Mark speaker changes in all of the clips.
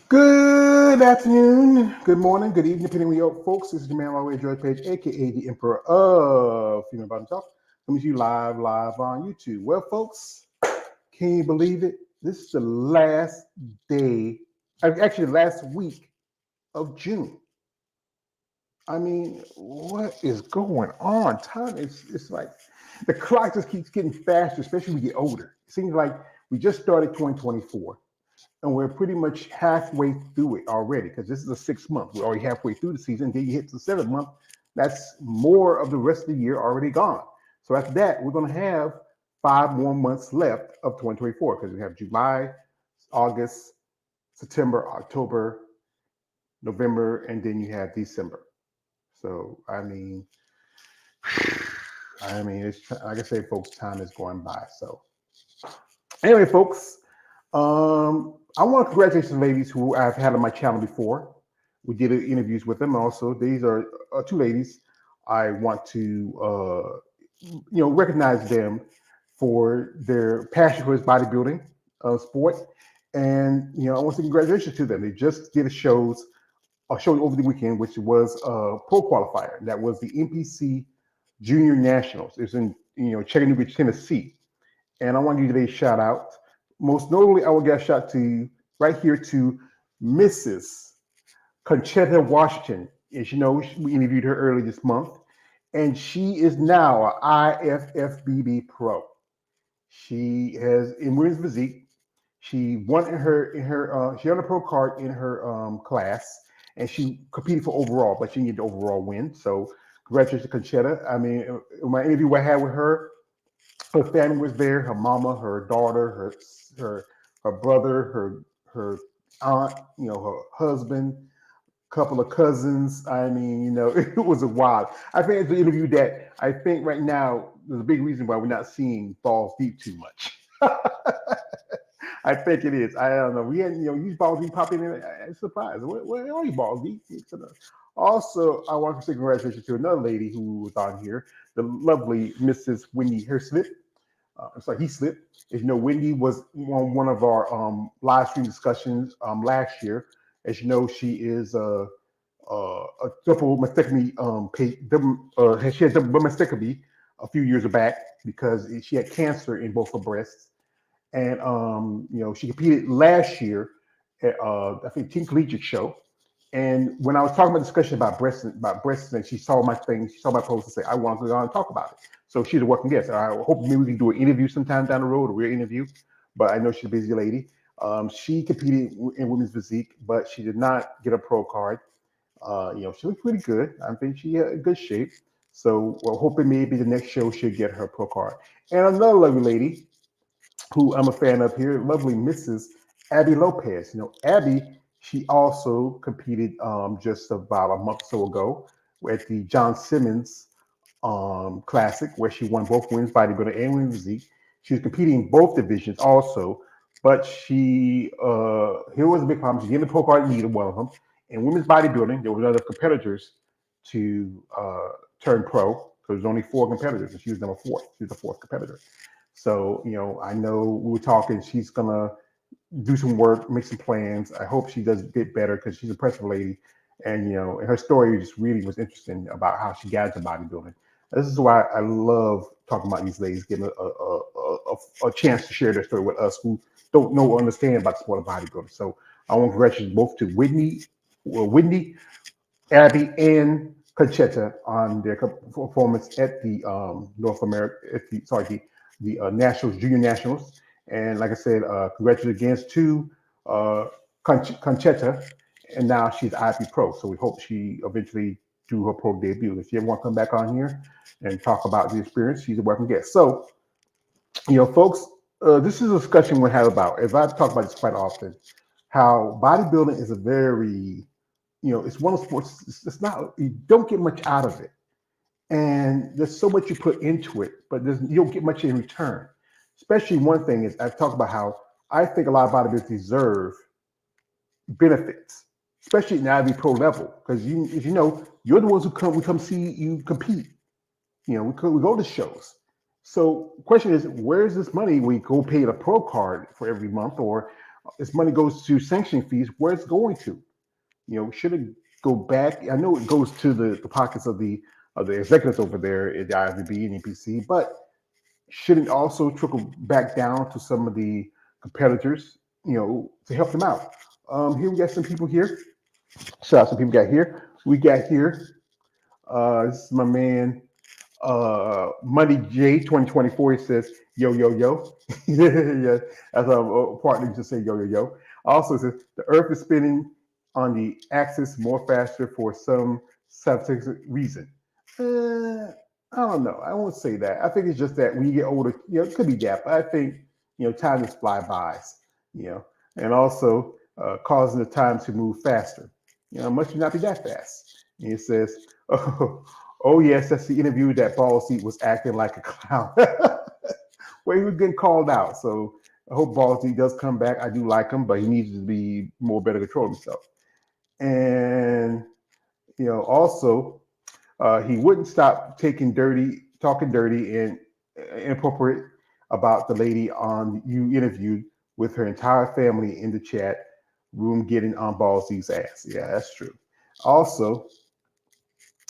Speaker 1: Good afternoon, good morning, good evening, depending on your folks. This is your man, always George Page, aka the Emperor of Female Bottom Talk, coming to you live on YouTube. Well, folks, can you believe it? This is the last day, actually, the last week of June. I mean, what is going on? Time is it's like the clock just keeps getting faster, especially when we get older. It seems like we just started 2024 and we're pretty much halfway through it already because this is the 6th month. We're already halfway through the season. Then you hit the 7th month. That's more of the rest of the year already gone. So after that, we're going to have 5 more months left of 2024 because we have July, August, September, October, November, and then you have December. So it's like I say, folks, time is going by. So anyway, folks, I want to congratulate some ladies who I've had on my channel before. We did interviews with them. Also, these are two ladies. I want to recognize them for their passion for this bodybuilding sport, and I want to say congratulations to them. They just did a show over the weekend, which was a pro qualifier. That was the NPC Junior Nationals. It's in Chattanooga, Tennessee, and I want to give you a shout out. Most notably, I will get a shout to right here to Mrs. Conchetta Washington. As you know, we interviewed her early this month, and she is now an IFBB pro. She has in women's physique. She won she earned a pro card in her class, and she competed for overall, but she didn't get the overall win. So congratulations to Conchetta. I mean, in my interview I had with her family was there. Her mama, her daughter, her brother, her aunt, her husband, couple of cousins. I mean, it was a wild. I think it's an interview that I think right now there's a big reason why we're not seeing Balls Deep too much. I think it is. I don't know. We had, these Balls Deep popping in. I'm surprised. Where are you, Balls Deep? Also, I want to say congratulations to another lady who was on here, the lovely Mrs. Wendy Herslip. Sorry, he slipped. As you know, Wendy was on one of our live stream discussions last year. As you know, she is a double mastectomy. She had double mastectomy a few years back because she had cancer in both her breasts, and she competed last year at I think Teen Collegiate Show. And when I was talking about discussion about breasts, and she saw my thing, she saw my post and said, "I want to go on and talk about it." So she's a working guest. I hope maybe we can do an interview sometime down the road, a real interview. But I know she's a busy lady. She competed in women's physique, but she did not get a pro card. She looked pretty good. I think she had a good shape. So we're hoping maybe the next show she'll get her pro card. And another lovely lady who I'm a fan of here, lovely Mrs. Abby Lopez. Abby, she also competed just about a month or so ago at the John Simmons Classic, where she won both women's bodybuilding and women's physique. She was competing in both divisions also, but here was a big problem. She didn't get the pro card in either one of them. In women's bodybuilding, there was other competitors to turn pro because there was only 4 competitors, and she was number 4. She was the 4th competitor. So, I know we were talking, she's going to do some work, make some plans. I hope she does get better because she's a impressive lady. And, her story just really was interesting about how she got into bodybuilding. This is why I love talking about these ladies, getting a chance to share their story with us who don't know or understand about the sport of bodybuilding. So I want to congratulate both to Wendy, Abby, and Conchetta on their performance at the North America, the Nationals, Junior Nationals. And like I said, congratulations again to Conchetta, and now she's IP Pro. So we hope she eventually do her pro debut. If you ever want to come back on here and talk about the experience, she's a welcome guest. So, folks, this is a discussion we have about, as I talk about this quite often, how bodybuilding is a very, it's one of the sports, it's not, you don't get much out of it. And there's so much you put into it, but you don't get much in return. Especially one thing is I've talked about how I think a lot of bodybuilders deserve benefits, especially at the IB Pro level, because as you know, you're the ones who we come see you compete. We go to shows. So the question is, where's this money we go pay the pro card for every month, or This money goes to sanctioning fees. Where it's going to? Should it go back? I know it goes to the pockets of the executives over there at the IFBB and EPC, but should it also trickle back down to some of the competitors? To help them out. Here we got some people here. Shout out some people got here. We got here. This is my man Money J 2024. He says, yo, yo, yo. Yeah, as a partner just say yo, yo, yo. Also it says the earth is spinning on the axis more faster for some scientific reason. I don't know. I won't say that. I think it's just that when you get older, it could be that, but I think, time just fly bys, and also causing the time to move faster. Must not be that fast. And it says, oh yes, that's the interview that Ball Seat was acting like a clown. Well, he was getting called out. So I hope Ball Seat does come back. I do like him, but he needs to be more better control himself. And also he wouldn't stop talking dirty and inappropriate about the lady on you interviewed with her entire family in the chat room getting on Ball Seat's ass. Yeah, that's true. Also,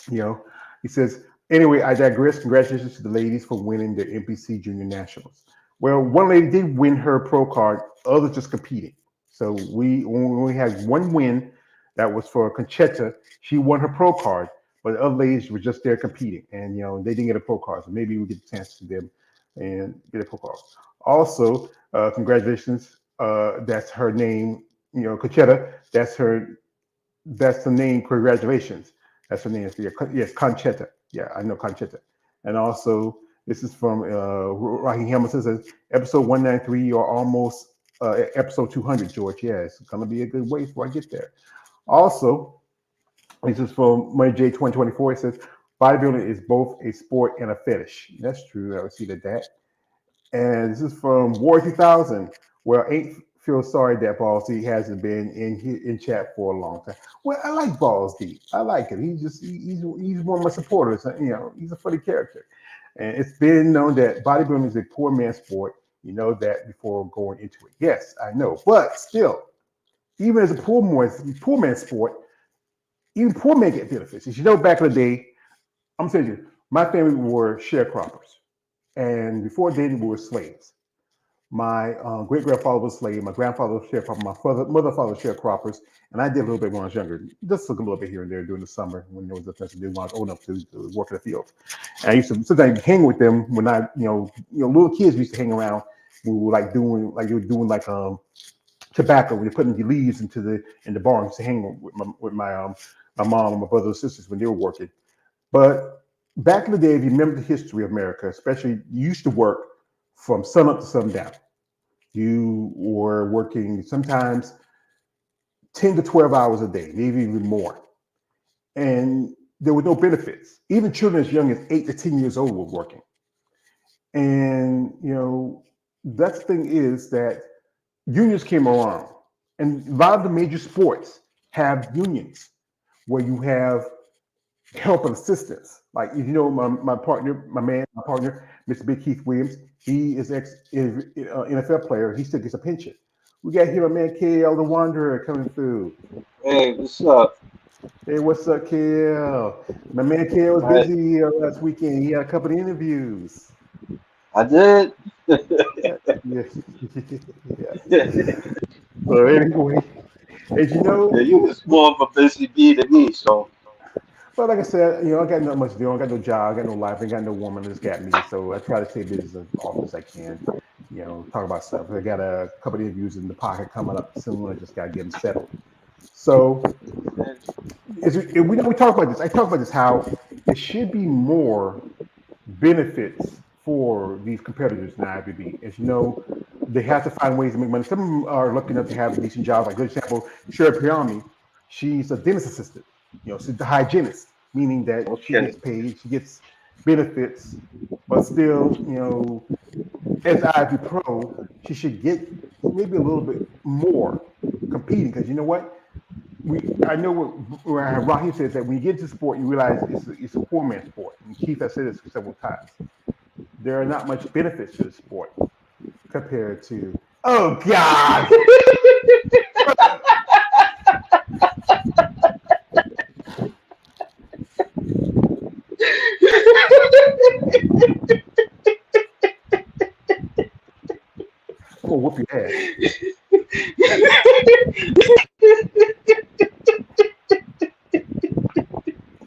Speaker 1: he says, anyway, I digress. Congratulations to the ladies for winning their NPC Junior Nationals. Well, one lady did win her pro card, others just competing. So we only had one win. That was for Conchetta. She won her pro card, but the other ladies were just there competing, and they didn't get a pro card. So maybe we get a chance to see them and get a pro card. Also, congratulations. That's her name. Conchetta. That's the name. Congratulations. That's her name. Yes, Conchetta. Yeah, I know Conchetta. And also, this is from Raheem Hamilton. Says episode 193. You're almost episode 200, George. Yeah, it's gonna be a good way before I get there. Also, this is from Money J 2024. It says bodybuilding is both a sport and a fetish. That's true. I would see that. And this is from War 2000. Well, ain't feel sorry that Balls D hasn't been in chat for a long time. Well, I like Balls D. I like him. He's one of my supporters. He's a funny character. And it's been known that bodybuilding is a poor man's sport. You know that before going into it. Yes, I know. But still, even as a poor man's sport, even poor men get benefits. As you know, back in the day, I'm telling you, my family were sharecroppers. And before then, we were slaves. My great grandfather was a slave. My grandfather was a sharecropper. My mother father was sharecroppers. And I did a little bit when I was younger. Just took a little bit here and there during the summer when there was nothing to do when I was old enough to work in the field. And I used to sometimes hang with them when little kids used to hang around. We were doing tobacco. We were putting the leaves in the barn to hang with my mom and my brothers and sisters when they were working. But back in the day, if you remember the history of America, especially, you used to work from sun up to sundown. You were working sometimes 10 to 12 hours a day, maybe even more. And there were no benefits. Even children as young as 8 to 10 years old were working. And, that's the thing is that unions came around. And a lot of the major sports have unions where you have help and assistance. Like, my partner, Mr. Big Keith Williams, he is NFL player. He still gets a pension. We got here my man KL the Wanderer coming through.
Speaker 2: Hey, what's up?
Speaker 1: Hey, what's up, KL? My man KL was busy last weekend. He had a couple of interviews.
Speaker 2: I did.
Speaker 1: Yeah. So anyway, as you know,
Speaker 2: Yeah, you was more of a busy bee than me, so.
Speaker 1: Well, like I said, I got not much to do. I got no job, I got no life, I got no woman that's got me. So I try to stay busy as often as I can. Talk about stuff. I got a couple of interviews in the pocket coming up soon. I just got to get them settled. So we talk about this. I talk about this how there should be more benefits for these competitors in the IFBB. As you know, they have to find ways to make money. Some of them are lucky enough to have a decent job. Like, good example, Sherry Priami, she's a dentist assistant. She's the hygienist, meaning that she gets paid, she gets benefits, but still, as an IFB pro, she should get maybe a little bit more competing. Because you know what? I know what Raheem says, that when you get into sport, you realize it's a poor man's sport. And Keith has said this several times. There are not much benefits to the sport compared to. Oh God! I'm gonna whoop your ass.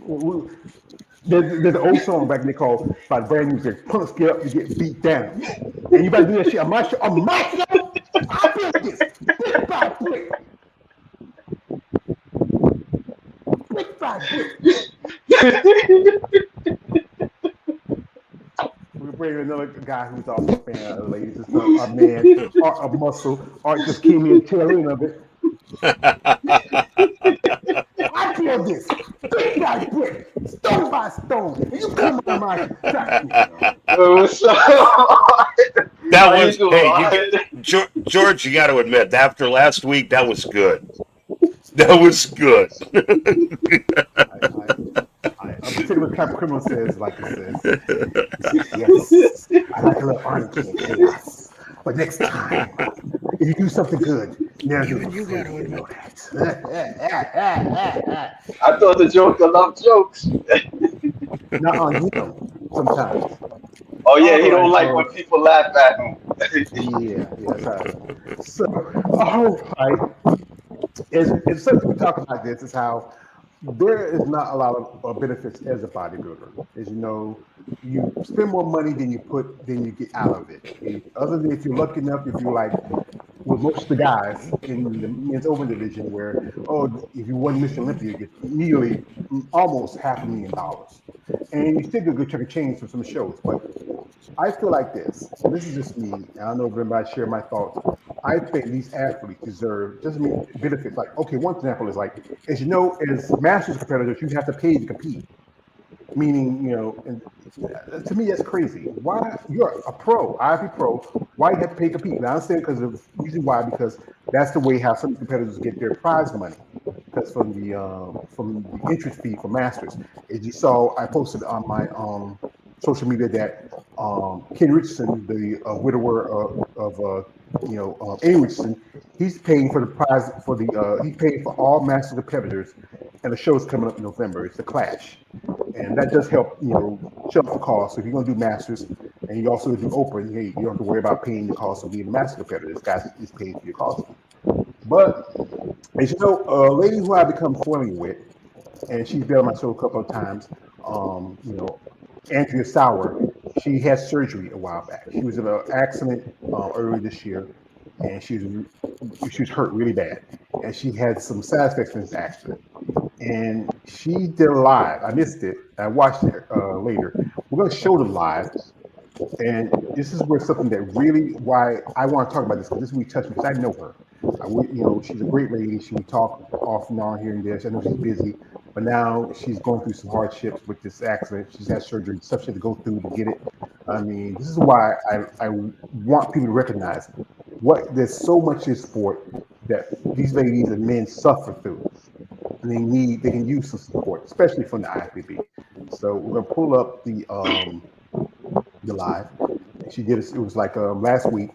Speaker 1: We- there's an old song back then called by the brand new said, "Punks get up, you get beat down," and you better do that shit on my show. On my show, I built this brick by brick, brick by brick. We're bringing another guy who's also a fan of the ladies. It's a man, Art of Muscle. Art just came in tail end of it. I built this brick by brick, stone by stone, and you come on my track.
Speaker 2: So,
Speaker 3: That
Speaker 2: how you
Speaker 3: was,
Speaker 2: doing?
Speaker 3: hey,
Speaker 2: All right?
Speaker 3: George, you got to admit, after last week, that was good. That was good.
Speaker 1: A particular type of criminal says, like it says, yes, I like a little anarchy and chaos. But next time, if you do something good, never do it for free. You know that.
Speaker 2: I thought the Joker loved jokes.
Speaker 1: Not on him sometimes.
Speaker 2: Oh yeah,
Speaker 1: All
Speaker 2: he don't
Speaker 1: right.
Speaker 2: like when people laugh at him.
Speaker 1: Yeah, that's right. So, all right. It's something we talk about this is how there is not a lot of benefits as a bodybuilder. As you know, you spend more money than you get out of it. Other than if you're lucky enough, if you like with most of the guys in the men's open division, where if you won Mr. Olympia, you get nearly almost $500,000, and you still get a good chunk of change from some shows. But I feel like this, and this is just me. I don't know if everybody share my thoughts. I think these athletes deserve just benefits. Like, okay, one example is like, as you know, as masters competitors, you have to pay to compete. Meaning, and to me that's crazy. Why you're a pro, IFBB pro? Why you have to pay to compete? And I understand because of reason why because that's the way how some competitors get their prize money. Because from the entrance fee for masters, as you saw, I posted on my social media that Ken Richardson, the widower of Amy Richardson, he's paying for the prize for he's paying for all master competitors, and the show's coming up in November. It's the Clash, and that does help shut off the cost. So if you're gonna do masters and you also do open, hey, you don't have to worry about paying the cost of being a master competitor. This guy is paying for your cost. But as you know, a lady who I become friendly with, and she's been on my show a couple of times, Andrea Sauer, she had surgery a while back. She was in an accident early this year, and she was hurt really bad, and she had some side effects from this accident. And she did a live. I missed it. I watched it later. We're going to show the live, and this is where something that really why I want to talk about this because this really touched me because I know her. She's a great lady. She would talk off and on here and there. I know she's busy, but now she's going through some hardships with this accident. She's had surgery, stuff she had to go through to get it. I mean, this is why I want people to recognize what there's so much in sport that these ladies and men suffer through, and they can use some support, especially from the IFBB. So we're gonna pull up the live. She did it. It was like last week,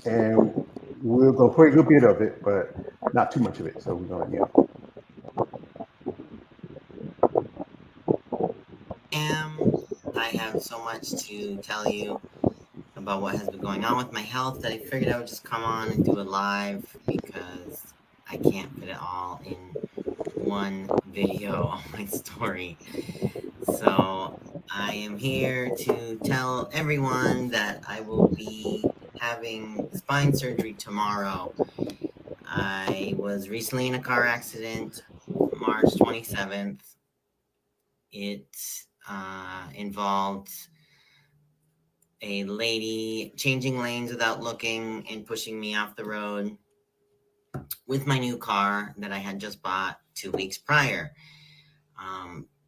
Speaker 1: and we're gonna play a little bit of it, but not too much of it. So we're gonna.
Speaker 4: I have so much to tell you about what has been going on with my health that I figured I would just come on and do a live because I can't fit it all in one video on my story. So I am here to tell everyone that I will be having spine surgery tomorrow. I was recently in a car accident, March 27th. It involved a lady changing lanes without looking and pushing me off the road with my new car that I had just bought 2 weeks prior.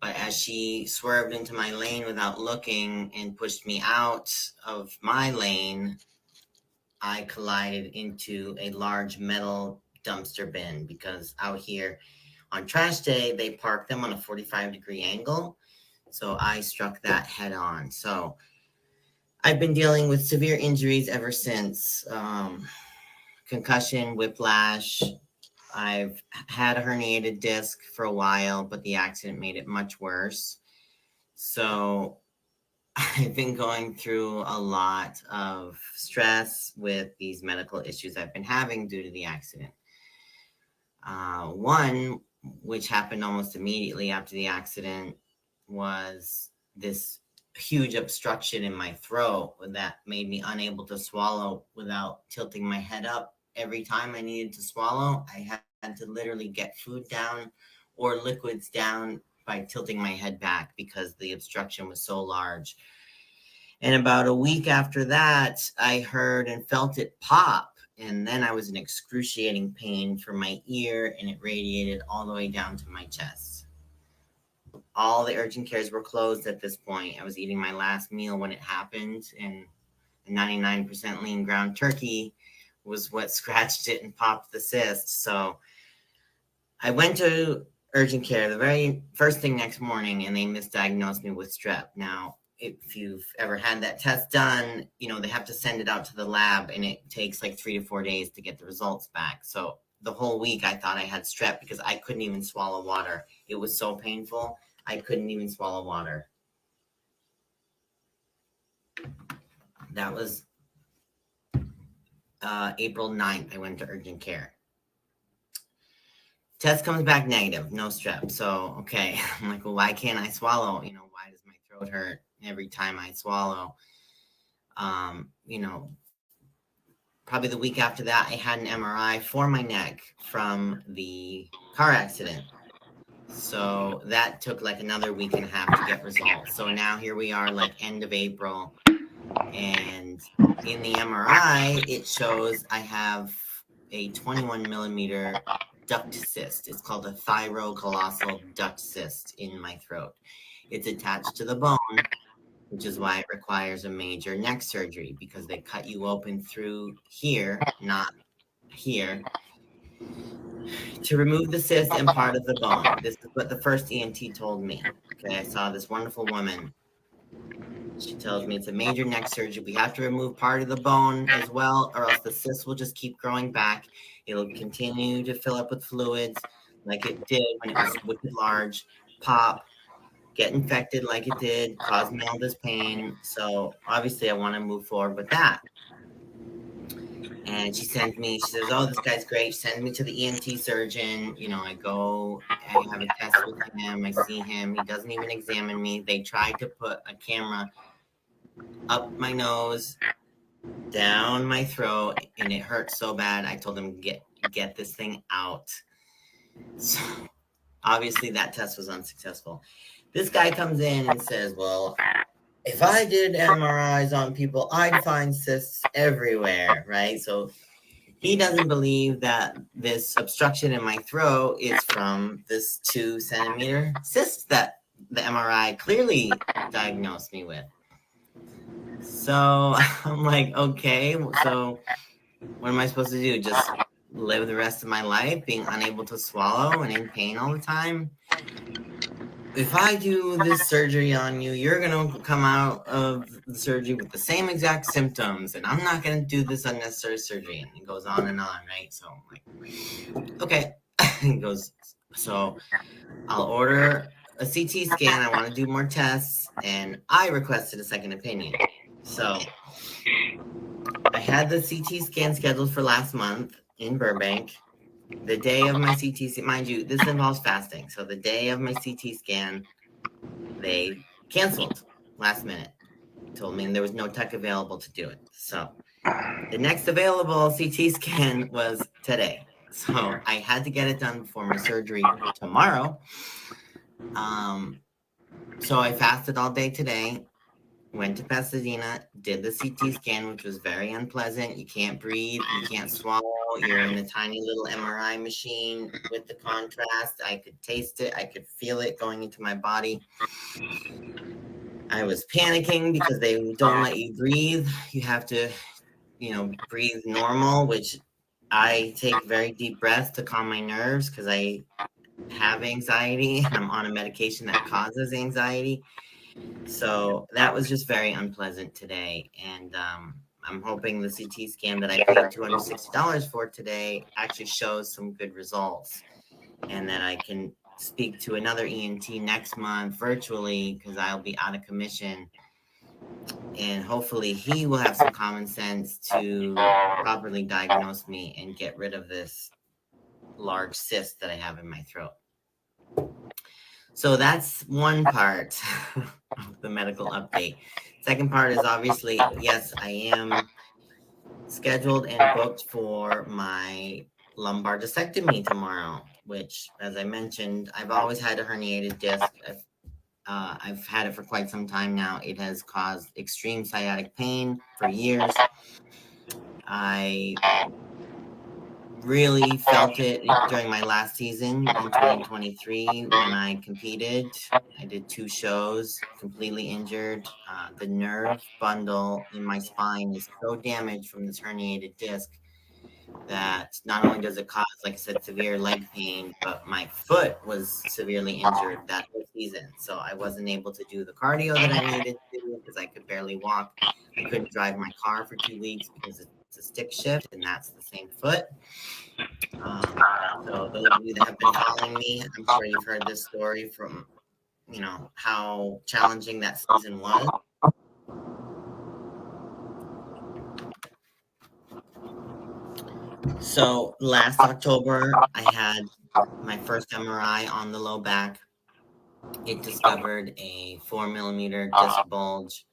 Speaker 4: But as she swerved into my lane without looking and pushed me out of my lane, I collided into a large metal dumpster bin because out here on trash day, they park them on a 45-degree angle. So I struck that head on. So I've been dealing with severe injuries ever since. concussion, whiplash. I've had a herniated disc for a while, but the accident made it much worse. So I've been going through a lot of stress with these medical issues I've been having due to the accident. One, which happened almost immediately after the accident, was this huge obstruction in my throat that made me unable to swallow without tilting my head up. Every time I needed to swallow, I had to literally get food down or liquids down by tilting my head back because the obstruction was so large. And about a week after that, I heard and felt it pop. And then I was in excruciating pain from my ear, and it radiated all the way down to my chest. All the urgent cares were closed at this point. I was eating my last meal when it happened, and a 99% lean ground turkey was what scratched it and popped the cyst. So I went to urgent care the very first thing next morning, and they misdiagnosed me with strep. Now, if you've ever had that test done, they have to send it out to the lab, and it takes like 3 to 4 days to get the results back. So the whole week I thought I had strep because I couldn't even swallow water. It was so painful. I couldn't even swallow water. That was April 9th. I went to urgent care. Test comes back negative, no strep. So, okay. I'm like, well, why can't I swallow? Why does my throat hurt every time I swallow? Probably the week after that, I had an MRI for my neck from the car accident. So that took like another week and a half to get results. So now here we are, like end of April. And in the MRI, it shows I have a 21 millimeter duct cyst. It's called a thyrocolossal duct cyst in my throat. It's attached to the bone, which is why it requires a major neck surgery, because they cut you open through here, not here, to remove the cyst and part of the bone. This is what the first ENT told me. Okay, I saw this wonderful woman. She tells me it's a major neck surgery. We have to remove part of the bone as well, or else the cyst will just keep growing back. It'll continue to fill up with fluids like it did when it was wicked large, pop, get infected like it did, cause me all this pain. So obviously I want to move forward with that. And she says, oh, this guy's great. She sends me to the ENT surgeon. I go, I have a test with him. I see him. He doesn't even examine me. They tried to put a camera up my nose, down my throat, and it hurt so bad. I told them, get this thing out. So obviously that test was unsuccessful. This guy comes in and says, well, if I did MRIs on people, I'd find cysts everywhere, right? So he doesn't believe that this obstruction in my throat is from this 2 centimeter cyst that the MRI clearly diagnosed me with. So I'm like, okay, so what am I supposed to do? Just live the rest of my life being unable to swallow and in pain all the time? If I do this surgery on you, you're going to come out of the surgery with the same exact symptoms, and I'm not going to do this unnecessary surgery. And it goes on, right? So I'm like, okay. He goes, so I'll order a CT scan. I want to do more tests, and I requested a second opinion. So I had the CT scan scheduled for last month in Burbank. The day of my CT scan, mind you, this involves fasting. So the day of my CT scan, they canceled last minute. Told me there was no tech available to do it. So the next available CT scan was today. So I had to get it done before my surgery tomorrow. So I fasted all day today. Went to Pasadena, did the CT scan, which was very unpleasant. You can't breathe, you can't swallow. You're in a tiny little MRI machine with the contrast. I could taste it. I could feel it going into my body. I was panicking because they don't let you breathe. You have to, breathe normal, which I take very deep breaths to calm my nerves because I have anxiety and I'm on a medication that causes anxiety. So that was just very unpleasant today. And I'm hoping the CT scan that I paid $260 for today actually shows some good results, and that I can speak to another ENT next month virtually because I'll be out of commission. And hopefully he will have some common sense to properly diagnose me and get rid of this large cyst that I have in my throat. So that's one part of the medical update. Second part is obviously, yes, I am scheduled and booked for my lumbar discectomy tomorrow, which, as I mentioned, I've always had a herniated disc. I've had it for quite some time now. It has caused extreme sciatic pain for years. I really felt it during my last season in 2023 when I competed. I did 2 shows, completely injured. The nerve bundle in my spine is so damaged from this herniated disc that not only does it cause, like I said, severe leg pain, but my foot was severely injured that whole season. So I wasn't able to do the cardio that I needed to do because I could barely walk. I couldn't drive my car for 2 weeks because it's a stick shift, and that's the same foot. So those of you that have been following me, I'm sure you've heard this story from, how challenging that season was. So last October, I had my first MRI on the low back. It discovered a 4 millimeter disc bulge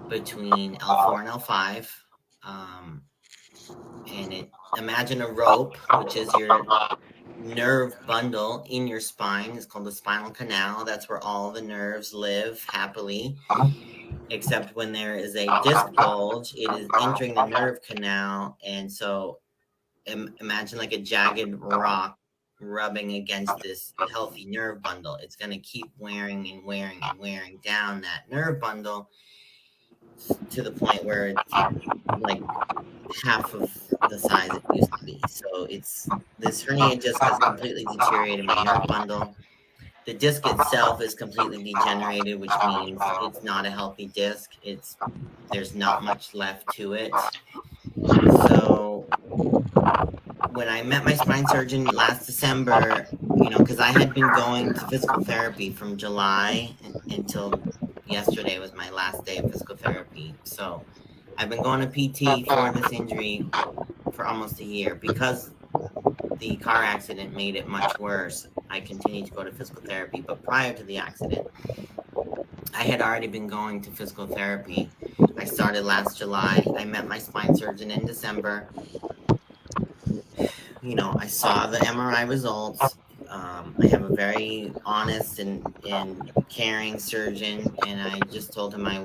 Speaker 4: between L4 and L5. And imagine a rope, which is your nerve bundle in your spine. It's called the spinal canal. That's where all the nerves live happily. Except when there is a disc bulge, it is entering the nerve canal. And so imagine like a jagged rock rubbing against this healthy nerve bundle. It's going to keep wearing and wearing and wearing down that nerve bundle to the point where it's like half of the size it used to be. So this hernia disc has completely deteriorated my nerve bundle. The disc itself is completely degenerated, which means it's not a healthy disc. There's not much left to it. So when I met my spine surgeon last December, because I had been going to physical therapy from July until yesterday was my last day of physical therapy. So I've been going to PT for this injury for almost a year. Because the car accident made it much worse, I continued to go to physical therapy. But prior to the accident, I had already been going to physical therapy. I started last July. I met my spine surgeon in December. I saw the MRI results. I have a very honest and caring surgeon, and I just told him I,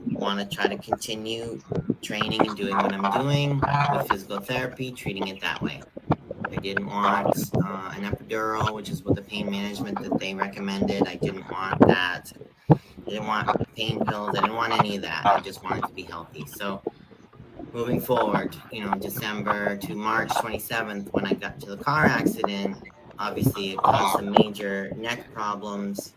Speaker 4: want to try to continue training and doing what I'm doing with physical therapy, treating it that way. I didn't want an epidural, which is what the pain management that they recommended. I didn't want that. I didn't want pain pills. I didn't want any of that. I just wanted to be healthy. So moving forward, December to March 27th, when I got to the car accident, obviously it caused some major neck problems.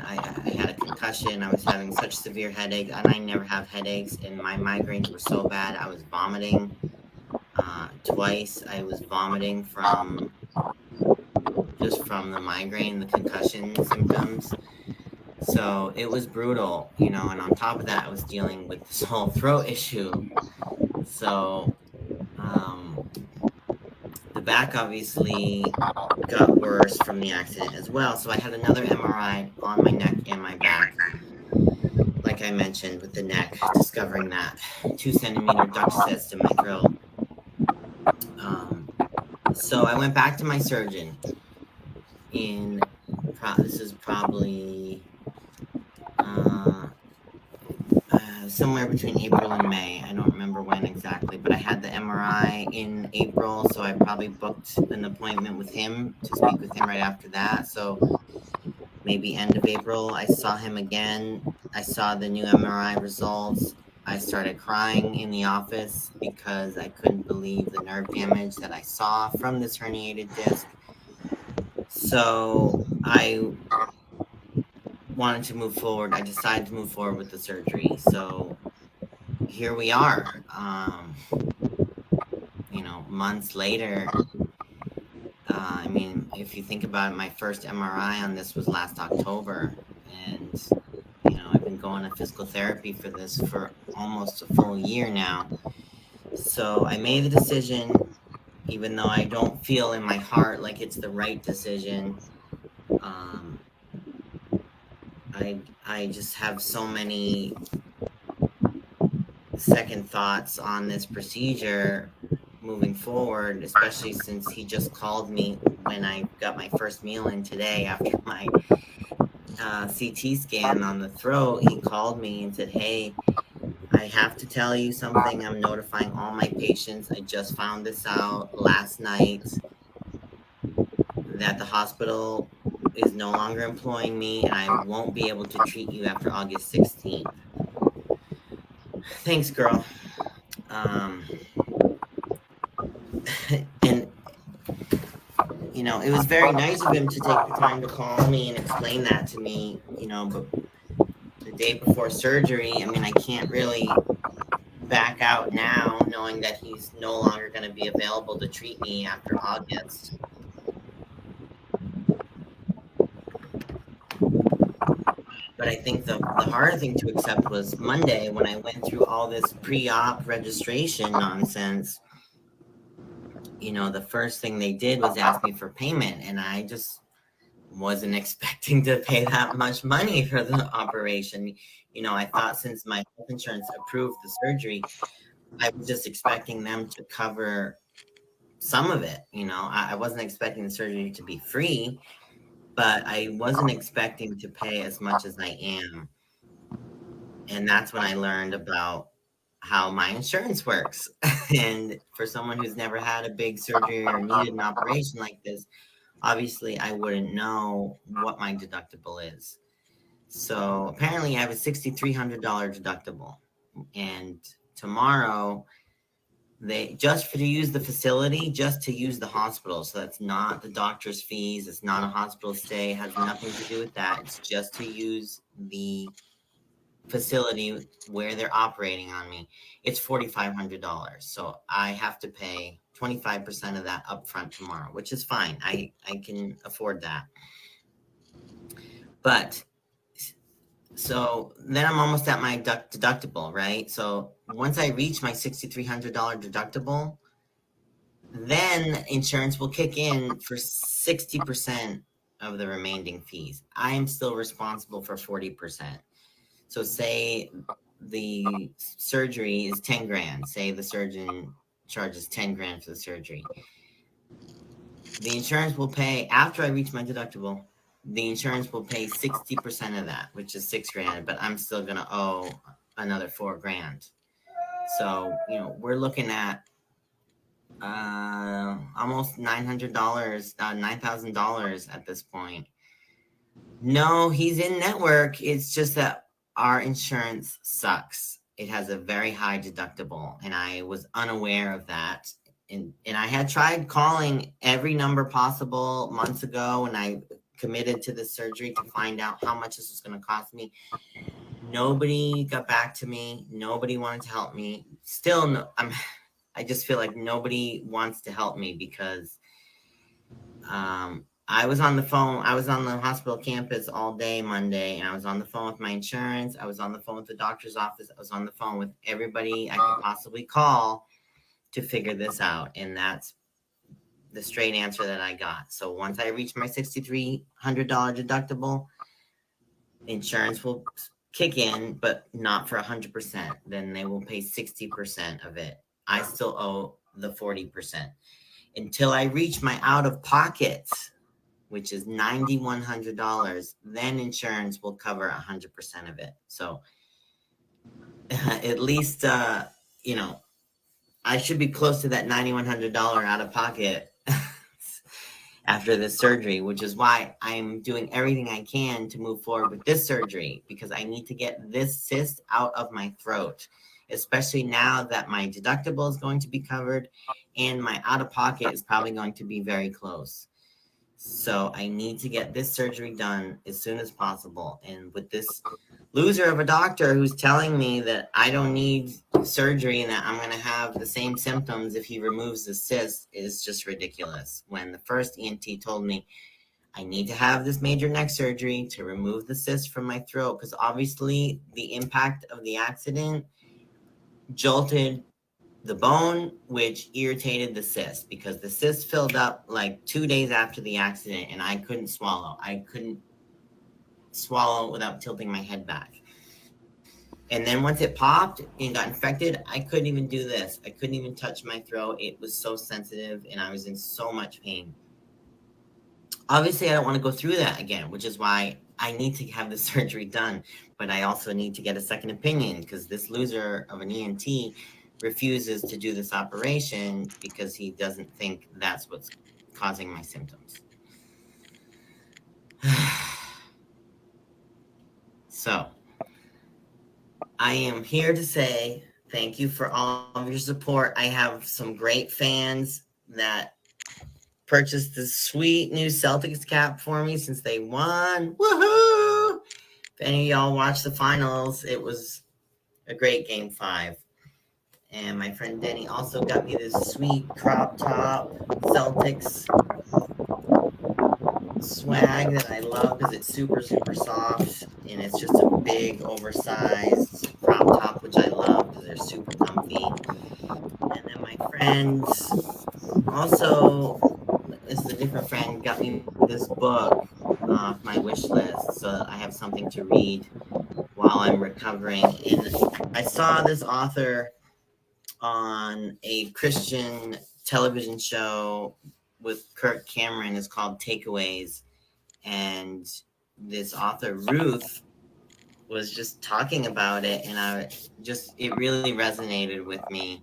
Speaker 4: I had a concussion. I was having such severe headache, and I never have headaches, and my migraines were so bad. I was vomiting twice. I was vomiting from the migraine, the concussion symptoms. So it was brutal, and on top of that, I was dealing with this whole throat issue. So the back obviously got worse from the accident as well. So I had another MRI on my neck and my back. Like I mentioned with the neck, discovering that 2-centimeter duct cyst in my throat. So I went back to my surgeon this is probably somewhere between April and May. I don't remember when exactly, but I had the MRI in April, so I probably booked an appointment with him to speak with him right after that. So maybe end of April, I saw him again. I saw the new MRI results. I started crying in the office because I couldn't believe the nerve damage that I saw from this herniated disc. So I wanted to move forward. I decided to move forward with the surgery. So here we are. Months later. I mean, if you think about it, my first MRI on this was last October, and I've been going to physical therapy for this for almost a full year now. So I made the decision, even though I don't feel in my heart like it's the right decision. I just have so many second thoughts on this procedure moving forward, especially since he just called me when I got my first meal in today after my CT scan on the throat. He called me and said, "Hey, I have to tell you something. I'm notifying all my patients. I just found this out last night that the hospital is no longer employing me and I won't be able to treat you after August 16th. Thanks, girl." And it was very nice of him to take the time to call me and explain that to me, but the day before surgery, I mean, I can't really back out now knowing that he's no longer going to be available to treat me after August. But I think the harder thing to accept was Monday when I went through all this pre-op registration nonsense. The first thing they did was ask me for payment, and I just wasn't expecting to pay that much money for the operation. I thought since my health insurance approved the surgery, I was just expecting them to cover some of it. I wasn't expecting the surgery to be free, but I wasn't expecting to pay as much as I am. And that's when I learned about how my insurance works. And for someone who's never had a big surgery or needed an operation like this, obviously I wouldn't know what my deductible is. So apparently I have a $6,300 deductible. And tomorrow, they just to use the facility, just to use the hospital. So that's not the doctor's fees. It's not a hospital stay. It has nothing to do with that. It's just to use the facility where they're operating on me. It's $4,500. So I have to pay 25% of that upfront tomorrow, which is fine. I can afford that. But so then I'm almost at my deductible, right? So once I reach my $6,300 deductible, then insurance will kick in for 60% of the remaining fees. I am still responsible for 40%. So say the surgery is 10 grand. Say the surgeon charges 10 grand for the surgery. The insurance will pay, after I reach my deductible, the insurance will pay 60% of that, which is 6 grand, but I'm still going to owe another 4 grand. So, we're looking at almost $900, $9,000 at this point. No, he's in network. It's just that our insurance sucks. It has a very high deductible, and I was unaware of that. And I had tried calling every number possible months ago when I committed to the surgery to find out how much this was going to cost me. Nobody got back to me. Nobody wanted to help me. Still, no, I just feel like nobody wants to help me because I was on the phone. I was on the hospital campus all day Monday, and I was on the phone with my insurance. I was on the phone with the doctor's office. I was on the phone with everybody I could possibly call to figure this out. And that's the straight answer that I got. So once I reach my $6,300 deductible, insurance will kick in, but not for 100%. Then they will pay 60% of it. I still owe the 40%. Until I reach my out-of-pocket, which is $9,100, then insurance will cover 100% of it. So at least, I should be close to that $9,100 out-of-pocket after this surgery, which is why I'm doing everything I can to move forward with this surgery, because I need to get this cyst out of my throat, especially now that my deductible is going to be covered and my out-of-pocket is probably going to be very close. So I need to get this surgery done as soon as possible. And with this loser of a doctor who's telling me that I don't need surgery and that I'm going to have the same symptoms if he removes the cyst is just ridiculous. When the first ENT told me I need to have this major neck surgery to remove the cyst from my throat, because obviously the impact of the accident jolted the bone, which irritated the cyst, because the cyst filled up like 2 days after the accident and I couldn't swallow. I couldn't swallow without tilting my head back. And then once it popped and got infected, I couldn't even do this. I couldn't even touch my throat. It was so sensitive and I was in so much pain. Obviously, I don't want to go through that again, which is why I need to have the surgery done. But I also need to get a second opinion, because this loser of an ENT refuses to do this operation because he doesn't think that's what's causing my symptoms. So I am here to say thank you for all of your support. I have some great fans that purchased this sweet new Celtics cap for me since they won. Woohoo! If any of y'all watched the finals, it was a great game 5. And my friend Denny also got me this sweet crop top Celtics swag that I love because it's super, super soft. And it's just a big, oversized crop top, which I love because they're super comfy. And then my friends also, this is a different friend, got me this book off my wish list so that I have something to read while I'm recovering. And I saw this author on a Christian television show with Kirk Cameron. It's called Takeaways. And this author, Ruth, was just talking about it. And it really resonated with me.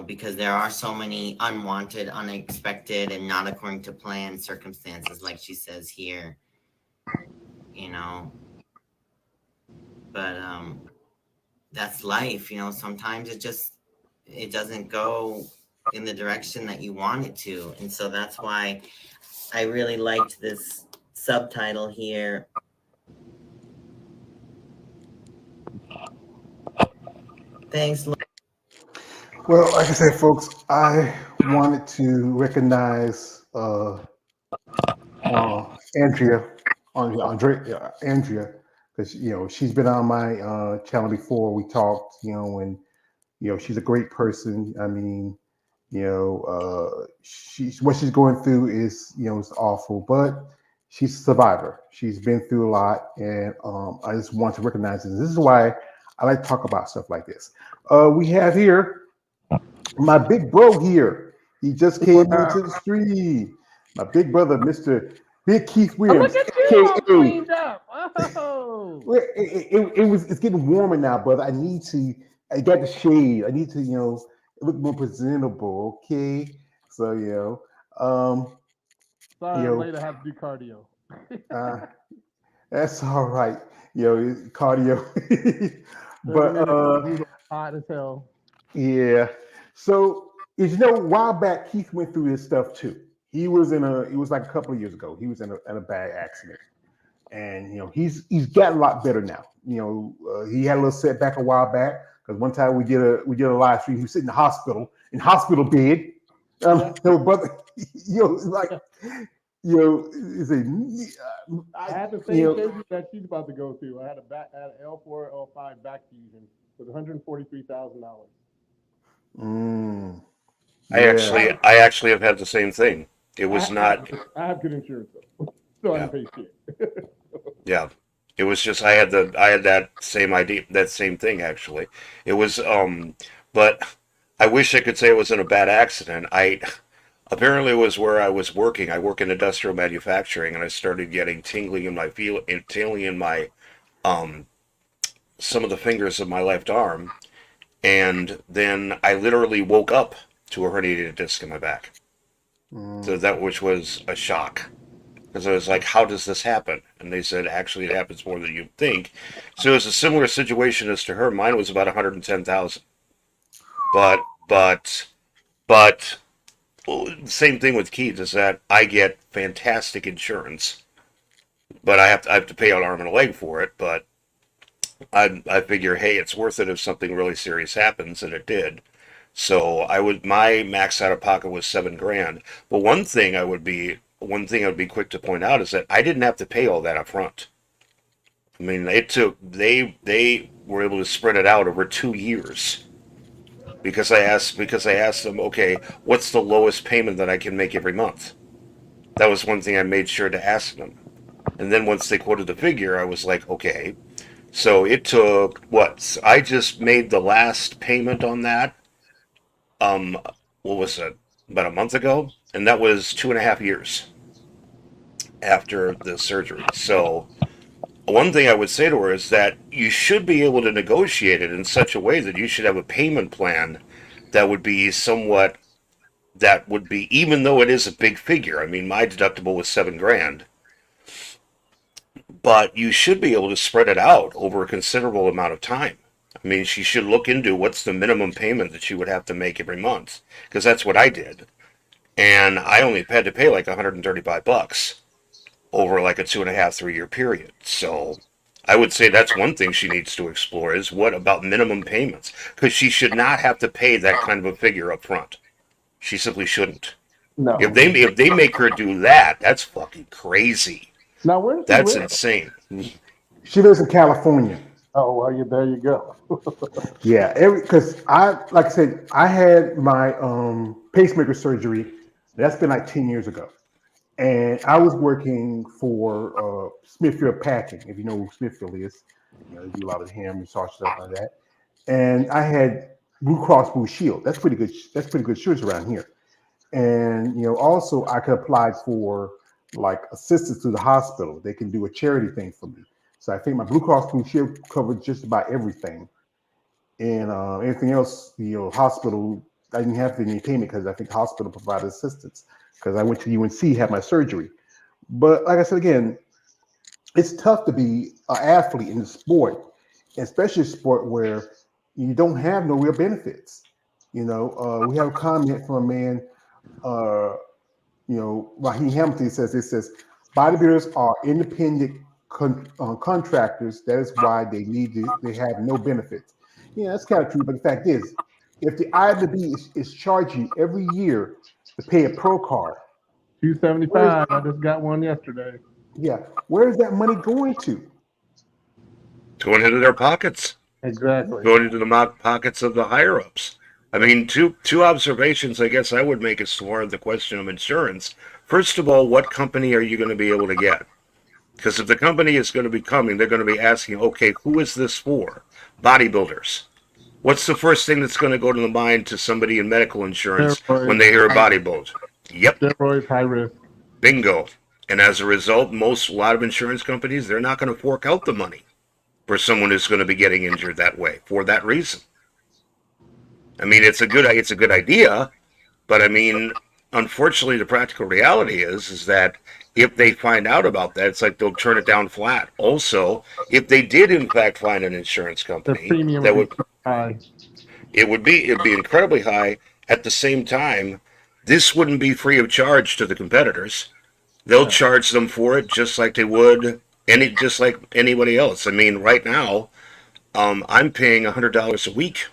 Speaker 4: Because there are so many unwanted, unexpected, and not according to plan circumstances, like she says here, but that's life. Sometimes it doesn't go in the direction that you want it to. And so that's why I really liked this subtitle here. Thanks.
Speaker 1: Well, like I said, folks, I wanted to recognize Andrea, Andrea, because she's been on my channel before. We talked, and she's a great person. I mean, what she's going through is it's awful, but she's a survivor. She's been through a lot, and I just want to recognize this. This is why I like to talk about stuff like this. We have here my big bro here. He just came into the stream. My big brother, Mr. Big Keith Williams.
Speaker 5: Look at you all cleaned up. Oh.
Speaker 1: It's getting warmer now, brother. I got the shade. I need to, look more presentable. Okay. So,
Speaker 5: Sorry, later I have to do cardio.
Speaker 1: That's all right. Cardio.
Speaker 5: But hot as hell.
Speaker 1: Yeah. So, a while back, Keith went through this stuff too. It was like a couple of years ago. He was in a bad accident, and he's gotten a lot better now. He had a little setback a while back because one time we did a live stream. He was sitting in the hospital bed. Brother,
Speaker 5: I had the same surgery that she's about to go through. I had an L4, L5 back fusion with $143,000.
Speaker 3: I actually have had the same thing. It was
Speaker 5: I have good insurance though, so I didn't pay shit.
Speaker 3: Yeah, it was just I had that same idea, that same thing actually. It was but I wish I could say it was in a bad accident. Apparently it was where I was working. I work in industrial manufacturing, and I started getting tingling in my some of the fingers of my left arm. And then I literally woke up to a herniated disc in my back. So which was a shock. Because I was like, how does this happen? And they said, actually, it happens more than you think. So it was a similar situation as to her. Mine was about 110,000. But Well, same thing with Keith is that I get fantastic insurance, but I have to pay an arm and a leg for it. But I figure, hey, it's worth it if something really serious happens, and it did. So my max out of pocket was 7 grand. But one thing I would be quick to point out is that I didn't have to pay all that up front. I mean, they were able to spread it out over 2 years because I asked them, okay, what's the lowest payment that I can make every month? That was one thing I made sure to ask them. And then once they quoted the figure, I was like, okay. So it took what? I just made the last payment on that. Um, what was it? About a month ago, and that was 2.5 years after the surgery. So one thing I would say to her is that you should be able to negotiate it in such a way that you should have a payment plan that would be somewhat that would be even though it is a big figure. I mean, my deductible was 7 grand, but you should be able to spread it out over a considerable amount of time. I mean, she should look into what's the minimum payment that she would have to make every month, because that's what I did, and I only had to pay like $135 over like a 2.5, 3 year period. So I would say that's one thing she needs to explore is what about minimum payments, because she should not have to pay that kind of a figure up front. She simply shouldn't.
Speaker 5: No.
Speaker 3: If they make her do that, that's fucking crazy.
Speaker 5: Now, where does
Speaker 3: That's
Speaker 5: she live?
Speaker 3: insane.
Speaker 1: She lives in California.
Speaker 5: Oh, well, there you go.
Speaker 1: Yeah, because like I said, I had my pacemaker surgery. That's been like 10 years ago. And I was working for Smithfield Packing, if you know who Smithfield is. You know, they do a lot of hair massage stuff like that. And I had Blue Cross Blue Shield. That's pretty good. That's pretty good insurance around here. And also I could apply for like assistance to the hospital. They can do a charity thing for me. So I think my Blue Cross Blue Shield covered just about everything. And anything else, hospital, I didn't have any payment because I think hospital provided assistance because I went to UNC, had my surgery. But like I said again, it's tough to be an athlete in the sport, especially a sport where you don't have no real benefits. We have a comment from a man, Raheem Hamilton says, bodybuilders are independent contractors. That is why they have no benefits. Yeah, that's kind of true. But the fact is, if the IFBB is charging you every year to pay a pro card,
Speaker 5: $275. I just got one yesterday.
Speaker 1: yeah, where is that money going to?
Speaker 3: Going into their pockets.
Speaker 5: Exactly.
Speaker 3: Going into the pockets of the higher ups. I mean, two observations I guess I would make as far as the question of insurance. First of all, what company are you going to be able to get? Because if the company is going to be coming, they're going to be asking, okay, who is this for? Bodybuilders. What's the first thing that's going to go to the mind to somebody in medical insurance when they hear a bodybuilder? Yep.
Speaker 5: Steroids, high risk.
Speaker 3: Bingo. And as a result, a lot of insurance companies, they're not going to fork out the money for someone who's going to be getting injured that way for that reason. I mean, it's a good idea, but I mean, unfortunately, the practical reality is that if they find out about that, it's like they'll turn it down flat. Also, if they did in fact find an insurance company that would,
Speaker 5: high.
Speaker 3: it'd be incredibly high. At the same time, this wouldn't be free of charge to the competitors. They'll charge them for it just like they would just like anybody else. I mean, right now, I'm paying $100 a week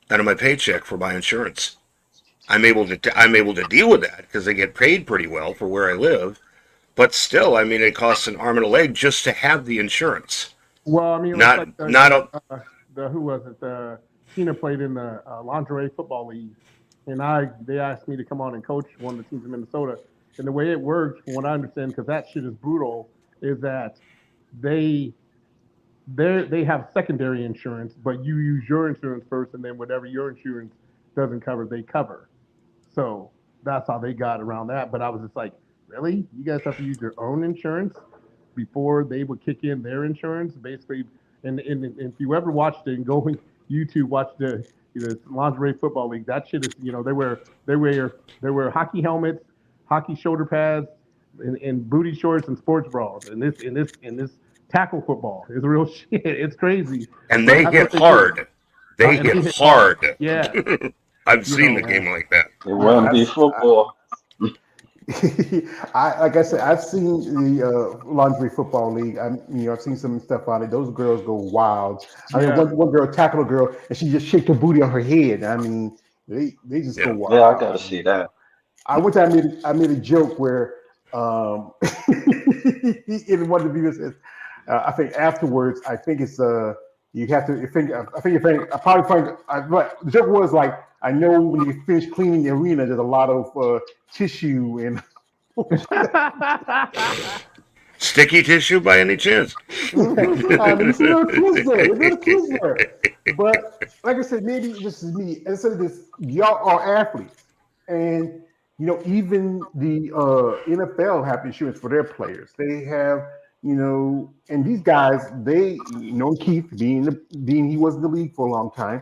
Speaker 3: out of my paycheck for my insurance. I'm able to deal with that because I get paid pretty well for where I live. But still, I mean, it costs an arm and a leg just to have the insurance.
Speaker 5: Well, I mean, who was it? Tina played in the lingerie football league, and they asked me to come on and coach one of the teams in Minnesota. And the way it works, from what I understand, because that shit is brutal, is that they have secondary insurance, but you use your insurance first, and then whatever your insurance doesn't cover, they cover. So that's how they got around that. But I was just like, really? You guys have to use your own insurance before they would kick in their insurance? Basically, and if you ever watched it and go on YouTube, watch the lingerie football league. That shit is, they wear hockey helmets, hockey shoulder pads, and booty shorts and sports bras. And this tackle football is real shit. It's crazy.
Speaker 3: And they hit hard. They hit hard.
Speaker 5: Yeah.
Speaker 3: I've seen the game like that.
Speaker 2: It
Speaker 1: You know,
Speaker 2: wouldn't be football.
Speaker 1: like I said, I've seen the lingerie football league. I've seen some stuff on it. Those girls go wild. I mean,
Speaker 5: Yeah.
Speaker 1: one girl tackled a girl and she just shake her booty on her head. I mean, they just go
Speaker 3: Yeah.
Speaker 2: Yeah, I
Speaker 1: wild.
Speaker 2: gotta see that.
Speaker 1: I one time I made a joke where in one of the videos says, I think afterwards I think it's you have to I probably find but the joke was like I know when you finish cleaning the arena there's a lot of tissue and
Speaker 3: Sticky tissue by any chance?
Speaker 1: there's a little twist there. There's a little twist there. But like I said, maybe this is me. Instead of this, y'all are athletes, and even the NFL have insurance for their players. They have, and these guys, Keith being he was in the league for a long time.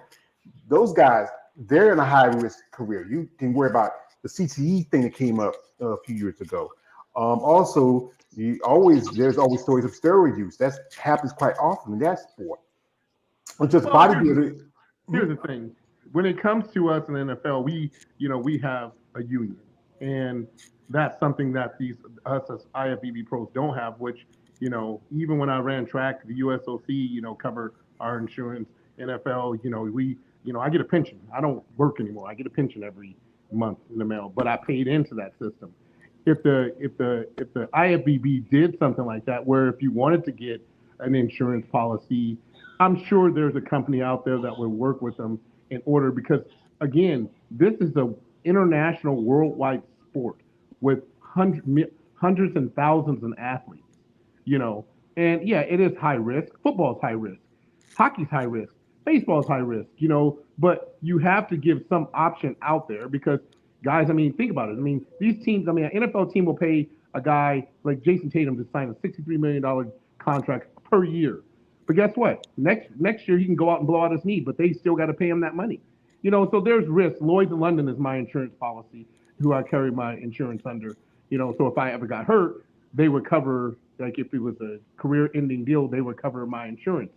Speaker 1: Those guys, they're in a high risk career. You can worry about the CTE thing that came up a few years ago. Also, there's always stories of steroid use. That happens quite often in that sport. Or just
Speaker 5: Well,
Speaker 1: bodybuilding.
Speaker 5: here's the thing. When it comes to us in the NFL, we have a union, and that's something that us as IFBB pros don't have. Which, even when I ran track, the USOC, cover our insurance. NFL, I get a pension. I don't work anymore. I get a pension every month in the mail, but I paid into that system. If the IFBB did something like that, where if you wanted to get an insurance policy, I'm sure there's a company out there that would work with them in order, because again, this is a international worldwide sport with hundreds and thousands of athletes, you know. And yeah, it is high risk. Football's high risk. Hockey's high risk. Baseball's high risk, but you have to give some option out there because guys, I mean, think about it. I mean, these teams, I mean, an NFL team will pay a guy like Jason Tatum to sign a $63 million contract per year. But guess what? Next year he can go out and blow out his knee, but they still got to pay him that money. So there's risk. Lloyd's in London is my insurance policy, who I carry my insurance under. So if I ever got hurt, they would cover, like if it was a career-ending deal, they would cover my insurance.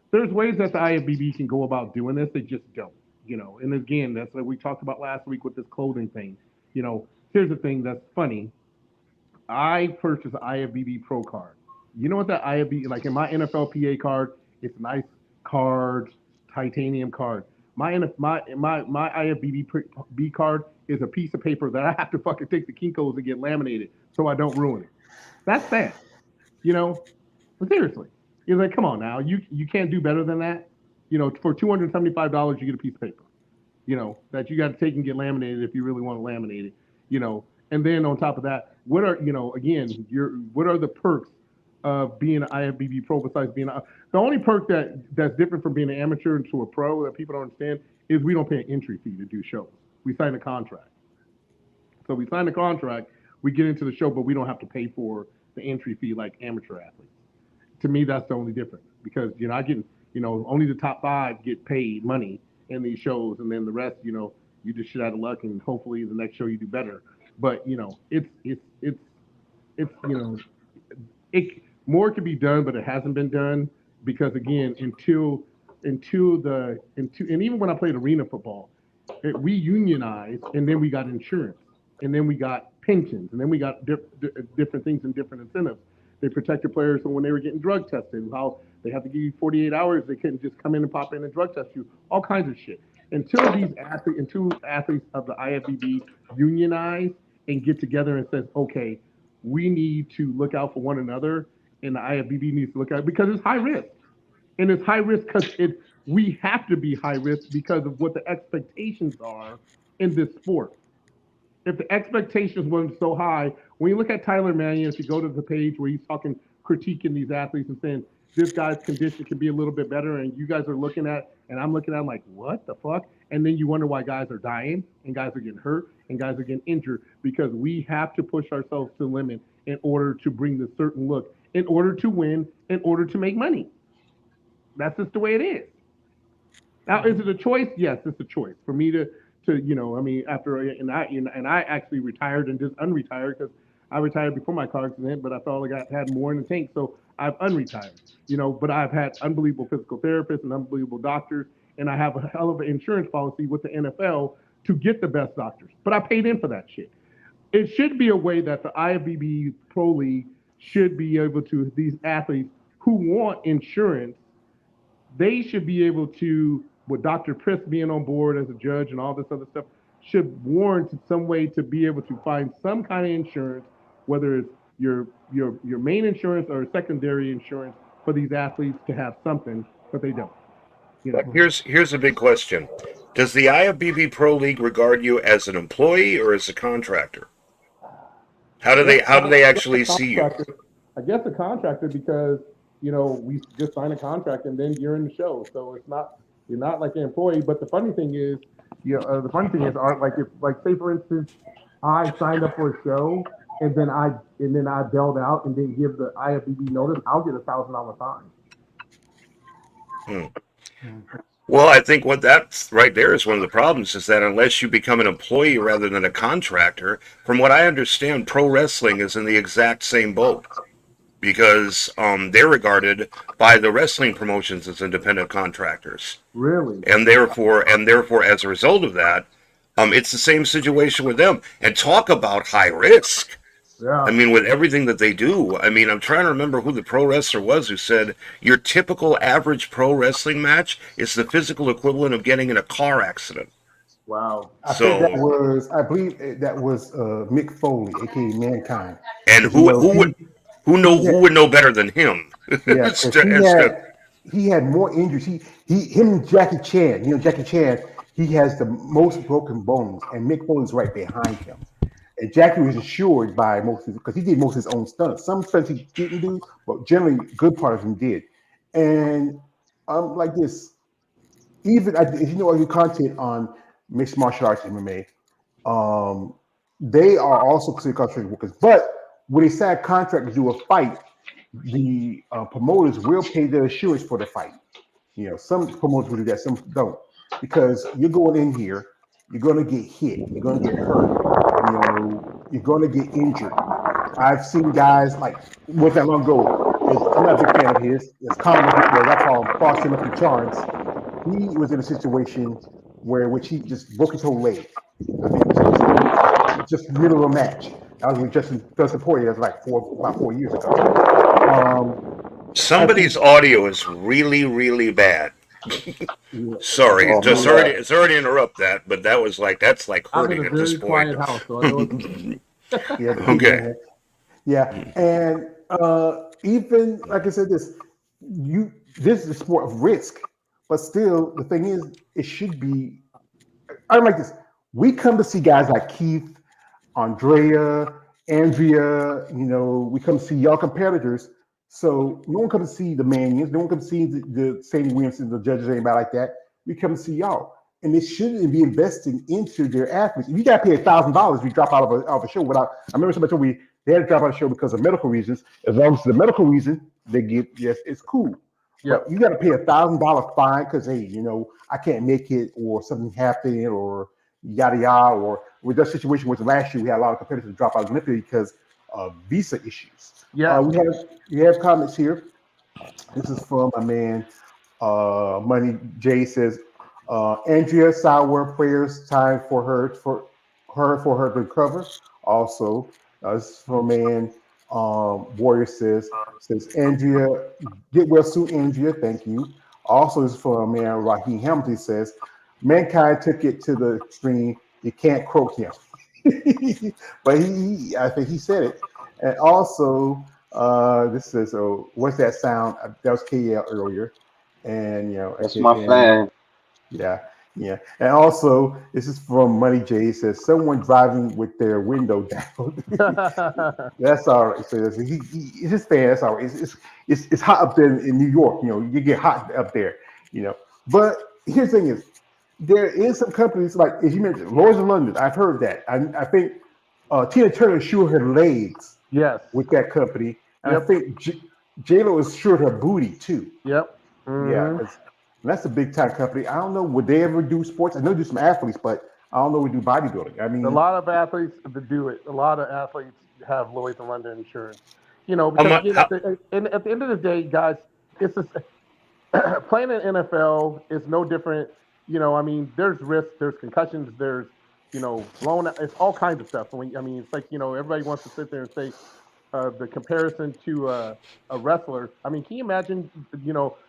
Speaker 5: There's ways that the IFBB can go about doing this. They just don't. And again, that's like we talked about last week with this clothing thing. Here's the thing that's funny. I purchased an IFBB Pro card. You know what that IFBB, like in my NFLPA card, it's a nice card, titanium card. My IFBB card is a piece of paper that I have to fucking take to Kinko's and get laminated so I don't ruin it. That's sad, you know. But seriously, you're like, come on now, you can't do better than that. For $275, you get a piece of paper. That you got to take and get laminated if you really want to laminate it. And then on top of that, what are what are the perks of being an IFBB pro besides being the only perk that's different from being an amateur to a pro that people don't understand is we don't pay an entry fee to do shows. We sign a contract. So we sign a contract, we get into the show, but we don't have to pay for the entry fee like amateur athletes. To me, that's the only difference because I get only the top 5 get paid money in these shows, and then the rest, you just shit out of luck, and hopefully the next show you do better. But it's it more could be done, but it hasn't been done because again, until and even when I played arena football, we unionized, and then we got insurance, and then we got pensions, and then we got different things and different incentives. They protected players from when they were getting drug tested, how they have to give you 48 hours. They couldn't just come in and pop in and drug test you, all kinds of shit. Until athletes of the IFBB unionize and get together and says, okay, we need to look out for one another, and the IFBB needs to look out because it's high risk. And it's high risk because we have to be high risk because of what the expectations are in this sport. If the expectations weren't so high, when you look at Tyler Mannion, if you go to the page where he's critiquing these athletes and saying this guy's condition can be a little bit better, and you guys are looking at, and I'm looking at, I'm like, what the fuck? And then you wonder why guys are dying, and guys are getting hurt, and guys are getting injured because we have to push ourselves to the limit in order to bring this certain look, in order to win, in order to make money. That's just the way it is. Now, is it a choice? Yes, it's a choice for me to I mean, after and I actually retired and just unretired because I retired before my car accident, but I felt like I had more in the tank, so I've unretired. But I've had unbelievable physical therapists and unbelievable doctors, and I have a hell of an insurance policy with the NFL to get the best doctors, but I paid in for that shit. It should be a way that the IFBB Pro League should be able to, these athletes who want insurance, they should be able to, with Dr. Priss being on board as a judge and all this other stuff, should warrant some way to be able to find some kind of insurance, whether it's your main insurance or secondary insurance for these athletes to have something, but they don't. You know?
Speaker 3: Here's a big question: does the IFBB Pro League regard you as an employee or as a contractor? How do they actually see you?
Speaker 5: I guess a contractor, because we just sign a contract and then you're in the show, so you're not like an employee. But the funny thing is, say for instance, I signed up for a show and then I bailed out and didn't give the IFBB notice, I'll get $1,000 fine.
Speaker 3: Well, I think what that's right there is one of the problems, is that unless you become an employee rather than a contractor, from what I understand, pro wrestling is in the exact same boat, because they're regarded by the wrestling promotions as independent contractors.
Speaker 5: Really?
Speaker 3: And therefore, as a result of that, it's the same situation with them. And talk about high risk.
Speaker 5: Yeah.
Speaker 3: I mean, with everything that they do. I mean, I'm trying to remember who the pro wrestler was who said your typical average pro wrestling match is the physical equivalent of getting in a car accident.
Speaker 5: Wow.
Speaker 1: I believe that was Mick Foley, aka Mankind.
Speaker 3: And who would know better than him?
Speaker 1: Yeah, he had more injuries. Him and Jackie Chan. Jackie Chan, he has the most broken bones, and Mick Foley's right behind him. And Jackie was insured by because he did most of his own stunts. Some stunts he didn't do, but generally, good part of them did. And like this, even if you know all your content on mixed martial arts MMA, they are also considered contract workers. But when they sign a contract to do a fight, the promoters will pay their insurance for the fight. Some promoters will do that, some don't, because you're going in here, you're going to get hit, you're going to get hurt, you're going to get injured. I've seen guys like, not that long ago, I'm not a big fan of his. It's common, I call him Cross Timothy Charles. He was in a situation which he just broke his whole leg. I think it was just middle of a match. That was with Dustin Poirier. That was like about 4 years ago.
Speaker 3: Somebody's audio is really, really bad. Sorry, sorry to interrupt that, but that's like hurting at this point.
Speaker 5: House, so I know
Speaker 3: Okay.
Speaker 1: Yeah, and even like I said, this is a sport of risk, but still, the thing is, it should be. I'm like this. We come to see guys like Keith, Andrea, we come to see y'all competitors. So no one comes to see the Manions, no one comes to see the St. Williamson, the judges, anybody like that. We come to see y'all, and they shouldn't be investing into their athletes. If you got to pay $1,000, you drop out of a show without. I remember somebody told me they had to drop out of the show because of medical reasons. As long as the medical reason they get, yes, it's cool. Yeah, you got to pay $1,000 fine because hey, I can't make it, or something happened, or yada yada, or with that situation was last year we had a lot of competitors drop out of Olympia because of visa issues.
Speaker 5: Yeah,
Speaker 1: we have comments here. This is from my man Money J says Andrea Sauer, prayers time for her to recover. Also, this is from a man Warrior says Andrea, get well soon, Andrea. Thank you. Also, this is from a man Raheem Hamilton says Mankind took it to the extreme. You can't quote him, but I think he said it. And also, this says, what's that sound? That was KL earlier. And,
Speaker 2: that's my fan.
Speaker 1: Yeah. And also, this is from Money J. It says, someone driving with their window down. That's all right. So he's his fan. That's all right. It's hot up there in New York. You get hot up there, But here's the thing is, there is some companies, like, as you mentioned, Lloyd's of London. I've heard that. I think Tina Turner insured her legs.
Speaker 5: Yes.
Speaker 1: With that company. And I think J-Lo insured her booty too.
Speaker 5: Yep. Mm-hmm.
Speaker 1: Yeah. That's a big time company. I don't know, would they ever do sports? I know they do some athletes, but I don't know we do bodybuilding. I mean,
Speaker 5: a lot of athletes do it. A lot of athletes have Lloyd's of London insurance. Because at the end of the day, guys, it's just, playing in NFL is no different. There's risk, there's concussions, there's blown out. It's all kinds of stuff. I mean, it's like, everybody wants to sit there and say the comparison to a wrestler. I mean, can you imagine,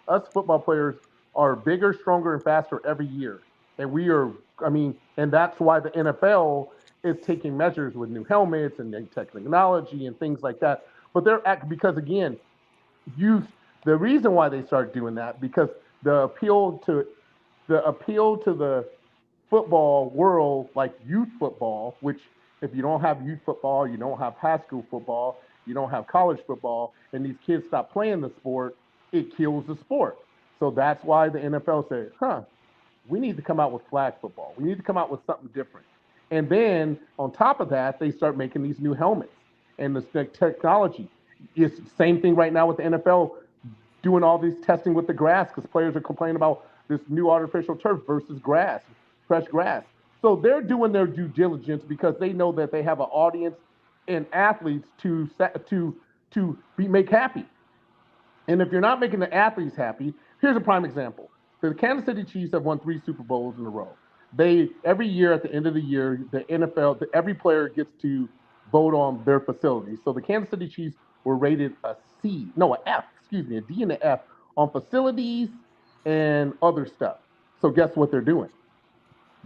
Speaker 5: us football players are bigger, stronger, and faster every year. And we are, I mean, and that's why the NFL is taking measures with new helmets and technology and things like that. But because again, youth, the reason why they start doing that, because the appeal to the football world, like youth football, which if you don't have youth football, you don't have high school football, you don't have college football, and these kids stop playing the sport, it kills the sport. So that's why the NFL said, we need to come out with flag football. We need to come out with something different. And then on top of that, they start making these new helmets and the technology. It's the same thing right now with the NFL doing all these testing with the grass because players are complaining about this new artificial turf versus grass, fresh grass. So they're doing their due diligence because they know that they have an audience and athletes to make happy. And if you're not making the athletes happy, here's a prime example. The Kansas City Chiefs have won 3 Super Bowls in a row. Every year at the end of the year, the NFL, every player gets to vote on their facilities. So the Kansas City Chiefs were rated an F, a D and an F on facilities and other stuff. So guess what they're doing?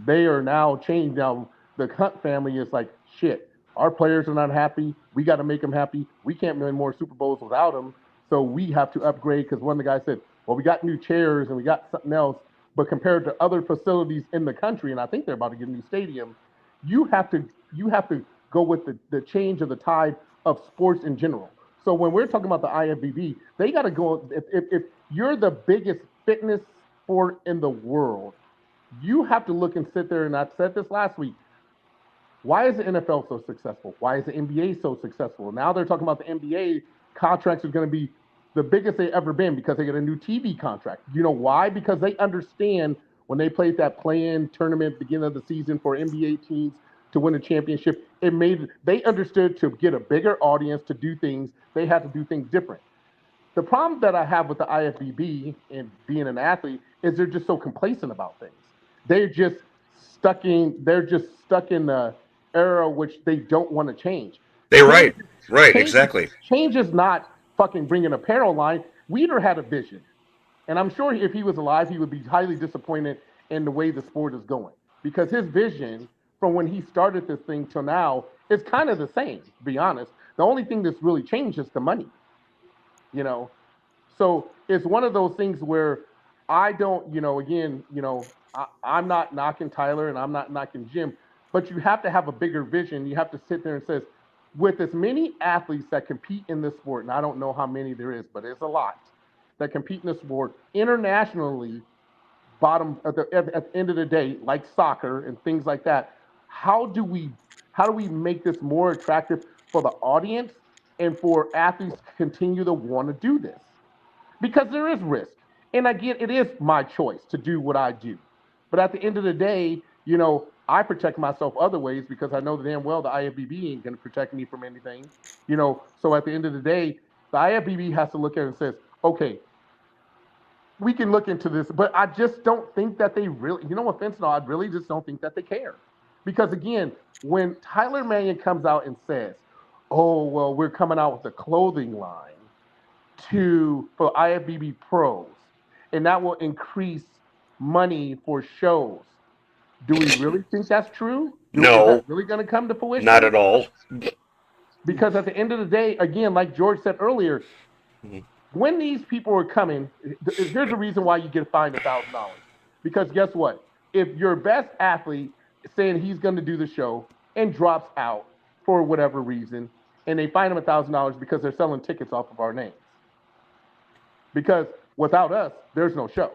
Speaker 5: They are now changed. Now the Hunt family is like, shit, our players are not happy. We got to make them happy. We can't win more Super Bowls without them. So we have to upgrade because one of the guys said, well, we got new chairs and we got something else. But compared to other facilities in the country, and I think they're about to get a new stadium, you have to go with the change of the tide of sports in general. So when we're talking about the IFBB, they got to go. If you're the biggest fitness sport in the world, you have to look and sit there, and I said this last week, why is the NFL so successful? Why is the NBA so successful? Now they're talking about the NBA contracts are going to be the biggest they ever been because they get a new TV contract. You know why? Because they understand when they played that play-in tournament beginning of the season for NBA teams to win a championship, they understood to get a bigger audience to do things, they had to do things different. The problem that I have with the IFBB and being an athlete is they're just so complacent about things. They're just stuck in the era which they don't want to change.
Speaker 3: Right, exactly.
Speaker 5: Change is not fucking bringing apparel line. Weeder had a vision. And I'm sure if he was alive, he would be highly disappointed in the way the sport is going. Because his vision from when he started this thing till now is kind of the same, to be honest. The only thing that's really changed is the money. So it's one of those things where I don't, I'm not knocking Tyler and I'm not knocking Jim, but you have to have a bigger vision. You have to sit there and say, with as many athletes that compete in this sport, and I don't know how many there is, but it's a lot that compete in this sport internationally, bottom at the end of the day, like soccer and things like that. How do we make this more attractive for the audience and for athletes to continue to want to do this? Because there is risk. And again, it is my choice to do what I do. But at the end of the day, I protect myself other ways because I know damn well the IFBB ain't going to protect me from anything. So at the end of the day, the IFBB has to look at it and says, okay, we can look into this, but I just don't think that they really, offense, no, I really just don't think that they care. Because again, when Tyler Mannion comes out and says, oh, well, we're coming out with a clothing line for IFBB pros, and that will increase money for shows. Do we really think that's true?
Speaker 3: No.
Speaker 5: Is that really going to come to fruition?
Speaker 3: Not at all.
Speaker 5: Because at the end of the day, again, like George said earlier, when these people are coming, here's the reason why you get fined $1,000. Because guess what? If your best athlete is saying he's going to do the show and drops out for whatever reason, and they fine him $1,000 because they're selling tickets off of our names. Because without us, there's no show.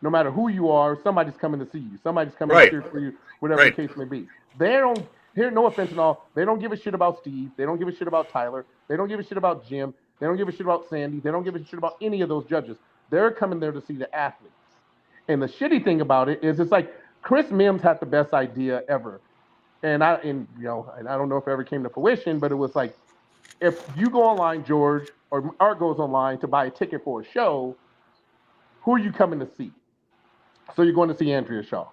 Speaker 5: No matter who you are, somebody's coming to see you. Somebody's coming to cheer for you, whatever the case may be. They don't, no offense at all, they don't give a shit about Steve. They don't give a shit about Tyler. They don't give a shit about Jim. They don't give a shit about Sandy. They don't give a shit about any of those judges. They're coming there to see the athletes. And the shitty thing about it is it's like Chris Mims had the best idea ever. And I don't know if it ever came to fruition, but it was like, if you go online, George, or Art goes online to buy a ticket for a show, who are you coming to see? So you're going to see Andrea Shaw.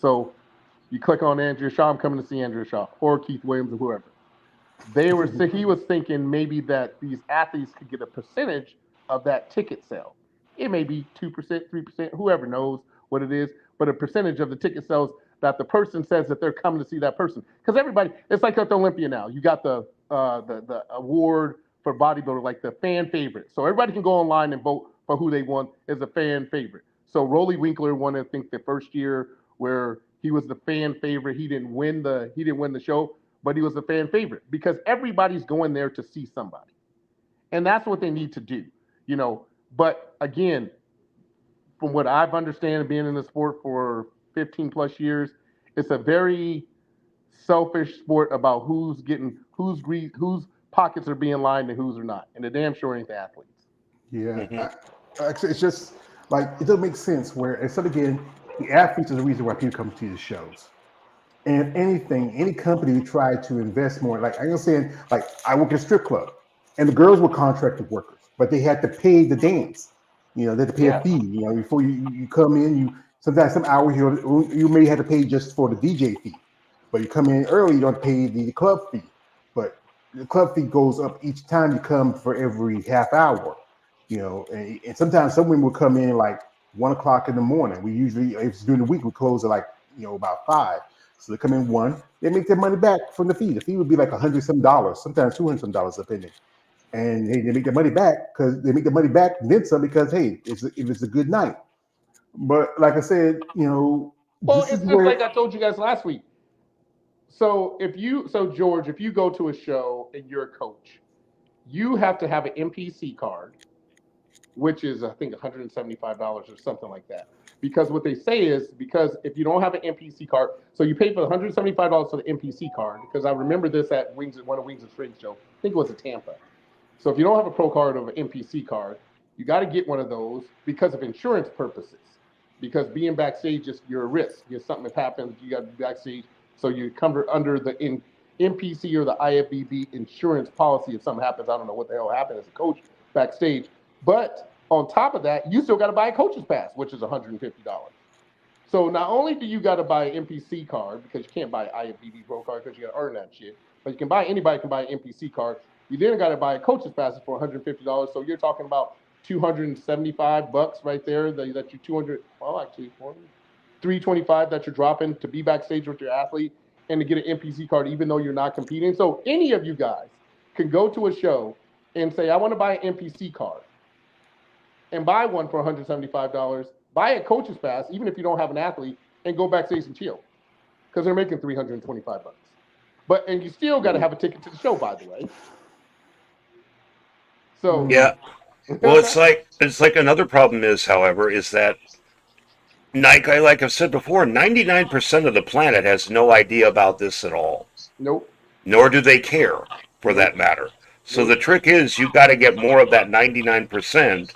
Speaker 5: So You click on Andrea Shaw, I'm coming to see Andrea Shaw, or Keith Williams, or whoever. He was thinking maybe that these athletes could get a percentage of that ticket sale. It may be 2%, 3%, whoever knows what it is, but a percentage of the ticket sales that the person says that they're coming to see that person. Because everybody, it's like at the Olympia now. You got the award for bodybuilder, like the fan favorite. So everybody can go online and vote for who they want as a fan favorite. So Rolly Winkler won, I think, the first year where he was the fan favorite. He didn't win the show, but he was a fan favorite because everybody's going there to see somebody. And that's what they need to do, you know. But again, from what I've understand being in the sport for 15 plus years, it's a very selfish sport about whose pockets are being lined and whose are not. And the damn sure ain't the athletes.
Speaker 1: Yeah, actually, it's just like it doesn't make sense. Where instead again, the athletes are the reason why people come to the shows. And any company who tried to invest more, like I'm saying, like I work at a strip club, and the girls were contracted workers, but they had to pay the dance. You know, they had to pay a fee. You know, before you come in, you sometimes some hours you may have to pay just for the DJ fee, but you come in early, you don't pay the club fee. But the club fee goes up each time you come for every half hour. You know, and sometimes some women will come in like 1 o'clock in the morning. We usually, if it's during the week, we close at like about 5. So they come in 1, they make their money back from the fee. The fee would be like $100 some, sometimes $200 some depending. And hey, they make their money back because they make the money back and then some because hey, if it's a good night. But like I said,
Speaker 5: Well,
Speaker 1: this
Speaker 5: it's
Speaker 1: is
Speaker 5: just
Speaker 1: where
Speaker 5: like I told you guys last week. So George, if you go to a show and you're a coach, you have to have an MPC card, which is I think $175 or something like that. Because what they say is because if you don't have an MPC card, so you pay for the $175 for the MPC card. Because I remember this at one of Wings and Strings show. I think it was at Tampa. So if you don't have a pro card or an MPC card, you got to get one of those because of insurance purposes. Because being backstage is you're a risk. If something happens, you got to be backstage. So you come under the MPC or the IFBB insurance policy. If something happens, I don't know what the hell happened as a coach backstage. But on top of that, you still got to buy a coach's pass, which is $150. So not only do you got to buy an MPC card because you can't buy an IFBB Pro card because you got to earn that shit, but anybody can buy an MPC card. You then got to buy a coach's pass for $150. So you're talking about $275 right there. That you 200. Well, actually, 325 that you're dropping to be backstage with your athlete and to get an MPC card, even though you're not competing. So any of you guys can go to a show and say, I want to buy an MPC card and buy one for $175, buy a coach's pass, even if you don't have an athlete, and go backstage and chill. Because they're making $325. And you still got to have a ticket to the show, by the way. So
Speaker 3: Yeah. Well, it's like another problem is, however, is that like I've said before, 99% of the planet has no idea about this at all.
Speaker 5: Nope.
Speaker 3: Nor do they care, for that matter. So the trick is you got to get more of that 99%.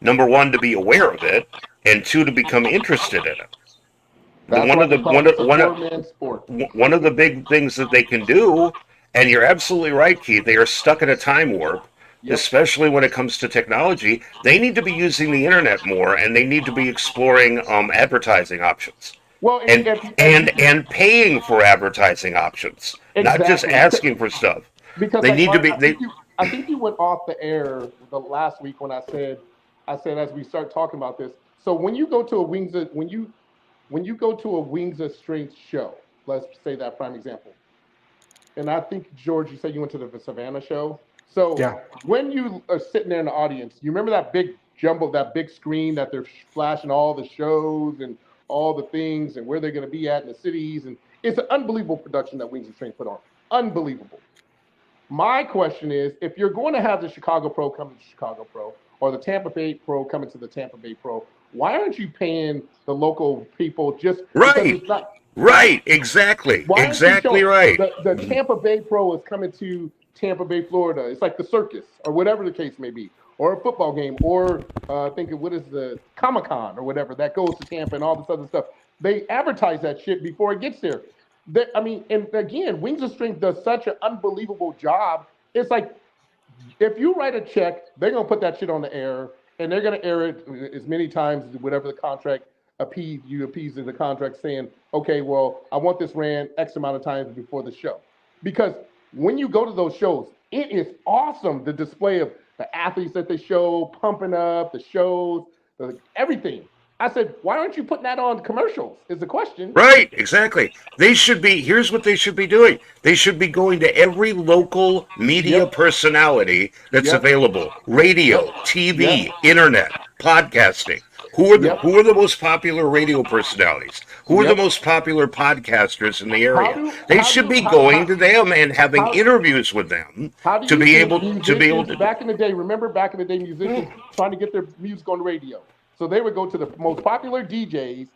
Speaker 3: Number one, to be aware of it, and two, to become interested in it. One of the big things that they can do, and you're absolutely right, Keith, they are stuck in a time warp. Yep. Especially when it comes to technology, they need to be using the internet more, and they need to be exploring advertising options.
Speaker 5: Well,
Speaker 3: and paying for advertising options,
Speaker 5: exactly.
Speaker 3: Not just asking for stuff.
Speaker 5: Because they need to be. I think you went off the air the last week when I said as we start talking about this. So when you go to a Wings of Strength show, let's say that prime example, and I think George, you said you went to the Savannah show. So yeah. When you are sitting there in the audience, you remember that big screen that they're flashing all the shows and all the things and where they're going to be at in the cities. And it's an unbelievable production that Wings of Strength put on. Unbelievable. My question is, if you're going to have the Chicago Pro come to the Chicago Pro or the Tampa Bay Pro coming to the Tampa Bay Pro, why aren't you paying the local people just
Speaker 3: right? Right, exactly. Exactly right.
Speaker 5: The Tampa Bay Pro is coming to Tampa Bay, Florida. It's like the circus or whatever the case may be, or a football game, or think of what is the Comic-Con or whatever that goes to Tampa and all this other stuff. They advertise that shit before it gets there. And again, Wings of Strength does such an unbelievable job. It's like if you write a check, they're gonna put that shit on the air and they're gonna air it as many times, whatever the contract appease the contract saying, okay, well, I want this ran X amount of times before the show. Because when you go to those shows, it is awesome, the display of the athletes that they show, pumping up, the shows, everything. I said, why aren't you putting that on commercials is the question.
Speaker 3: Right, exactly. They should be, here's what they should be doing. They should be going to every local media personality that's available. Radio, TV, internet, podcasting. Who are the most popular radio personalities? Who are the most popular podcasters in the area? They should be going to them and having interviews with them to be able to.
Speaker 5: Back in the day, remember back in the day, musicians trying to get their music on the radio. So they would go to the most popular DJs,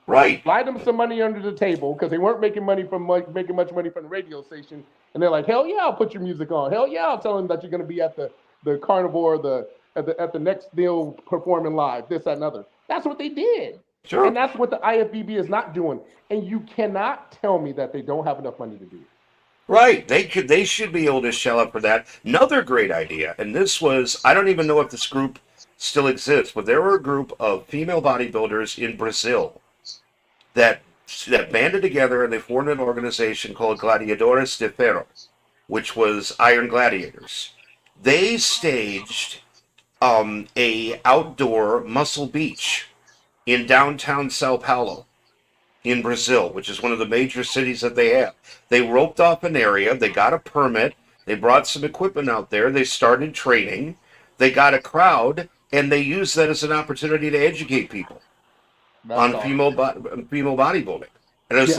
Speaker 5: slide them some money under the table because they weren't making much money from the radio station, and they're like, "Hell yeah, I'll put your music on. Hell yeah, I'll tell them that you're going to be at the carnivore, at the next deal performing live, this, that, and other." That's what they did, and that's what the IFBB is not doing. And you cannot tell me that they don't have enough money to do it.
Speaker 3: Right, they should be able to shell up for that. Another great idea, and this was, I don't even know if this group still exists, but there were a group of female bodybuilders in Brazil that banded together and they formed an organization called Gladiadores de Ferro, which was Iron Gladiators. They staged a outdoor Muscle Beach in downtown Sao Paulo in Brazil, which is one of the major cities that they have. They roped off an area, they got a permit, they brought some equipment out there, they started training, they got a crowd, and they use that as an opportunity to educate people on female bodybuilding. And it's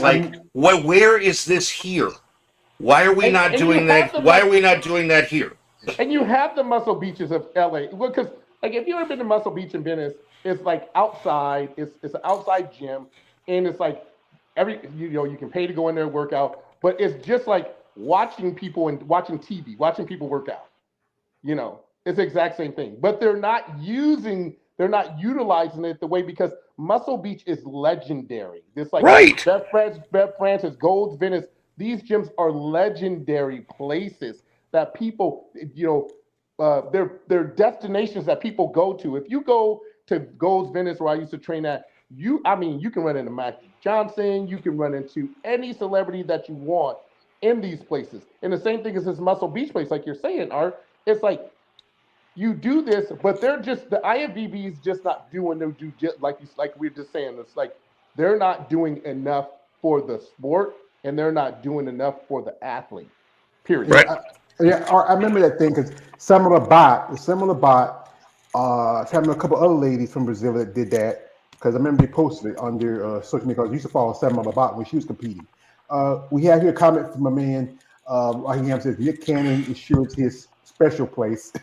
Speaker 3: where is this here? Why are we not doing that? Why are we not doing that here?
Speaker 5: And you have the Muscle Beaches of LA. Because if you ever been to Muscle Beach in Venice, it's like outside. It's an outside gym, and it's like you can pay to go in there and work out. But it's just like watching people and watching TV, watching people work out. It's the exact same thing, but they're not utilizing it the way, because Muscle Beach is legendary. It's like Bev Francis, Gold's Venice. These gyms are legendary places that people, they're destinations that people go to. If you go to Gold's Venice, where I used to train at, you can run into Magic Johnson, you can run into any celebrity that you want in these places. And the same thing is this Muscle Beach place, like you're saying, Art. It's like, you do this, but the IFBB is just not doing their like we were just saying. It's like they're not doing enough for the sport, and they're not doing enough for the athlete. Period.
Speaker 3: Right.
Speaker 1: I remember that thing because Samara Bot, having a couple other ladies from Brazil that did that, because I remember they posted it on their social media. I used to follow Samara Bot when she was competing. We have here a comment from a man. He says Nick Cannon insures his special place.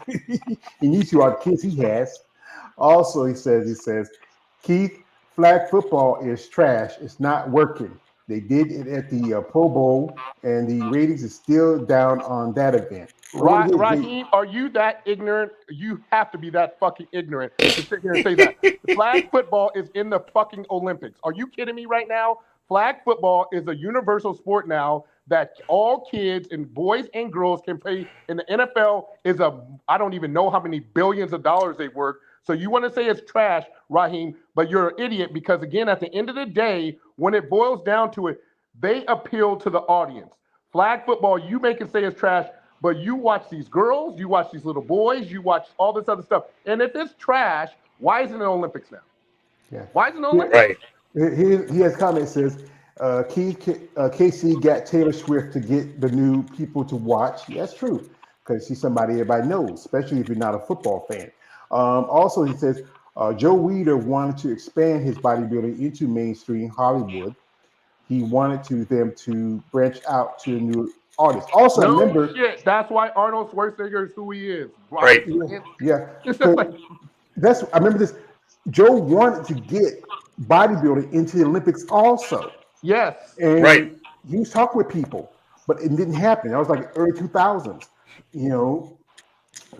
Speaker 1: He needs to all the kids he has. Also, he says, Keith, flag football is trash. It's not working. They did it at the Pro Bowl, and the ratings is still down on that event.
Speaker 5: Raheem, are you that ignorant? You have to be that fucking ignorant to sit here and say that. Flag football is in the fucking Olympics. Are you kidding me right now? Flag football is a universal sport now that all kids and boys and girls can play. In the NFL is I don't even know how many billions of dollars they work. So you want to say it's trash, Raheem, but you're an idiot, because again, at the end of the day, when it boils down to it, they appeal to the audience. Flag football, you make it say it's trash, but you watch these girls, you watch these little boys, you watch all this other stuff. And if it's trash, why isn't it Olympics now?
Speaker 1: Yeah.
Speaker 5: Why isn't it Olympics?
Speaker 3: Right.
Speaker 1: He has comment says, KC got Taylor Swift to get the new people to watch. That's true, because she's somebody everybody knows, especially if you're not a football fan. Also, he says Joe Weider wanted to expand his bodybuilding into mainstream Hollywood. He wanted them to branch out to new artists. Also, remember,
Speaker 5: that's why Arnold Schwarzenegger is who he is.
Speaker 3: Right.
Speaker 1: Yeah. I remember this. Joe wanted to get bodybuilding into the Olympics also.
Speaker 5: Yes.
Speaker 1: And he was talking with people, but it didn't happen. That was like early 2000s.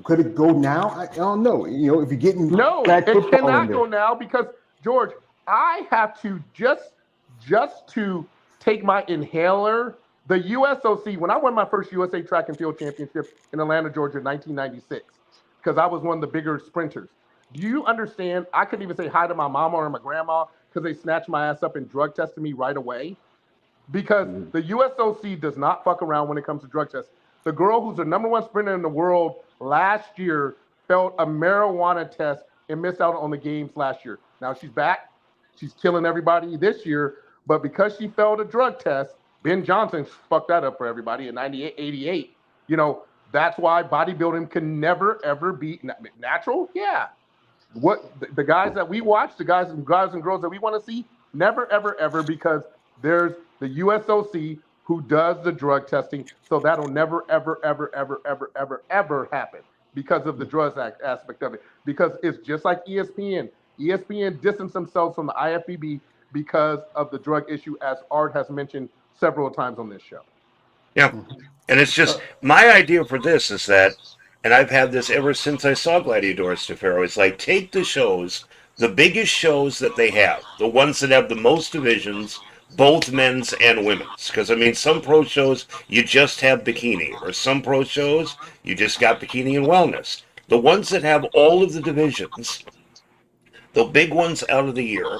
Speaker 1: Could it go now? I don't know. If you're getting
Speaker 5: it cannot go now, because George, I have to just to take my inhaler. The USOC, when I won my first USA Track and Field Championship in Atlanta, Georgia, in 1996, because I was one of the bigger sprinters. Do you understand? I couldn't even say hi to my mama or my grandma because they snatched my ass up and drug tested me right away. Because the USOC does not fuck around when it comes to drug tests. The girl who's the number one sprinter in the world last year failed a marijuana test and missed out on the games last year. Now she's back. She's killing everybody this year. But because she failed a drug test, Ben Johnson fucked that up for everybody in 98, 88. You know, that's why bodybuilding can never, ever be natural. Yeah. What the guys that we watch, the guys and girls that we want to see, never, ever, ever, because there's the USOC who does the drug testing, so that'll never, ever, ever, ever, ever, ever, ever happen because of the drugs aspect of it. Because it's just like ESPN. ESPN distanced themselves from the IFBB because of the drug issue, as Art has mentioned several times on this show.
Speaker 3: Yeah, and it's just my idea for this is that, and I've had this ever since I saw Gladiadores de Faro. It's like take the shows, the biggest shows that they have, the ones that have the most divisions, both men's and women's. Because, I mean, some pro shows, you just have bikini. Or some pro shows, you just got bikini and wellness. The ones that have all of the divisions, the big ones out of the year,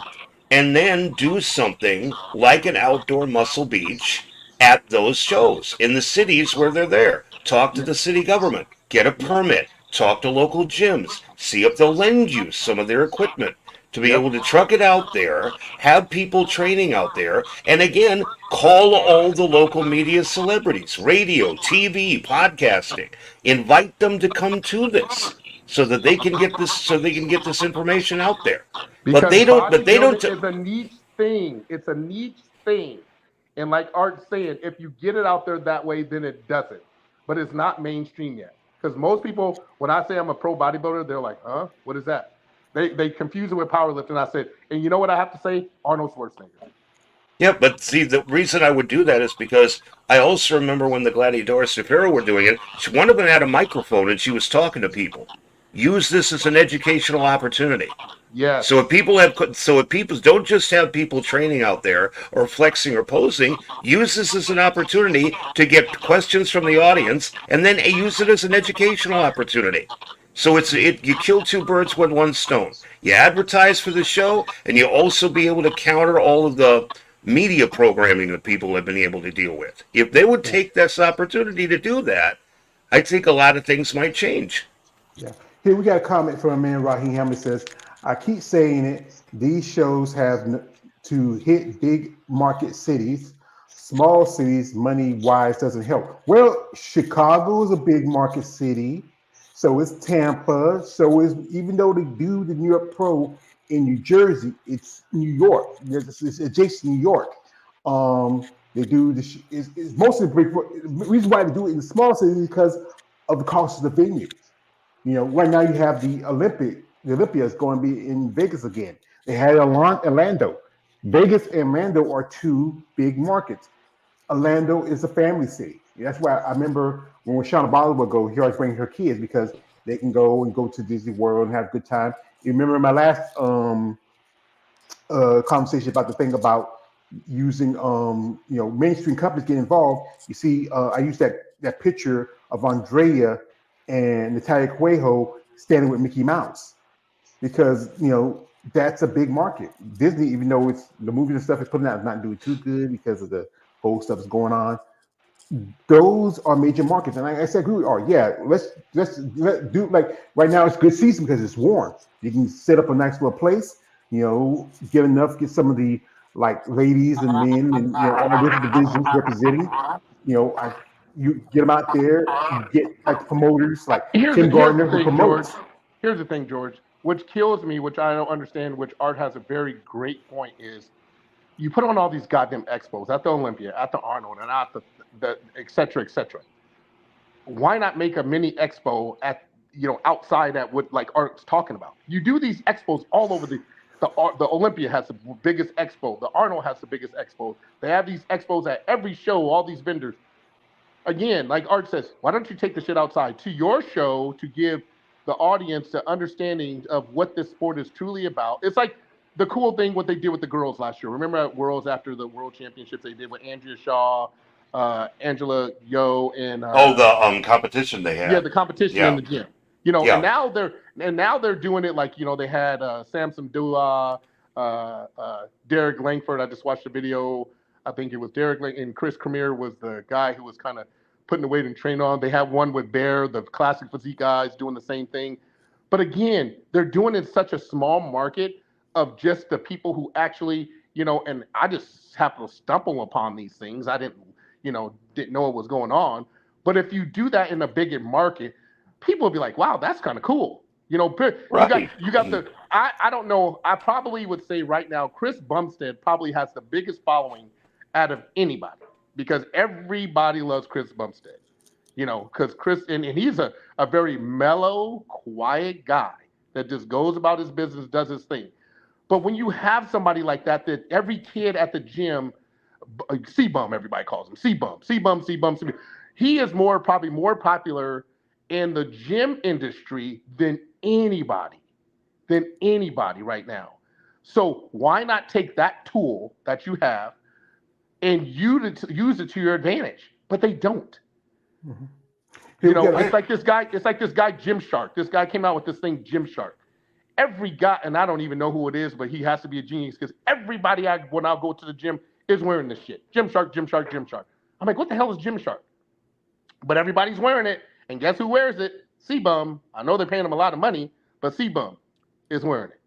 Speaker 3: and then do something like an outdoor Muscle Beach at those shows in the cities where they're there. Talk to the city government. Get a permit. Talk to local gyms. See if they'll lend you some of their equipment to be able to truck it out there, have people training out there, and again, call all the local media celebrities, radio, TV, podcasting. Invite them to come to this so that they can get this information out there.
Speaker 5: Because
Speaker 3: But they don't.
Speaker 5: It's a niche thing. It's a niche thing. And like Art's saying, if you get it out there that way, then it doesn't. But it's not mainstream yet. Because most people, when I say I'm a pro bodybuilder, they're like, huh? What is that? They confuse it with powerlifting. I said, and you know what I have to say? Arnold Schwarzenegger.
Speaker 3: Yeah, but see, the reason I would do that is because I also remember when the Gladiadores de Faro were doing it, one of them had a microphone and she was talking to people. Use this as an educational opportunity.
Speaker 5: Yes.
Speaker 3: So if people don't just have people training out there or flexing or posing, use this as an opportunity to get questions from the audience, and then use it as an educational opportunity. So you kill two birds with one stone. You advertise for the show, and you also be able to counter all of the media programming that people have been able to deal with. If they would take this opportunity to do that, I think a lot of things might change.
Speaker 1: Yeah. Here we got a comment from a man, Raheem Hamid says, I keep saying it, these shows have to hit big market cities. Small cities, money-wise, doesn't help. Well, Chicago is a big market city. So is Tampa. So is, even though they do the New York Pro in New Jersey, it's New York. It's adjacent to New York. They do it's mostly the reason why they do it in the small cities is because of the cost of the venues. You know, right now you have the Olympia is going to be in Vegas again. They had Orlando. Vegas and Orlando are two big markets. Orlando is a family city. That's why I remember when Shauna Bottle would go, she always bring her kids because they can go to Disney World and have a good time. You remember my last conversation about the thing about using mainstream companies get involved. You see, I used that picture of Andrea and Natalia Cuejo standing with Mickey Mouse because that's a big market. Disney, even though it's the movies and stuff it's putting out is not doing too good because of the whole stuff that's going on. Those are major markets, and I said, "Agree, yeah, let's do like right now. It's good season because it's warm. You can set up a nice little place. Get some of the like ladies and men and all the different divisions representing. You get them out there. You get like promoters like Tim Gardner who promotes.
Speaker 5: George. Here's the thing, George. Which kills me, which I don't understand, which Art has a very great point is. You put on all these goddamn expos at the Olympia, at the Arnold, and at the et cetera, et cetera. Why not make a mini expo at outside at what like Art's talking about? You do these expos all over the Olympia has the biggest expo. The Arnold has the biggest expo. They have these expos at every show. All these vendors. Again, like Art says, why don't you take the shit outside to your show to give the audience the understanding of what this sport is truly about? It's like the cool thing, what they did with the girls last year. Remember at Worlds after the World Championships, they did with Andrea Shaw, Angela Yo, and
Speaker 3: the competition they had.
Speaker 5: Yeah, the competition in the gym. You know,
Speaker 3: Yeah.
Speaker 5: and now they're doing it like, you know, they had Samson Dua, Derek Langford. I just watched the video. I think it was Derek and Chris Cormier was the guy who was kind of putting the weight and train on. They have one with Bear, the classic physique guys, doing the same thing. But again, they're doing it in such a small market of just the people who actually, you know, and I just happened to stumble upon these things. I didn't know what was going on. But if you do that in a bigger market, people will be like, wow, that's kind of cool. You know,
Speaker 3: Right.
Speaker 5: you got the I don't know. I probably would say right now, Chris Bumstead probably has the biggest following out of anybody because everybody loves Chris Bumstead. You know, because Chris and he's a very mellow, quiet guy that just goes about his business, does his thing. But when you have somebody like that, that every kid at the gym, C-Bum, everybody calls him C-Bum, C-Bum, C-Bum, C-Bum. He is probably more popular in the gym industry than anybody right now. So why not take that tool that you have and use it to your advantage? But they don't.
Speaker 1: Mhm.
Speaker 5: You know, it's like this guy Gymshark. This guy came out with this thing, Gymshark. Every guy, and I don't even know who it is, but he has to be a genius because everybody when I go to the gym is wearing this shit. Gymshark, Gymshark, Gymshark. I'm like, what the hell is Gymshark? But everybody's wearing it, and guess who wears it? C-Bum. I know they're paying him a lot of money, but C-Bum is wearing it.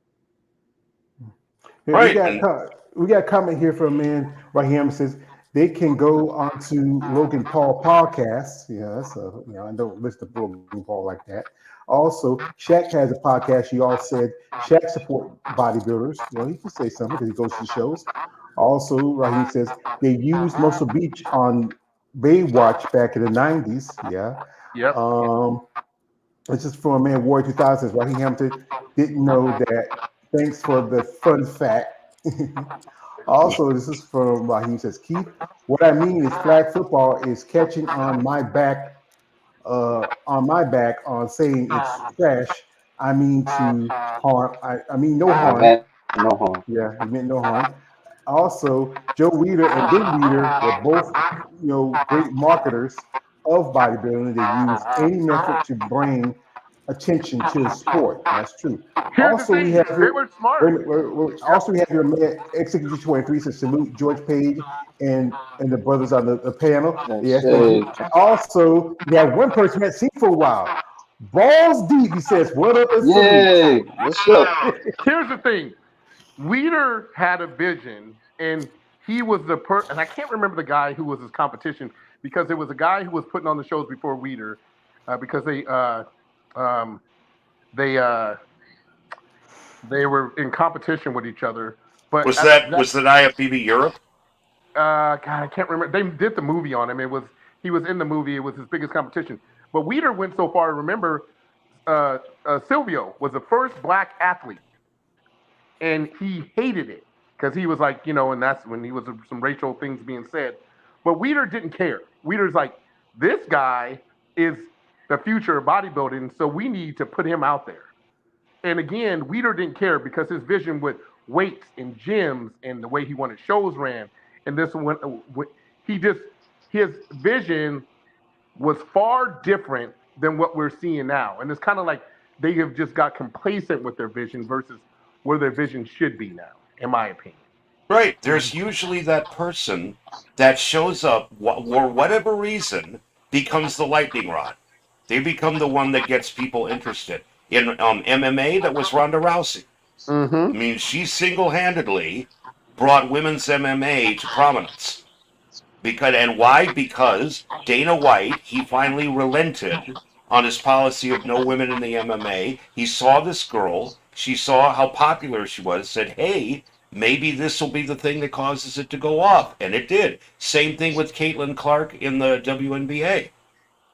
Speaker 3: Right.
Speaker 1: We got a comment here from a man right here. Says they can go onto Logan Paul podcast. Yes, I don't listen to Logan Paul like that. Also, Shaq has a podcast. You all said Shaq support bodybuilders. Well, he can say something because he goes to the shows. Also, Raheem says they used Muscle Beach on Baywatch back in the 90s. Yeah.
Speaker 5: Yep.
Speaker 1: This is from a man, Warrior 2000s. Raheem Hampton didn't know that. Thanks for the fun fact. Also, this is from Raheem says, Keith, what I mean is flag football is catching on my back on saying it's trash. I mean to harm. I mean no harm.
Speaker 2: No harm.
Speaker 1: Yeah, he meant no harm. Also, Joe Weider and Big Weider were both, great marketers of bodybuilding. They used any method to bring attention to the sport. That's true.
Speaker 5: Here's the thing, they were smart.
Speaker 1: Also, we have your man X23 says salute George Page and the brothers on the panel. Yes, thank you. Also, we have one person we haven't seen for a while. Balls deep, he says, what up?
Speaker 2: Yay, what's up?
Speaker 5: Here's the thing. Weider had a vision, and he was and I can't remember the guy who was his competition because there was a guy who was putting on the shows before Weider because they were in competition with each other. But
Speaker 3: was that IFBB Europe?
Speaker 5: God, I can't remember. They did the movie on him. He was in the movie. It was his biggest competition. But Weider went so far. Remember, Silvio was the first black athlete, and he hated it because he was like, and that's when he was some racial things being said. But Weider didn't care. Weider's like, this guy is the future of bodybuilding, so we need to put him out there. And again, Weider didn't care because his vision with weights and gyms and the way he wanted shows ran, and this one, his vision was far different than what we're seeing now. And it's kind of like they have just got complacent with their vision versus where their vision should be now, in my opinion.
Speaker 3: Right. There's usually that person that shows up for whatever reason becomes the lightning rod. They become the one that gets people interested. In MMA, that was Ronda Rousey.
Speaker 5: Mm-hmm.
Speaker 3: I mean, she single-handedly brought women's MMA to prominence. Why? Because Dana White, he finally relented on his policy of no women in the MMA. He saw this girl, she saw how popular she was, said, hey, maybe this will be the thing that causes it to go off. And it did. Same thing with Caitlin Clark in the WNBA.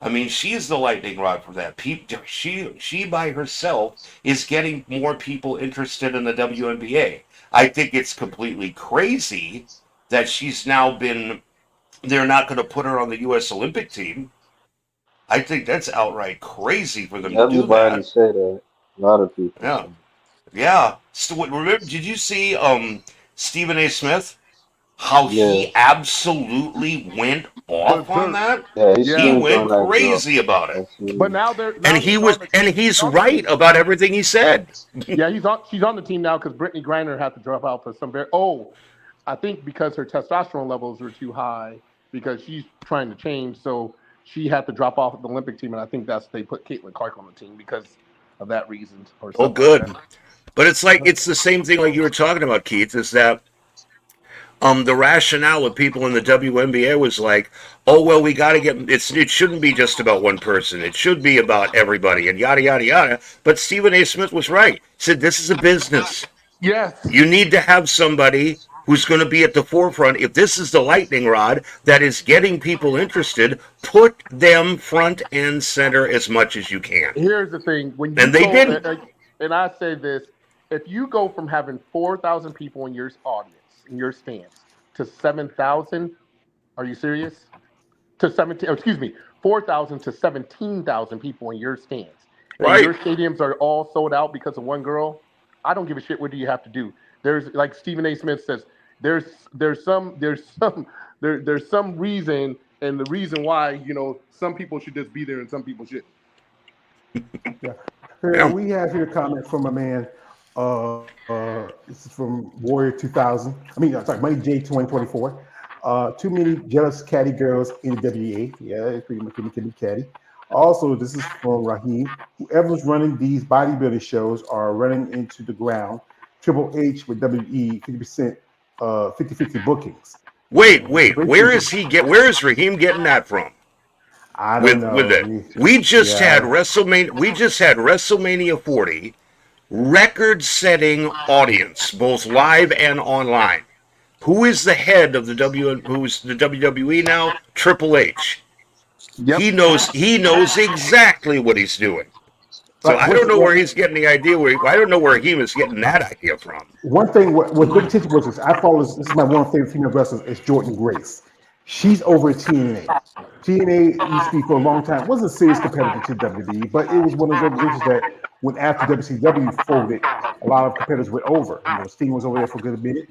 Speaker 3: I mean, she's the lightning rod for that. She by herself is getting more people interested in the WNBA. I think it's completely crazy that she's now they're not going to put her on the U.S. Olympic team. I think that's outright crazy for them to do that.
Speaker 2: Everybody say that. A lot of people.
Speaker 3: Yeah. Yeah. So, remember, did you see Stephen A. Smith? How he absolutely went off on that.
Speaker 2: Yeah, he
Speaker 3: He
Speaker 2: skimmed on
Speaker 3: went
Speaker 2: that girl.
Speaker 3: crazy about it.
Speaker 5: But now they're
Speaker 3: And
Speaker 5: now
Speaker 3: he
Speaker 5: he's
Speaker 3: was,
Speaker 5: on the
Speaker 3: and
Speaker 5: team.
Speaker 3: he's right about everything he said.
Speaker 5: Yeah, she's on the team now because Brittany Griner had to drop out for some I think because her testosterone levels were too high because she's trying to change, so she had to drop off the Olympic team, and I think they put Caitlin Clark on the team because of that reason or
Speaker 3: Oh,
Speaker 5: something like
Speaker 3: good.
Speaker 5: that.
Speaker 3: But it's the same thing like you were talking about, Keith, is that the rationale of people in the WNBA was like, oh well, we got to it shouldn't be just about one person. It should be about everybody and yada yada yada. But Stephen A. Smith was right. He said this is a business.
Speaker 5: Yes.
Speaker 3: You need to have somebody who's going to be at the forefront. If this is the lightning rod that is getting people interested, put them front and center as much as you can.
Speaker 5: Here's the thing:
Speaker 3: and they didn't.
Speaker 5: And I say this, if you go from having 4,000 people in your audience, in your stands, to 7,000, are you serious? To 17, excuse me, 4,000 to 17,000 people in your stands. And
Speaker 3: Right.
Speaker 5: your stadiums are all sold out because of one girl. I don't give a shit. What do you have to do? There's, like Stephen A. Smith says, there's some reason, and the reason why some people should just be there and some people shouldn't.
Speaker 1: Yeah.
Speaker 3: Yeah.
Speaker 1: We have here a comment from a man. This is from Warrior 2000. Sorry, Money J 2024. Too many jealous catty girls in the WA. Yeah, it's pretty much can be catty. Also, this is from Raheem. Whoever's running these bodybuilding shows are running into the ground. Triple H with WE 50%, 50-50 bookings.
Speaker 3: Wait. Where is Raheem getting that from?
Speaker 1: I don't know.
Speaker 3: With it, we just had WrestleMania. We just had WrestleMania 40, record-setting audience, both live and online. Who is the head of who's the WWE now? Triple H.
Speaker 5: Yep.
Speaker 3: He knows exactly what he's doing. So I don't know where he's getting the idea. I don't know where he was getting that idea from.
Speaker 1: One thing, what big attention was is I follow this is my one of my favorite female wrestlers is Jordan Grace. She's over at TNA. TNA used to be for a long time, wasn't a serious competitor to WWE, but it was one of those organizations that when after WCW folded, a lot of competitors went over. Sting was over there for a good minute.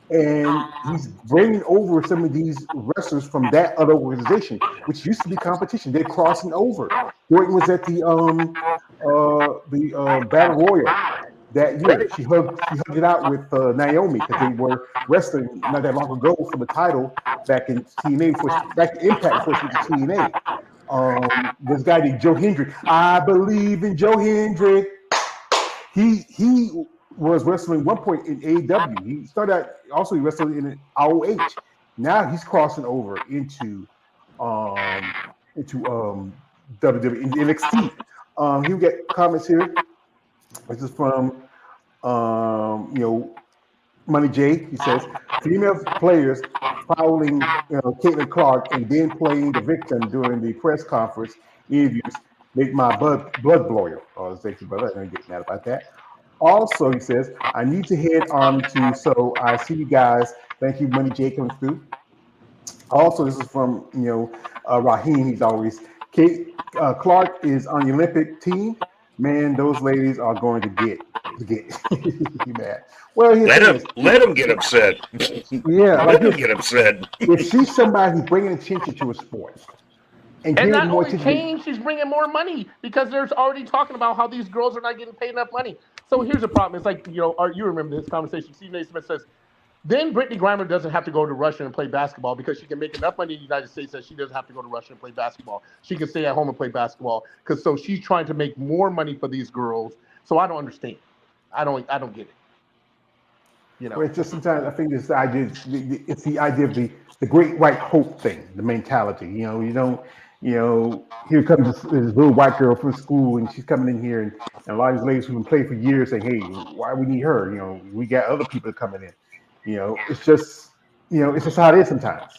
Speaker 1: And he's bringing over some of these wrestlers from that other organization, which used to be competition. They're crossing over. Jordan was at the Battle Royal that year. She hugged it out with Naomi because they were wrestling not that long ago for the title back in TNA, back in Impact before she went to TNA. This guy named Joe Hendrick. I believe in Joe Hendrick. He was wrestling at one point in AEW. He started out also wrestling in ROH. Now he's crossing over into WWE, into NXT. He'll get comments here. This is from Money J. He says female players fouling Caitlin Clark and then playing the victim during the press conference interviews make my blood boil. Thank you, brother. I don't get mad about that. Also, he says, I need to head on to, so I see you guys. Thank you, Money J coming through. Also, this is from, Raheem. He's always, Kate Clark is on the Olympic team. Man, those ladies are going to get you mad. Well,
Speaker 3: let him get upset.
Speaker 1: Yeah,
Speaker 3: let him get upset.
Speaker 1: If she's somebody who's bringing attention to a sport,
Speaker 5: and not only change, she's bringing more money because there's already talking about how these girls are not getting paid enough money. So here's the problem. It's like, you remember this conversation. Stephen A. Smith says, then Brittany Griner doesn't have to go to Russia and play basketball because she can make enough money in the United States that she doesn't have to go to Russia and play basketball. She can stay at home and play basketball so she's trying to make more money for these girls. So I don't understand. I don't get it.
Speaker 1: Well, it's just sometimes I think it's the idea. It's the idea of the great white hope thing, the mentality. Here comes this little white girl from school, and she's coming in here, and a lot of these ladies who've been playing for years saying, "Hey, why we need her?" We got other people coming in. It's just how it is sometimes.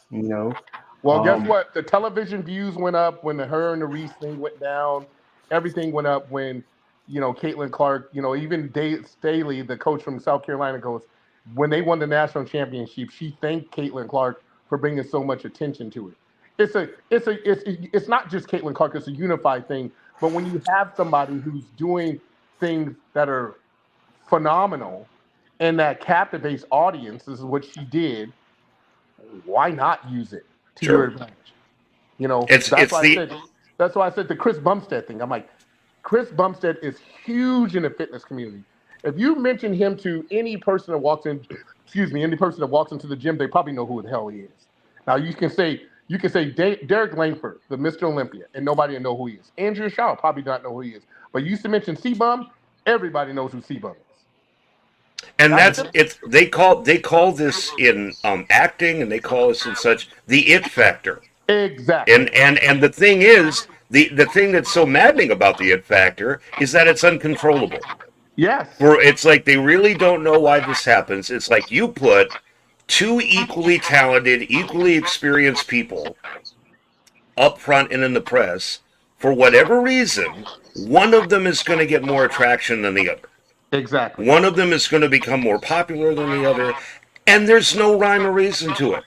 Speaker 5: Well, guess what? The television views went up when her and the Reese thing went down. Everything went up when Caitlin Clark. Even Staley, the coach from South Carolina, goes when they won the national championship. She thanked Caitlin Clark for bringing so much attention to it. It's not just Caitlin Clark. It's a unified thing. But when you have somebody who's doing things that are phenomenal and that captivates audiences, is what she did. Why not use it to your advantage? You know,
Speaker 3: It's
Speaker 5: that's
Speaker 3: it's
Speaker 5: why I
Speaker 3: the
Speaker 5: said that's why I said the Chris Bumstead thing. I'm like, Chris Bumstead is huge in the fitness community. If you mention him to any person that walks in, excuse me, any person that walks into the gym, they probably know who the hell he is. Now you can say Derek Langford, the Mr. Olympia, and nobody will know who he is. Andrew Shaw probably not know who he is. But you used to mention C-Bum, everybody knows who C-Bum is.
Speaker 3: and
Speaker 5: That's
Speaker 3: that's
Speaker 5: it.
Speaker 3: it's they call this in acting, and they call this in such the it factor.
Speaker 5: Exactly.
Speaker 3: And the thing is, the thing that's so maddening about the it factor is that it's uncontrollable.
Speaker 5: Yes.
Speaker 3: For it's like they really don't know why this happens. It's like you put two equally talented, equally experienced people up front and in the press. For whatever reason, one of them is going to get more attraction than the other.
Speaker 5: Exactly.
Speaker 3: One of them is going to become more popular than the other, and there's no rhyme or reason to it.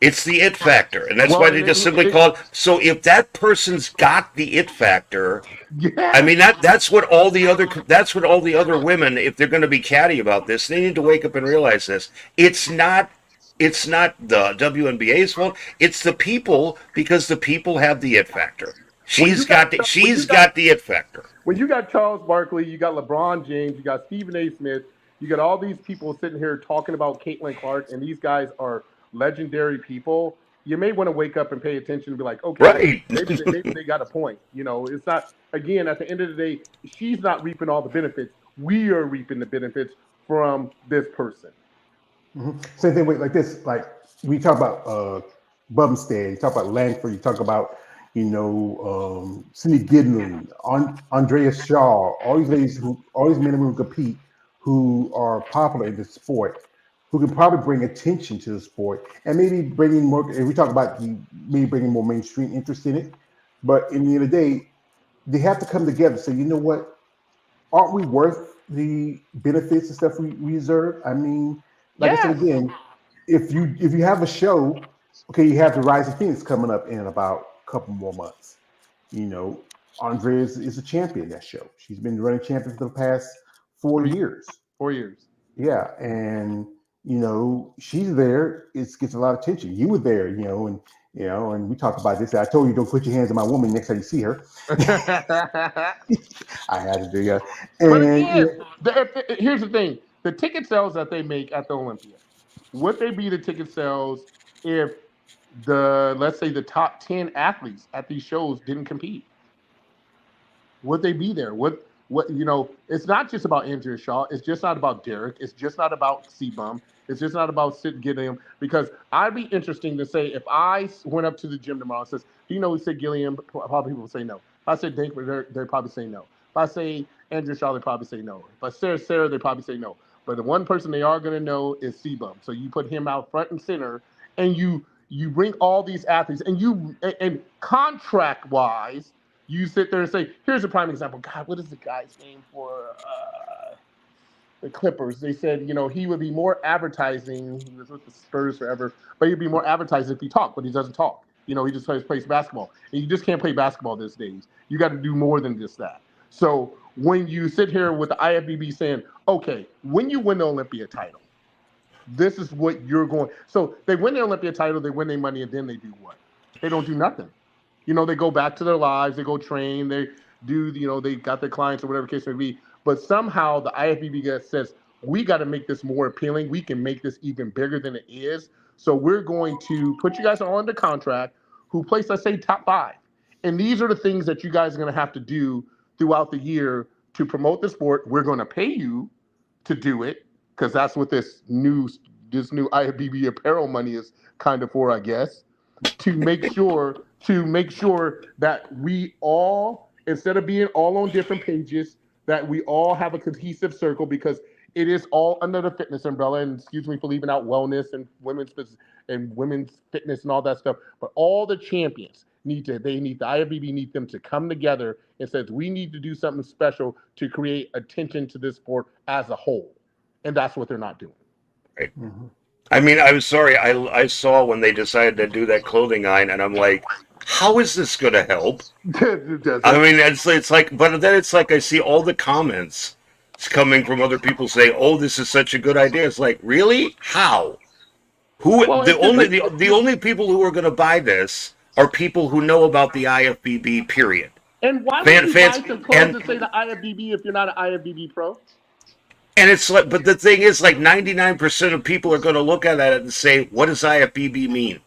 Speaker 3: It's the it factor, and that's
Speaker 5: Well,
Speaker 3: why they just simply call it. So if that person's got the it factor, I
Speaker 5: yeah.
Speaker 3: mean that's what all the other women, if they're going to be catty about this, they need to wake up and realize this. It's not the WNBA's fault. It's the people, because the people have the it factor.
Speaker 5: When
Speaker 3: She's
Speaker 5: you got
Speaker 3: got the,
Speaker 5: when you
Speaker 3: she's
Speaker 5: got
Speaker 3: got the it factor.
Speaker 5: when you got Charles Barkley, you got LeBron James, you got Stephen A. Smith, you got all these people sitting here talking about Caitlin Clark, and these guys are legendary people. You may want to wake up and pay attention and be like, okay,
Speaker 3: Right.
Speaker 5: maybe they got a point. You know, it's not, again, at the end of the day, she's not reaping all the benefits. We are reaping the benefits from this person.
Speaker 1: Same thing with like this. Like we talk about Bumstead, you talk about Langford, you talk about Cindy Gidlin, Andrea Shaw, all these men and women compete who are popular in the sport, who can probably bring attention to the sport and maybe bringing more. And we talk about maybe bringing more mainstream interest in it, but in the end of the day, they have to come together. So you know what? Aren't we worth the benefits and stuff we deserve? I mean, like I said
Speaker 5: Yes.
Speaker 1: again, if you have a show, okay, you have the Rise of Phoenix coming up in about a couple more months. You know, Andrea is a champion in that show. She's been running champion for the past 4 years.
Speaker 5: 4 years.
Speaker 1: Yeah, and she's there. It gets a lot of attention. You were there, and we talked about this. I told you don't put your hands on my woman next time you see her. I had to do that.
Speaker 5: But
Speaker 1: And
Speaker 5: again, here's the thing: the ticket sales that they make at the Olympia, would they be the ticket sales if let's say the top 10 athletes at these shows didn't compete? Would they be there? It's not just about Andrea Shaw. It's just not about Derek. It's just not about C-Bum. It's just not about Sid Gilliam. Because I'd be interesting to say, if I went up to the gym tomorrow and says, do you know who Sid Gilliam? Probably people would say no. If I said Dankford, they'd probably say no. If I say Andrea Shaw, they'd probably say no. If I say Sarah, they'd probably say no. But the one person they are going to know is C-Bum. So you put him out front and center, and you bring all these athletes, and contract wise, you sit there and say, here's a prime example. God, what is the guy's name for the Clippers? They said, he would be more advertising. He was with the Spurs forever, but he'd be more advertising if he talked, but he doesn't talk. He just plays basketball. And you just can't play basketball these days. You got to do more than just that. So when you sit here with the IFBB saying, okay, when you win the Olympia title, this is what you're going. So they win the Olympia title, they win their money, and then they do what? They don't do nothing. They go back to their lives, they go train, they do, they got their clients or whatever case may be. But somehow the IFBB says, we got to make this more appealing. We can make this even bigger than it is. So we're going to put you guys on the contract who place, let's say, top 5. And these are the things that you guys are going to have to do throughout the year to promote the sport. We're going to pay you to do it, because that's what this new IFBB apparel money is kind of for, I guess, to make sure that we all, instead of being all on different pages, that we all have a cohesive circle, because it is all under the fitness umbrella. And excuse me for leaving out wellness and women's fitness and all that stuff. But all the champions the IFBB need them to come together and says, we need to do something special to create attention to this sport as a whole. And that's what they're not doing.
Speaker 3: Right. I mean, I'm sorry. I saw when they decided to do that clothing line, and I'm like, how is this going to help? I mean, it's like, but then it's like I see all the comments coming from other people saying, "Oh, this is such a good idea." It's like, really? How? The only people who are going to buy this are people who know about the IFBB. Period.
Speaker 5: And why would
Speaker 3: Fan,
Speaker 5: you buy
Speaker 3: fans,
Speaker 5: some clothes that say the IFBB if you're not an IFBB pro?
Speaker 3: and it's like, but the thing is, like 99% of people are going to look at that and say, "What does IFBB mean?"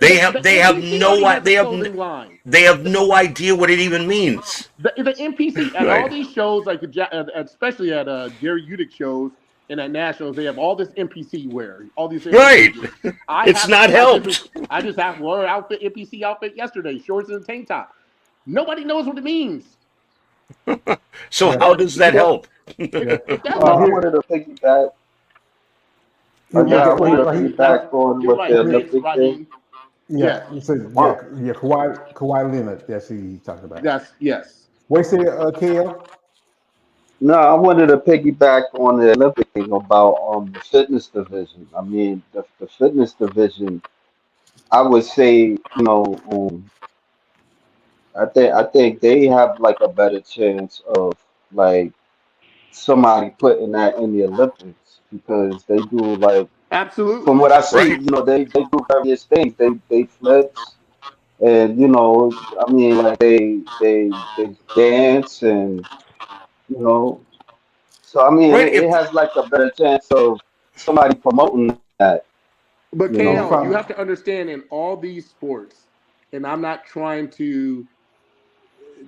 Speaker 3: They have
Speaker 5: NPC already
Speaker 3: no
Speaker 5: has a clothing line.
Speaker 3: they have no idea what it even means.
Speaker 5: The NPC at all
Speaker 3: Right.
Speaker 5: these shows, like especially at Jerry Udick shows and at nationals, they have all this NPC wear, all these NPC
Speaker 3: Right.
Speaker 5: wear.
Speaker 3: It's not helped.
Speaker 5: I just have wore outfit NPC outfit yesterday, shorts and a tank top. Nobody knows what it means.
Speaker 3: So how does that help?
Speaker 2: I wanted to piggyback. I wanted to piggyback on
Speaker 5: You're
Speaker 2: what
Speaker 5: right.
Speaker 2: the
Speaker 5: Thanks,
Speaker 2: Olympic
Speaker 5: Raheem.
Speaker 2: thing.
Speaker 1: Yeah, you said Kawhi Leonard. That's who he's talking about.
Speaker 5: Yes.
Speaker 1: What you say, KL?
Speaker 2: No, I wanted to piggyback on the Olympic thing about the fitness division. I mean, the fitness division, I would say, I think they have like a better chance of like somebody putting that in the Olympics because they do like from
Speaker 5: Absolutely.
Speaker 2: what I see,
Speaker 3: Right.
Speaker 2: they do various things. They flex and I mean like they dance and you know so I mean
Speaker 3: Right.
Speaker 2: it has like a better chance of somebody promoting that,
Speaker 5: But
Speaker 2: you
Speaker 1: It's
Speaker 2: know.
Speaker 5: KL, you
Speaker 1: probably
Speaker 5: have to understand in all these sports, and I'm not trying to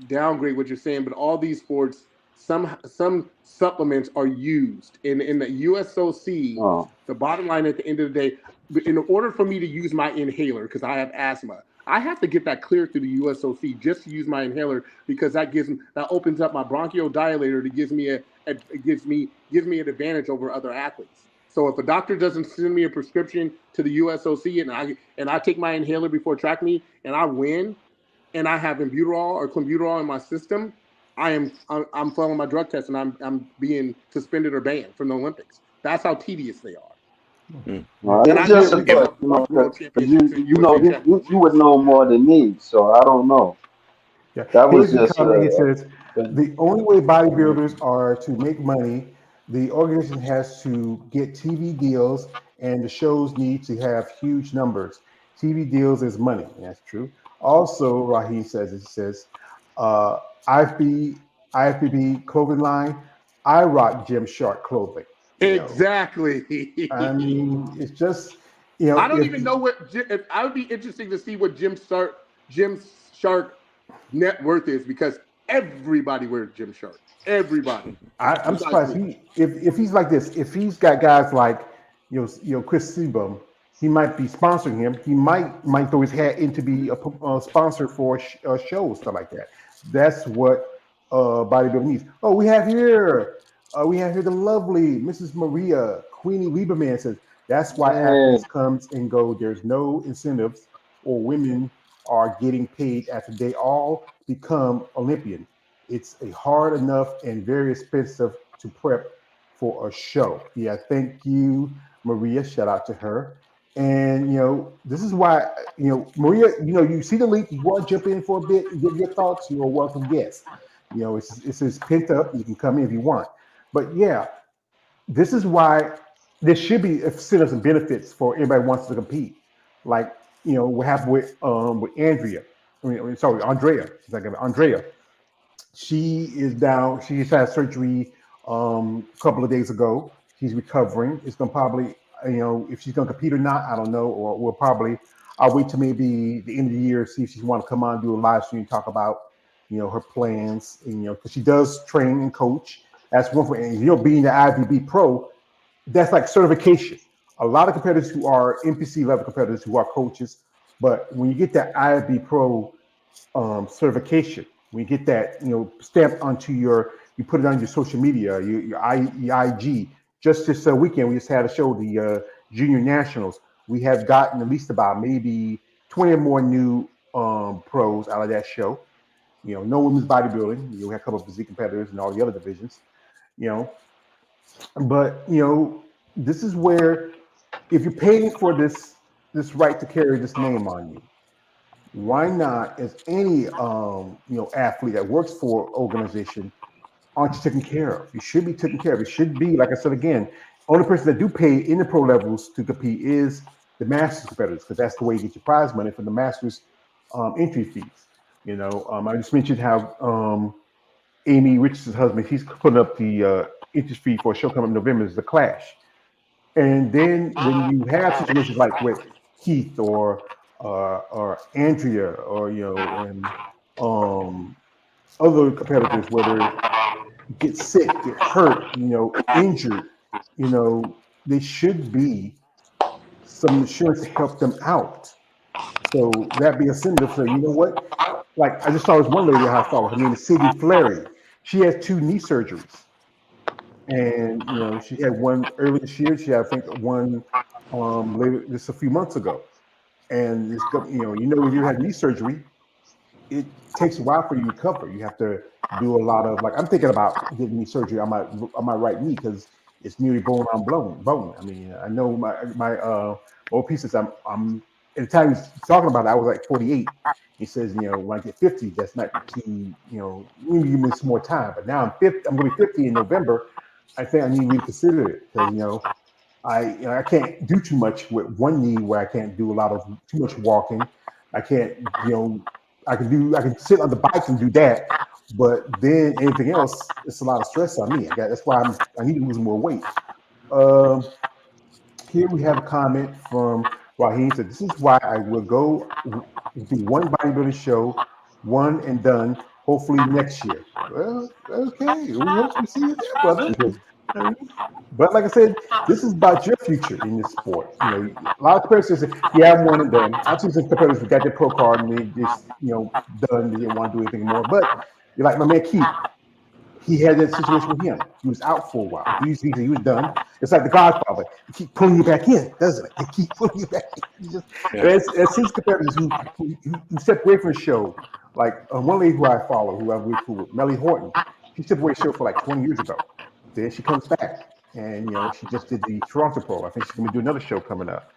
Speaker 5: downgrade what you're saying, but all these sports, some supplements are used. In the USOC,
Speaker 2: Oh,
Speaker 5: the bottom line at the end of the day, in order for me to use my inhaler, because I have asthma, I have to get that cleared through the USOC just to use my inhaler because that opens up my bronchial dilator to gives me an advantage over other athletes. So if a doctor doesn't send me a prescription to the USOC and I take my inhaler before track meet and I win, and I have albuterol or clenbuterol in my system, I'm failing my drug test and I'm being suspended or banned from the Olympics. That's how tedious they are. And
Speaker 2: it's
Speaker 5: I deal
Speaker 2: just a
Speaker 5: with
Speaker 2: thought,
Speaker 5: world
Speaker 2: because
Speaker 5: championships and USA
Speaker 2: you would
Speaker 5: championships.
Speaker 2: know more than me, so I don't know.
Speaker 1: yeah.
Speaker 2: That was
Speaker 1: Here's the
Speaker 2: just
Speaker 1: comment. He says
Speaker 2: a-
Speaker 1: the only way bodybuilders are to make money, the organization has to get TV deals, and the shows need to have huge numbers. TV deals is money. And that's true. Also, Raheem says he says, uh, IFB IFBB clothing line. I rock Gymshark clothing.
Speaker 5: Exactly.
Speaker 1: I mean, it's just
Speaker 5: I don't
Speaker 1: if
Speaker 5: even know if I would be interesting to see what Jim Shark net worth is because everybody wears Jim Shark. Everybody.
Speaker 1: I'm
Speaker 5: Besides
Speaker 1: surprised
Speaker 5: me.
Speaker 1: if he's like this, if he's got guys like Chris Seabum, he might be sponsoring him. He might throw his hat in to be a sponsor for a show, stuff like that. That's what bodybuilding needs. Oh, we have here the lovely Mrs. Maria Queenie Lieberman says that's why
Speaker 2: man,
Speaker 1: athletes comes and go. There's no incentives, or women are getting paid after they all become Olympian. It's a hard enough and very expensive to prep for a show. Yeah, thank you, Maria. Shout out to her. And this is why Maria. You see the link. You want to jump in for a bit and give your thoughts. You're a welcome guest. It's pent up. You can come in if you want. But yeah, this is why there should be incentives and benefits for anybody who wants to compete. Like what happened with Andrea. Sorry, Andrea. She's like Andrea. She is down. She just had surgery a couple of days ago. She's recovering. It's gonna probably, if she's gonna compete or not, I don't know. Or we'll probably, I'll wait till maybe the end of the year, see if she want to come on, do a live stream, talk about, her plans, and because she does train and coach. That's one for, and being the IFBB pro, that's like certification. A lot of competitors who are NPC level competitors who are coaches, but when you get that IFB pro certification. We get that, stamped onto you put it on your social media, your IG. Just this weekend, we just had a show, the Junior Nationals. We have gotten at least about maybe 20 or more new pros out of that show. No women's bodybuilding. We had a couple of physique competitors and all the other divisions. You know, but this is where if you're paying for this right to carry this name on you, why not, as any athlete that works for an organization, aren't you taken care of? You should be taken care of. It should be, like I said again, only person that do pay in the pro levels to compete is the masters competitors, because that's the way you get your prize money from the masters entry fees. I just mentioned how Amy Richardson's husband, he's putting up the entry fee for a show coming up in November, is The Clash. And then when you have situations like with Keith or Andrea or and um, other competitors, whether get sick, get hurt, injured, they should be some insurance to help them out. So that being said, so you know what? Like I just saw this one lady I follow. Her name is Cindy Fleury. She has two knee surgeries, and she had one earlier this year. She had, I think, one later just a few months ago. And if you had knee surgery, it takes a while for you to recover. You have to do a lot of, like, I'm thinking about getting knee surgery on my right knee because it's nearly bone on bone. I mean, I know my old pieces. I'm at the time he's talking about it, I was like 48. He says, when I get 50, that's not too, maybe give me some more time. But now I'm 50. I'm going to be 50 in November. I think I need to reconsider it because I can't do too much with one knee where I can't do a lot of too much walking. I can't, I can sit on the bike and do that, but then anything else, it's a lot of stress on me. That's why I need to lose more weight. Um, Here we have a comment from Raheem. Said, "This is why I will go do one bodybuilding show, one and done. Hopefully next year." Well, okay, we hope we see you there, brother. I mean, but like I said, this is about your future in this sport. A lot of competitors say, "Yeah, I'm one and done." I've seen some competitors who got their pro card and they just, done. They didn't want to do anything more. But you're like my man Keith. He had that situation with him. He was out for a while. He was done. It's like The Godfather. He keep pulling you back in, doesn't it? He keep pulling you back in. As his competitors who stepped away from the show, like one lady who I follow, who I'm really cool with, Melly Horton, she stepped away from the show for like 20 years ago. Then she comes back, and she just did the Toronto Pro. I think she's going to do another show coming up.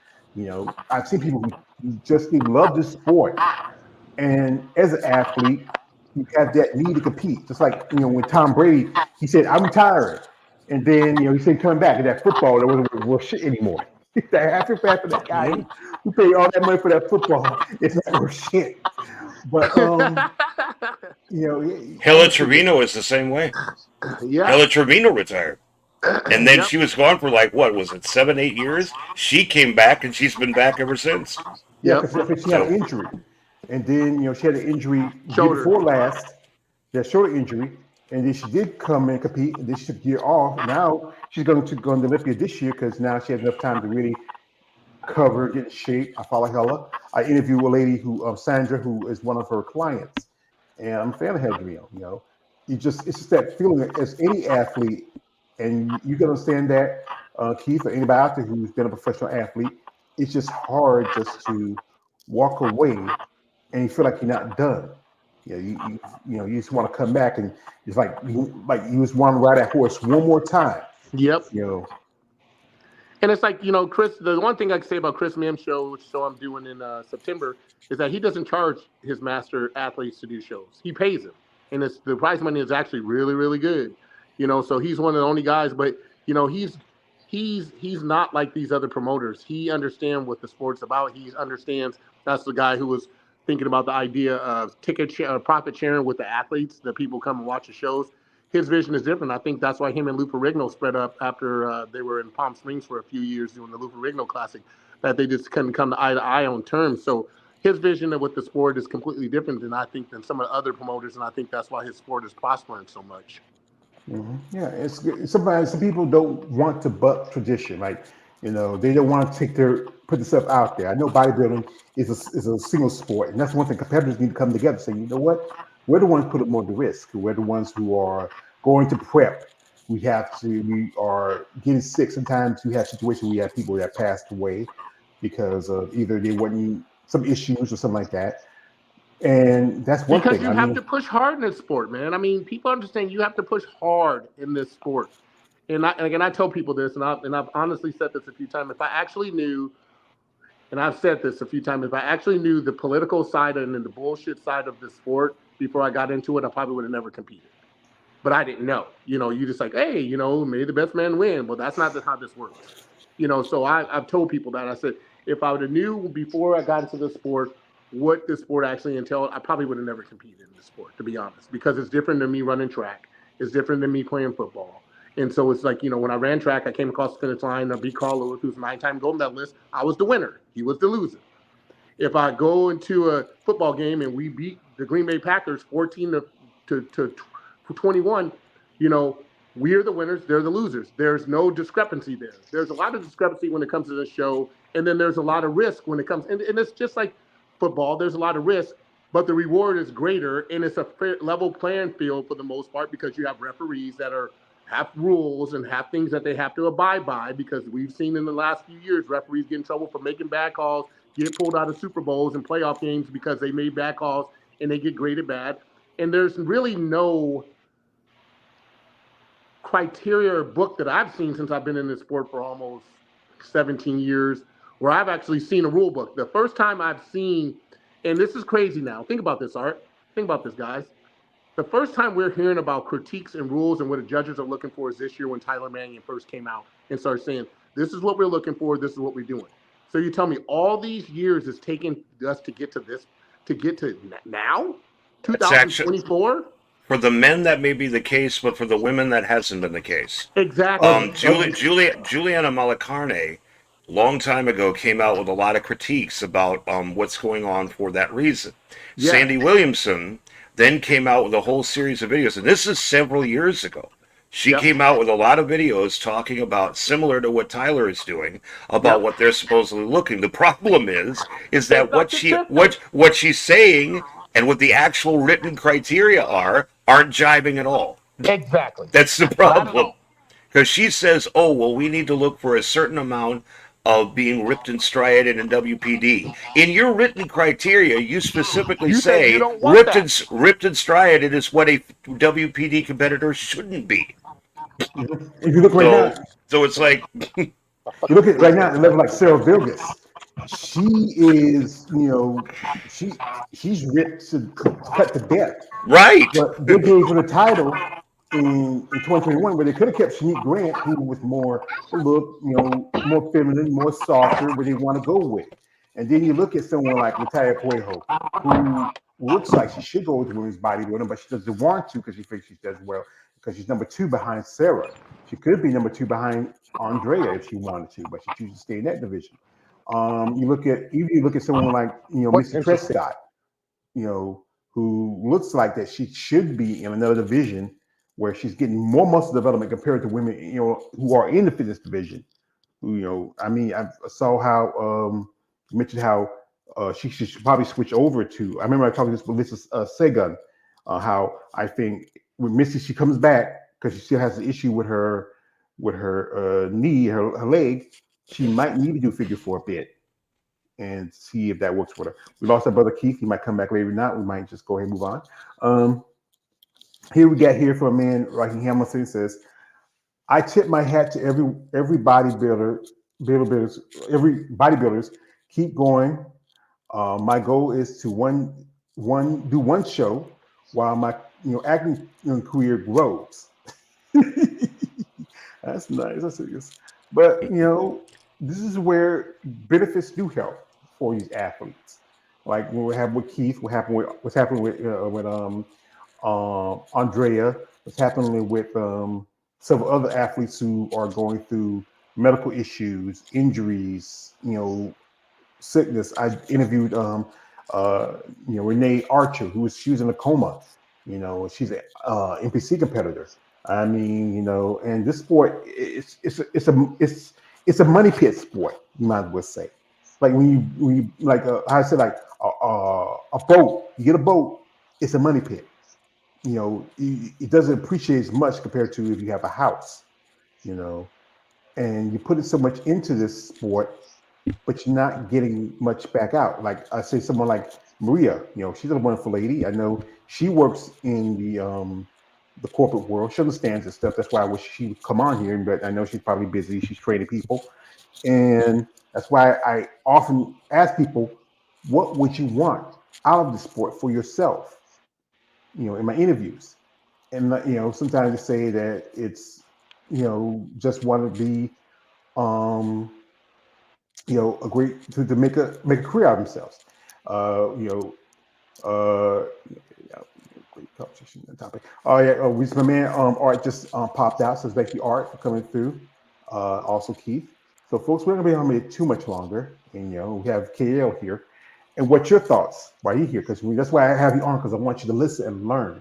Speaker 1: I've seen people who just they love this sport, and as an athlete, you have that need to compete. Just like when Tom Brady, he said, "I'm retiring," and then he said coming back, and that football that wasn't worth shit anymore. I feel bad for that guy who paid all that money for that football. It's not worth shit. But
Speaker 3: Hella Trevino is the same way.
Speaker 5: Yeah.
Speaker 3: Hella Trevino retired. And then she was gone for like, what was it, 7, 8 years? She came back and she's been back ever since.
Speaker 1: Yeah, because I think she had an injury. And then, she had an injury year before last, that shoulder injury. And then she did come and compete, and then she took a year off. Now she's going to go to Olympia this year because now she has enough time to really cover, get in shape. I follow Hella. I interview a lady Sandra, who is one of her clients. And I'm a fan of Hadriel. It's just that feeling as any athlete, and you can understand that, Keith, or anybody out there who's been a professional athlete, it's just hard just to walk away and you feel like you're not done. You just want to come back and it's like you just want to ride that horse one more time.
Speaker 5: Yep. And it's like, Chris, the one thing I can say about Chris Mims' show, which show I'm doing in September, is that he doesn't charge his master athletes to do shows. He pays them. And the prize money is actually really, really good. So he's one of the only guys, but, he's not like these other promoters. He understands what the sport's about. He understands that's the guy who was thinking about the idea of profit sharing with the athletes, that people come and watch the shows. His vision is different. I think that's why him and Lou Ferrigno spread up after they were in Palm Springs for a few years doing the Lou Ferrigno Classic, that they just couldn't come to eye on terms. So his vision with the sport is completely different than some of the other promoters, and I think that's why his sport is prospering so much.
Speaker 1: Mm-hmm. Yeah, it's good. Sometimes some people don't want to buck tradition, like they don't want to put themselves out there. I know bodybuilding is a single sport, and that's one thing. Competitors need to come together and say, you know what, we're the ones who put it more to risk. We're the ones who are going to prep. We are getting sick. Sometimes we have situations where we have people that passed away because of either they wasn't some issues or something like that. And that's one thing.
Speaker 5: Because you have to push hard in this sport, man. I mean, people understand you have to push hard in this sport. And I tell people this, and I've honestly said this a few times. If I actually knew, and I've said this a few times, if I actually knew the political side and then the bullshit side of the sport before I got into it, I probably would have never competed. But I didn't know. You just like, hey, may the best man win. Well, that's not how this works. So I've told people that. I said, if I would have knew before I got into the sport what the sport actually entailed, I probably would have never competed in the sport, to be honest, because it's different than me running track. It's different than me playing football. And so it's like, when I ran track, I came across the finish line. I beat Carl Lewis, who's a 9-time gold medalist. I was the winner. He was the loser. If I go into a football game and we beat the Green Bay Packers 14 to 21, we're the winners, they're the losers. There's no discrepancy there. There's a lot of discrepancy when it comes to the show, and then there's a lot of risk when it comes, and it's just like football, there's a lot of risk, but the reward is greater, and it's a fair, level playing field for the most part, because you have referees that have rules and have things that they have to abide by, because we've seen in the last few years referees get in trouble for making bad calls, get pulled out of Super Bowls and playoff games because they made bad calls and they get graded bad. And there's really no criteria or book that I've seen since I've been in this sport for almost 17 years where I've actually seen a rule book. The first time I've seen, and this is crazy now, think about this, Art. Think about this, guys. The first time we're hearing about critiques and rules and what the judges are looking for is this year when Tyler Mannion first came out and started saying, this is what we're looking for, this is what we're doing. So you tell me all these years it's taken us to get to this, to get to now? 2024?
Speaker 3: For the men, that may be the case, but for the women, that hasn't been the case.
Speaker 5: Exactly.
Speaker 3: Juliana Malacarne, long time ago, came out with a lot of critiques about what's going on for that reason. Yeah. Sandy Williamson then came out with a whole series of videos, and this is several years ago. She came out with a lot of videos talking about, similar to what Tyler is doing, about what they're supposedly looking. The problem is that what she's saying and what the actual written criteria aren't jibing at all.
Speaker 5: Exactly.
Speaker 3: That's the problem. Because she says, oh, well, we need to look for a certain amount of being ripped and striated in WPD. In your written criteria, you specifically say ripped and striated is what a WPD competitor shouldn't be.
Speaker 1: If you look right now,
Speaker 3: so it's like
Speaker 1: you look at right now at the level like Sarah Vilgus. She is, she's ripped to cut to death.
Speaker 3: Right.
Speaker 1: But they gave her the title in 2021, where they could have kept Shanique Grant, who was more more feminine, more softer, where they want to go with. And then you look at someone like Natalia Cuejo, who looks like she should go with women's bodybuilding, but she doesn't want to because she thinks she does well, because she's number 2 behind Sarah. She could be number 2 behind Andrea if she wanted to, but she chooses to stay in that division. You look at someone like Missy Prescott, who looks like that she should be in another division where she's getting more muscle development compared to women, who are in the fitness division. I saw how you mentioned how she should probably switch over to. I remember I talked to this with Melissa Sagan, how I think with Missy, she comes back because she still has an issue with her knee, her leg. She might need to do figure 4 a bit and see if that works for her. We lost our brother Keith. He might come back, maybe not. We might just go ahead and move on. Here we got here for a man, Rocky Hamilton says, I tip my hat to every bodybuilders, keep going. My goal is to do one show while my acting career grows. That's nice. That's serious. But this is where benefits do help for these athletes. Like what happened with Keith, what's happening with Andrea, what's happening with several other athletes who are going through medical issues, injuries, sickness. I interviewed Renee Archer, she was in a coma. She's an NPC competitor. I mean, and this sport, it's a money pit sport. You might as well say. Like when you like I said, like a boat. You get a boat, it's a money pit. It doesn't appreciate as much compared to if you have a house. And you put so much into this sport, but you're not getting much back out. Like I say, someone like Maria, she's a wonderful lady. I know she works in the corporate world. She understands this stuff. That's why I wish she would come on here, but I know she's probably busy. She's training people. And that's why I often ask people, what would you want out of the sport for yourself? In my interviews. And, sometimes they say that it's, just want to be, a great, to make a career out of themselves. You know, yeah, great conversation topic. Oh yeah, we my man Art just popped out, so thank you Art for coming through. Also Keith. So folks, we're not gonna be on it too much longer, and we have KL here. And what's your thoughts? Why you here? Because that's why I have you on because I want you to listen and learn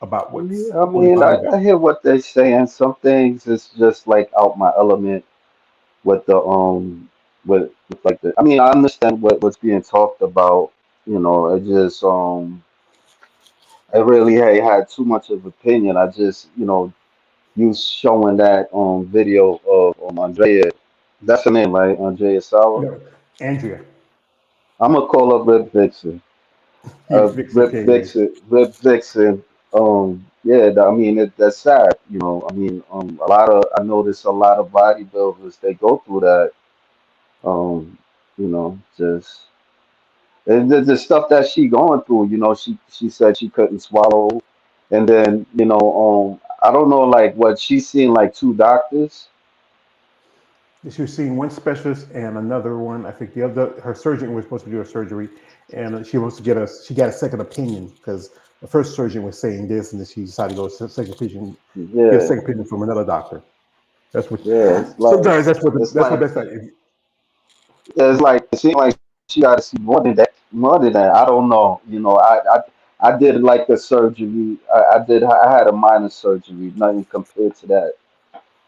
Speaker 1: about what's
Speaker 2: Yeah, I
Speaker 1: on the
Speaker 2: mean, I
Speaker 1: bodybuilding.
Speaker 2: hear what they're saying. Some things is just like out my element with the with like the. I mean, I understand what's being talked about. It just I really had too much of opinion. I just you showing that video of Andrea. That's her name, right? Andrea Sauer.
Speaker 1: No, Andrea,
Speaker 2: I'm gonna call her Rip Vixen.
Speaker 1: you fix
Speaker 2: Rip
Speaker 1: okay, yeah.
Speaker 2: Vixen. Rip Vixen. Yeah. I mean, that's sad. I mean, a lot of I notice a lot of bodybuilders they go through that. Just and the stuff that she going through. She said she couldn't swallow, and then I don't know like what she's seen like two doctors.
Speaker 1: She was seeing one specialist and another one. I think the other, her surgeon was supposed to do her surgery, and she wants to get a. She got a second opinion because the first surgeon was saying this, and then she decided to go to second opinion, get a
Speaker 2: Yeah,
Speaker 1: second opinion from another doctor. That's what.
Speaker 2: yeah. It's like
Speaker 1: Sometimes that's what.
Speaker 2: it's
Speaker 1: That's what
Speaker 2: like
Speaker 1: that's like.
Speaker 2: yeah, it's like it seems like she got to see more than that. More than that, I don't know. I did like a surgery. I did. I had a minor surgery, nothing compared to that.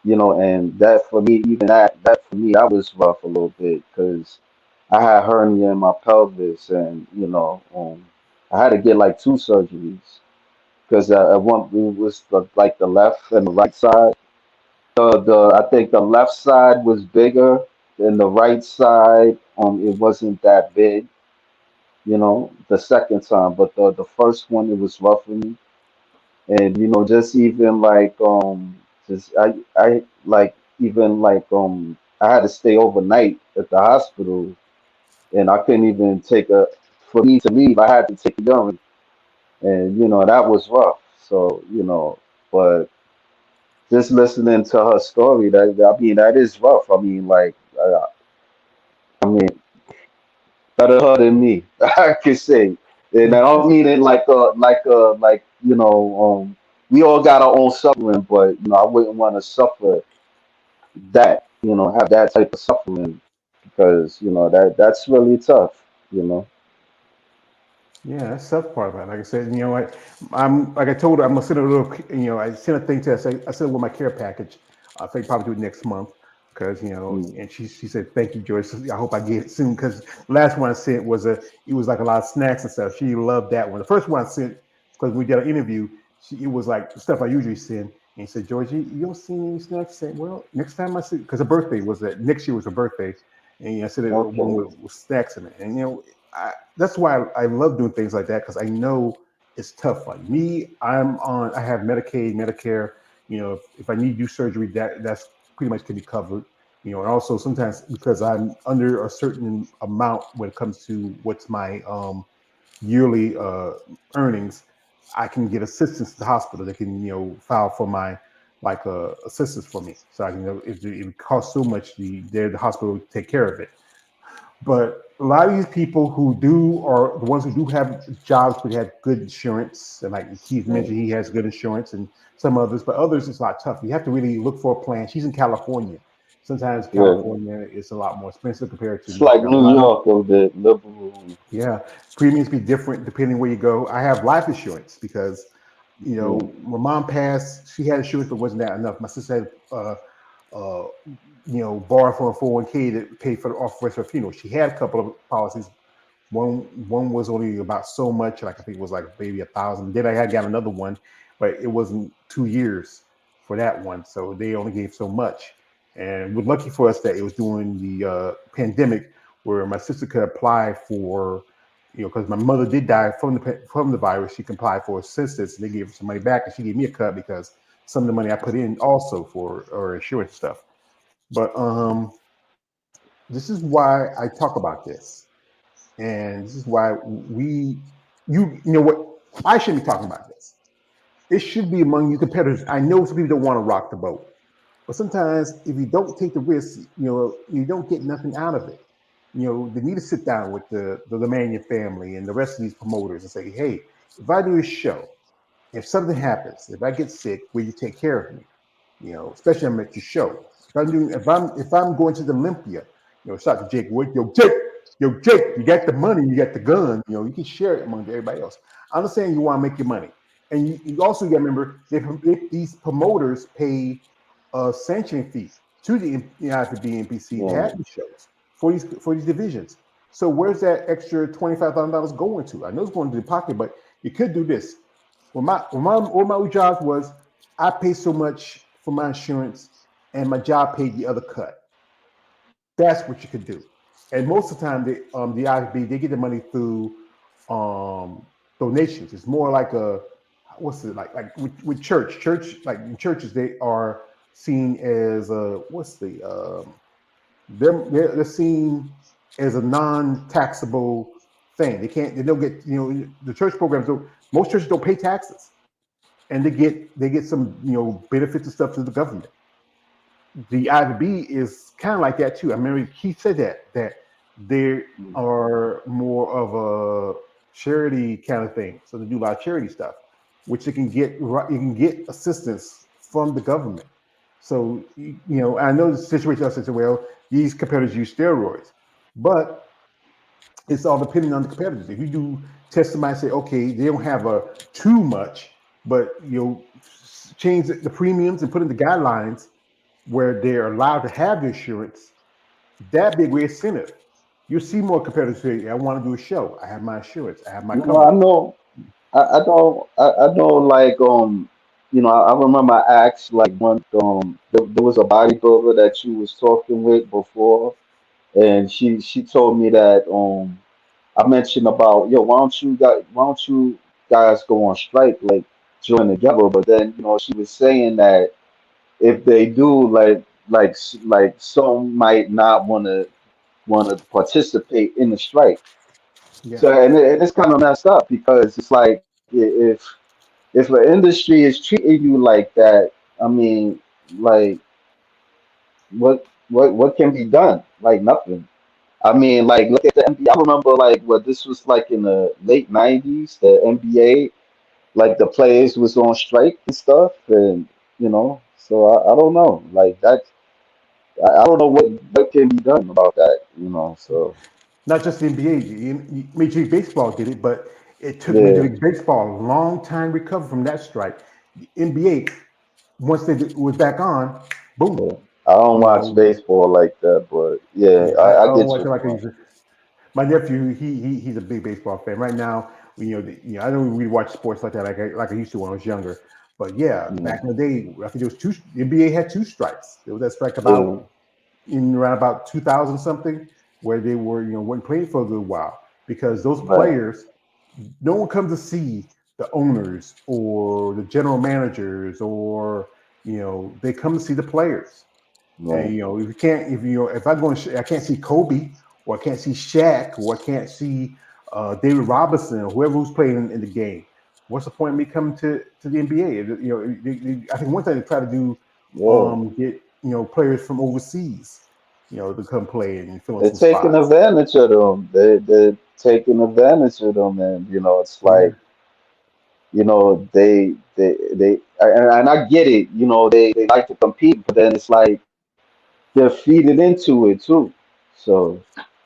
Speaker 2: And that for me, even that for me, that was rough a little bit because I had hernia in my pelvis, and I had to get like two surgeries because one it was like the left and the right side. The I think the left side was bigger than the right side. It wasn't that big, the second time, but the first one it was rough for me, and just even like just I like even like I had to stay overnight at the hospital, and I couldn't even take a for me to leave. I had to take a urine, and that was rough. So but just listening to her story, that I mean that is rough. I mean like. I mean, better her than me. I could say, and I don't mean it like we all got our own suffering, but I wouldn't want to suffer that, have that type of suffering because that's really tough, you know.
Speaker 1: Yeah, that's the tough part about it. Like I said, I'm like I told her, I'm gonna send her a little. I sent a thing to her. I said with my care package. I think probably do it next month because
Speaker 2: Mm.
Speaker 1: and she said thank you, Joyce. I hope I get it soon because the last one I sent was it was like a lot of snacks and stuff. She loved that one. The first one I sent because we did an interview. It was like stuff I usually send. And he said, George, you don't see any snacks? I said, well, next time I see, because her birthday was that next year was her birthday, and I said one
Speaker 2: Okay.
Speaker 1: with snacks in it, and that's why I love doing things like that because I know it's tough. Like me, I have Medicaid, Medicare. If I need to do surgery, that's pretty much can be covered. And also sometimes because I'm under a certain amount when it comes to what's my yearly earnings, I can get assistance to the hospital. They can file for my like assistance for me, so I can if it costs so much, the hospital will take care of it. But a lot of these people who do are the ones who do have jobs but have good insurance. And like Keith
Speaker 2: Right.
Speaker 1: mentioned, he has good insurance and some others, but others it's a lot tough. You have to really look for a plan. She's in California. Sometimes
Speaker 2: Yeah.
Speaker 1: California is a lot more expensive compared to
Speaker 2: It's
Speaker 1: North
Speaker 2: like New
Speaker 1: Carolina.
Speaker 2: York a bit liberal.
Speaker 1: Yeah, premiums be different depending where you go. I have life insurance because,
Speaker 2: Yeah.
Speaker 1: when mom passed, she had insurance, but wasn't that enough. My sister had, uh, borrowed from a 401k to pay for the off rest of her funeral. She had a couple of policies. One was only about so much, like I think it was like maybe 1,000. Then I had got another one, but it wasn't 2 years for that one, so they only gave so much. And we're lucky for us that it was during the pandemic where my sister could apply for, because my mother did die from the virus. She could apply for assistance, and they gave her some money back, and she gave me a cut because some of the money I put in also for or insurance stuff. But this is why I talk about this, and this is why you know what, I shouldn't be talking about this. It should be among you competitors. I know some people don't want to rock the boat, but sometimes if you don't take the risk, you don't get nothing out of it. they need to sit down with the Mannion family and the rest of these promoters and say, hey, if I do a show, if something happens, if I get sick, will you take care of me? Especially I'm at your show. If I'm going to the Olympia, shout to Jake Wood, yo Jake, you got the money, you got the gun, you can share it among everybody else. I understand you want to make your money, and you also got to remember these promoters pay a sanctioning fee to the IFBB and NPC to
Speaker 2: Yeah.
Speaker 1: have these shows for these divisions. So where's that extra $25,000 going to? I know it's going to the pocket, but you could do this. Well, my job was I pay so much for my insurance, and my job paid the other cut. That's what you could do. And most of the time, the IFB they get the money through donations. It's more like a what's it like with church like in churches they are seen as what's the they're seen as a non-taxable thing. They don't get the church programs don't most churches don't pay taxes, and they get some benefits and stuff to the government. The IFB is kind of like that too. I remember he said that they are more of a charity kind of thing, so they do a lot of charity stuff, which you can get assistance from the government. So I know the situation. I said, well, these competitors use steroids, but it's all depending on the competitors. If you do test somebody, say, okay, they don't have a too much, but change the premiums and put in the guidelines where they're allowed to have the insurance, that big incentive. You'll see more competitors say, I want to do a show. I have my insurance. I have my
Speaker 2: No, I
Speaker 1: coverage.
Speaker 2: know. I know. Like I remember I asked like one. There was a bodybuilder that she was talking with before, and she told me that I mentioned about, yo, why don't you guys go on strike, like join together? But then she was saying that if they do, like some might not want to participate in the strike.
Speaker 1: Yeah.
Speaker 2: So and it's kind of messed up because it's like if the industry is treating you like that, I mean, like what can be done? Like nothing. I mean, like look at the NBA. I remember like what this was like in the late '90s. The NBA, like the players was on strike and stuff, and So I don't know. Like that, I don't know what can be done about that. So
Speaker 1: Not just the NBA. Major League Baseball did it, but it took Major
Speaker 2: yeah,
Speaker 1: League Baseball a long time to recover from that strike. The NBA, once was back on, boom.
Speaker 2: yeah. I don't
Speaker 1: You
Speaker 2: watch
Speaker 1: know,
Speaker 2: baseball like that, but yeah,
Speaker 1: yeah, I
Speaker 2: I
Speaker 1: don't
Speaker 2: get
Speaker 1: watch
Speaker 2: your
Speaker 1: it like I
Speaker 2: point.
Speaker 1: used to. My nephew, he's a big baseball fan. Right now, I don't really watch sports like that like I used to when I was younger. But yeah,
Speaker 2: Yeah,
Speaker 1: back in the day, I think there was two. The NBA had two strikes. There was that strike
Speaker 2: yeah,
Speaker 1: about in around about 2000 something, where they were weren't playing for a good while because those
Speaker 2: right.
Speaker 1: players, no one comes to see the owners or the general managers or they come to see the players. And
Speaker 2: Right.
Speaker 1: if you can't, if I'm going, I can't see Kobe or I can't see Shaq or I can't see David Robinson or whoever who's playing in the game. What's the point of me coming to the NBA? I think one thing they try to do,
Speaker 2: Yeah.
Speaker 1: get players from overseas, to come play and fill in
Speaker 2: They're
Speaker 1: some
Speaker 2: taking
Speaker 1: spots.
Speaker 2: advantage of them. They're taking advantage of them, and it's
Speaker 1: Yeah,
Speaker 2: like they and I get it. They like to compete, but then it's like they're feeding into it too. So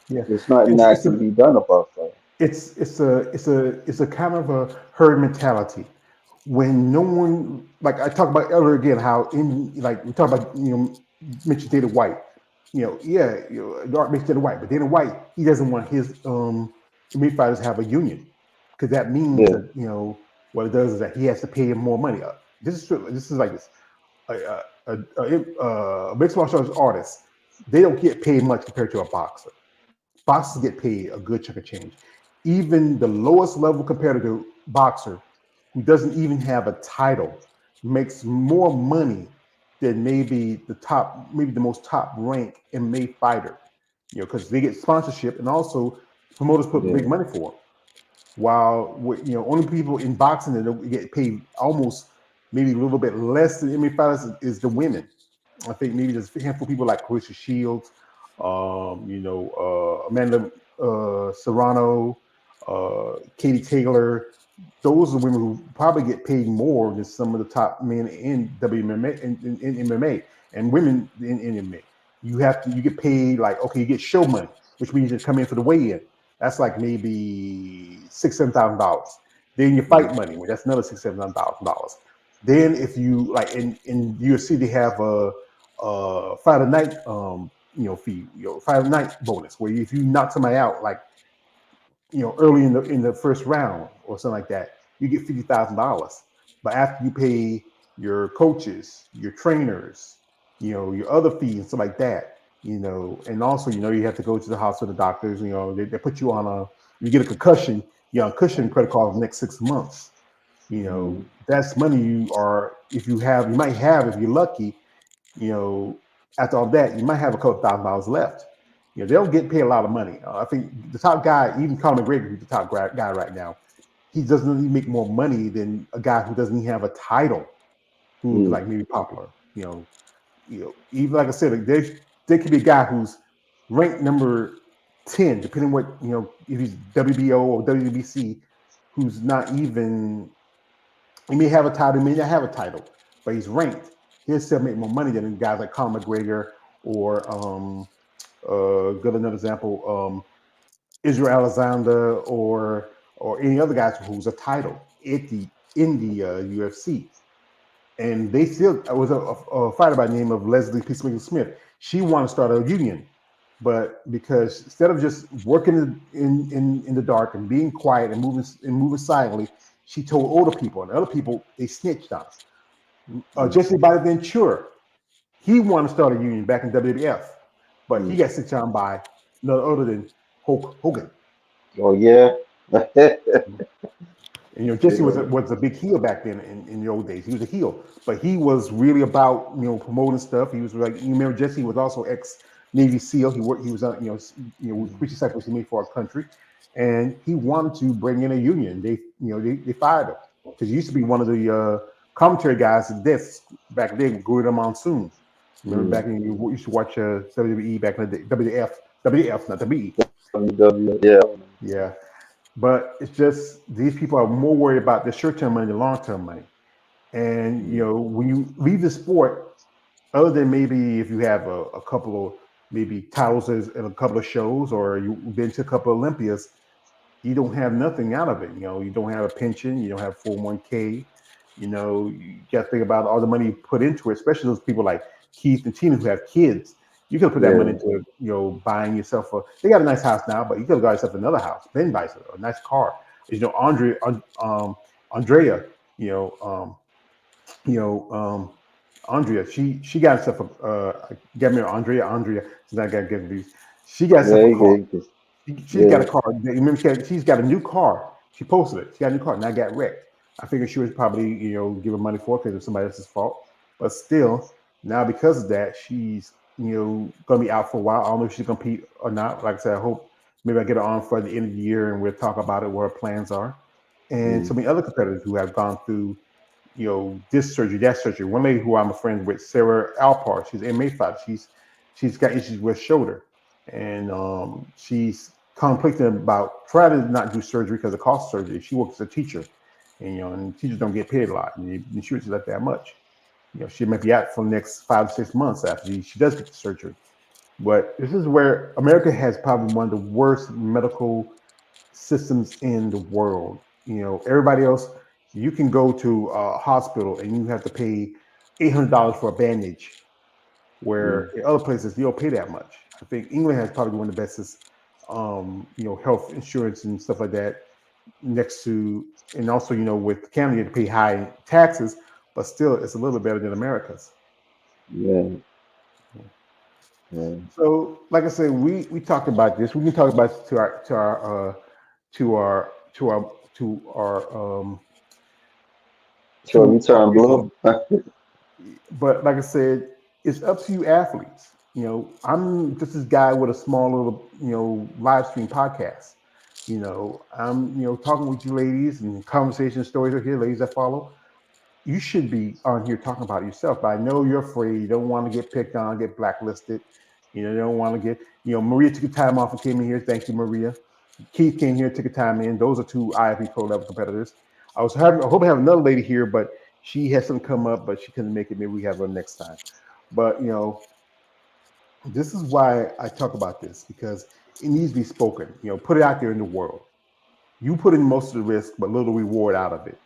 Speaker 1: yeah.
Speaker 2: there's nothing
Speaker 1: It's
Speaker 2: that
Speaker 1: it's
Speaker 2: can
Speaker 1: a
Speaker 2: be done about that.
Speaker 1: it's a kind of a herd mentality when no one, like I talked about earlier again, how in like we talk about mentioned Dana White, yeah, Dark mentioned Dana White, but Dana White, he doesn't want his meat fighters to have a union because that means
Speaker 2: Yeah,
Speaker 1: that what it does is that he has to pay him more money. This is like this. A mixed martial arts artist, they don't get paid much compared to a boxer. Boxers get paid a good chunk of change. Even the lowest level competitor boxer, who doesn't even have a title, makes more money than maybe the most top rank MMA fighter. Because they get sponsorship and also promoters put
Speaker 2: yeah.
Speaker 1: big money for them. While only people in boxing that don't get paid almost maybe a little bit less than MMA fighters is the women. I think maybe there's a handful of people like Clarissa Shields, Amanda Serrano, Katie Taylor. Those are women who probably get paid more than some of the top men in WMMA in MMA and women in MMA. You get paid like, okay, you get show money, which means you come in for the weigh-in. That's like maybe $6,000, $7,000. Then your fight money, well, that's another $6,000, $7,000. Then if you like in UFC, they have a fight a night fee, fight a night bonus, where if you knock somebody out like early in the first round or something like that, you get $50,000. But after you pay your coaches, your trainers, your other fees and stuff like that, and also you have to go to the hospital, the doctors, they put you on you get a concussion, you're on cushion credit card for the next 6 months. That's money you might have if you're lucky. After all that, you might have a couple $1,000s left. They don't get paid a lot of money. I think the top guy, even Conor McGregor, who's the top guy right now, he doesn't really make more money than a guy who doesn't even have a title, who's like maybe popular. Even like I said, there could be a guy who's ranked number 10, depending what if he's WBO or WBC, who's not even. He may have a title, he may not have a title, but he's ranked. He'll still make more money than guys like Conor McGregor or good another example, Israel Alexander or any other guys who's a title in the UFC. And they still was a fighter by the name of Leslie Peacemaker Smith. She wanted to start a union, but because instead of just working in the dark and being quiet and moving silently, she told older people, and other people they snitched on us. Jesse Ventura, he wanted to start a union back in WWF, but he got snitched on by none other than Hulk Hogan.
Speaker 2: Oh yeah.
Speaker 1: And Jesse was a big heel back then in the old days. He was a heel, but he was really about promoting stuff. He was like, you remember Jesse was also ex Navy SEAL. He was on which sacrifice he made for our country, and he wanted to bring in a union. They fired him because he used to be one of the commentary guys at this back then. Gorilla Monsoon. Remember back when you used to watch WWE back in the day, WWF, not WWE.
Speaker 2: Yeah.
Speaker 1: Yeah. But it's just these people are more worried about the short-term money than long-term money. And when you leave the sport, other than maybe if you have a couple of maybe titles in a couple of shows or you've been to a couple of Olympias, you don't have nothing out of it. You don't have a pension, you don't have 401k. You got to think about all the money you put into it, especially those people like Keith and Tina who have kids. You could put that money into buying yourself they got a nice house now, but you could have got yourself another house, Ben buys a nice car. Andrea, Andrea, she got herself get me Andrea. She's not gonna get these. She got herself a car. She's got a car. Remember, she's got a new car. She posted it. She got a new car, and I got wrecked. I figured she was probably giving money for it because it's somebody else's fault. But still, now because of that, she's gonna be out for a while. I don't know if she's gonna compete or not. Like I said, I hope maybe I get her on for the end of the year and we'll talk about it, what her plans are. And so many other competitors who have gone through, this surgery, that surgery. One lady who I'm a friend with, Sarah Alpar, she's an MMA fighter. She's got issues with shoulder, and she's contemplating about trying to not do surgery because it costs surgery. She works as a teacher, and teachers don't get paid a lot, and the insurance is not that much. She might be out for the next 5 to 6 months after she does get the surgery. But this is where America has probably one of the worst medical systems in the world. Everybody else, you can go to a hospital and you have to pay $800 for a bandage, where in other places you don't pay that much. I think England has probably one of the bestest, health insurance and stuff like that. Next to, and also, with Canada, you have to pay high taxes, but still, it's a little better than America's.
Speaker 2: Yeah.
Speaker 1: So, like I said, we talked about this. We can talk about it
Speaker 2: So you turn blue.
Speaker 1: But like I said, it's up to you athletes. I'm just this guy with a small little, live stream podcast. I'm, talking with you ladies and conversation stories are here, ladies that follow. You should be on here talking about it yourself, but I know you're afraid. You don't want to get picked on, get blacklisted. They don't want to get. Maria took a time off and came in here. Thank you, Maria. Keith came here, took a time in. Those are two IFB Pro level competitors. I hope I have another lady here, but she has something come up, but she couldn't make it. Maybe we have her next time. But this is why I talk about this, because it needs to be spoken. Put it out there in the world. You put in most of the risk, but little reward out of it.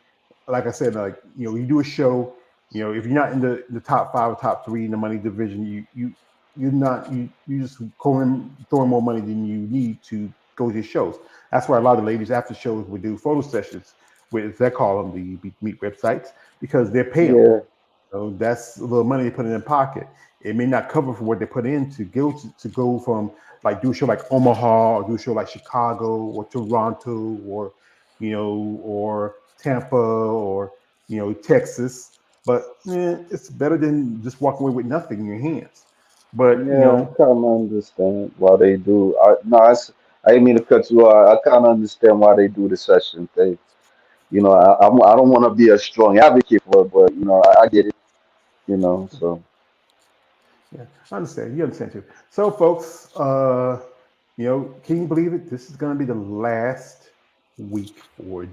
Speaker 1: Like I said, you do a show. If you're not in the top 5 or top 3 in the money division, you just throwing more money than you need to go to your shows. That's why a lot of ladies after shows would do photo sessions with, they call them, the meet websites, because they're paying.
Speaker 2: Yeah.
Speaker 1: So that's a little money they put in their pocket. It may not cover for what they put in to go from, like, do a show like Omaha, or do a show like Chicago or Toronto, or or Tampa, or Texas. But it's better than just walking away with nothing in your hands. But
Speaker 2: Yeah, I kind of understand why they do. No, I didn't mean to cut you off. I kind of understand why they do the session thing. I don't want to be a strong advocate for it, but I get it. So
Speaker 1: yeah, I understand. You understand too. So, folks, can you believe it? This is going to be the last week for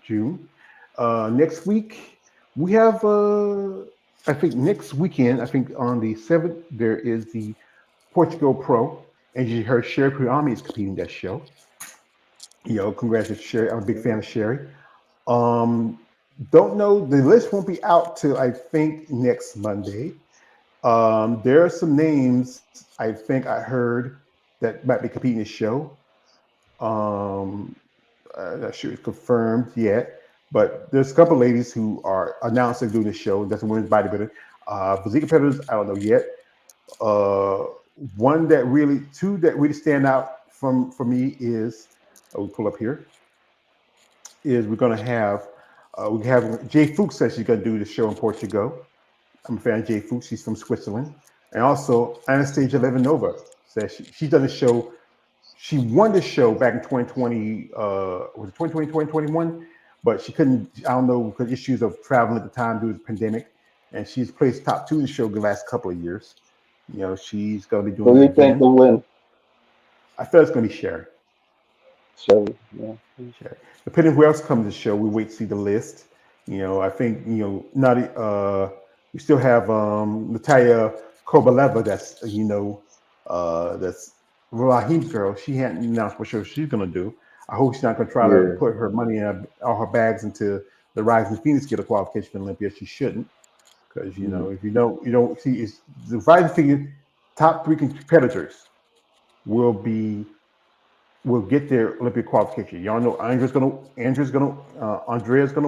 Speaker 1: June. Next week we have, I think next weekend, I think on the 7th, there is the Portugal Pro, and you heard Sherry Priami is competing that show. Congratulations, Sherry. I'm a big fan of Sherry. Um, don't know, the list won't be out till I think next Monday. There are some names I think I heard that might be competing this show. Um, I'm not sure it's confirmed yet, but there's a couple ladies who are announced they're doing the show. That's a women's bodybuilder. Physique competitors, I don't know yet. Uh, two that really stand out for me is, we'll pull up here, is we're going to have, we have Jay Fuchs says she's going to do the show in Portugal. I'm a fan of Jay Fuchs. She's from Switzerland. And also Anastasia Levinova says she's done a show. She won the show back in 2020, was it 2020, 2021? But she couldn't, I don't know, because issues of traveling at the time due to the pandemic. And she's placed top 2 in the show the last couple of years. She's going to be
Speaker 2: who
Speaker 1: doing
Speaker 2: do
Speaker 1: it
Speaker 2: you think
Speaker 1: again.
Speaker 2: will win?
Speaker 1: I feel it's going to be Sherry.
Speaker 2: Shelly. Yeah.
Speaker 1: Sherry. Depending who else comes to the show, we wait to see the list. I think, not, we still have Natalia Kobaleva, that's Rahim's girl. She hadn't announced what show she's going to do. I hope she's not going to try to
Speaker 2: Yeah.
Speaker 1: put her money in all her bags into the Rising Phoenix get a qualification for Olympia. She shouldn't, because
Speaker 2: Mhm.
Speaker 1: if you don't see, it's the Rising Phoenix top 3 competitors will be will get their Olympic qualification. Y'all know Andrea's gonna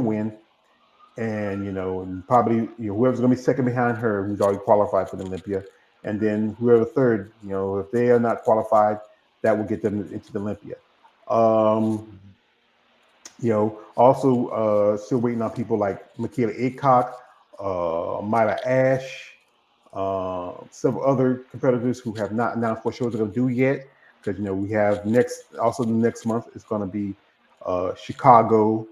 Speaker 1: win, and and probably whoever's gonna be second behind her, who's already qualified for the Olympia, and then whoever third, if they are not qualified, that will get them into the Olympia. Um, Also, still waiting on people like Michaela Aycock, Myla Ash, several other competitors who have not announced what shows they're going to do yet. Because we have the next month is going to be Chicago,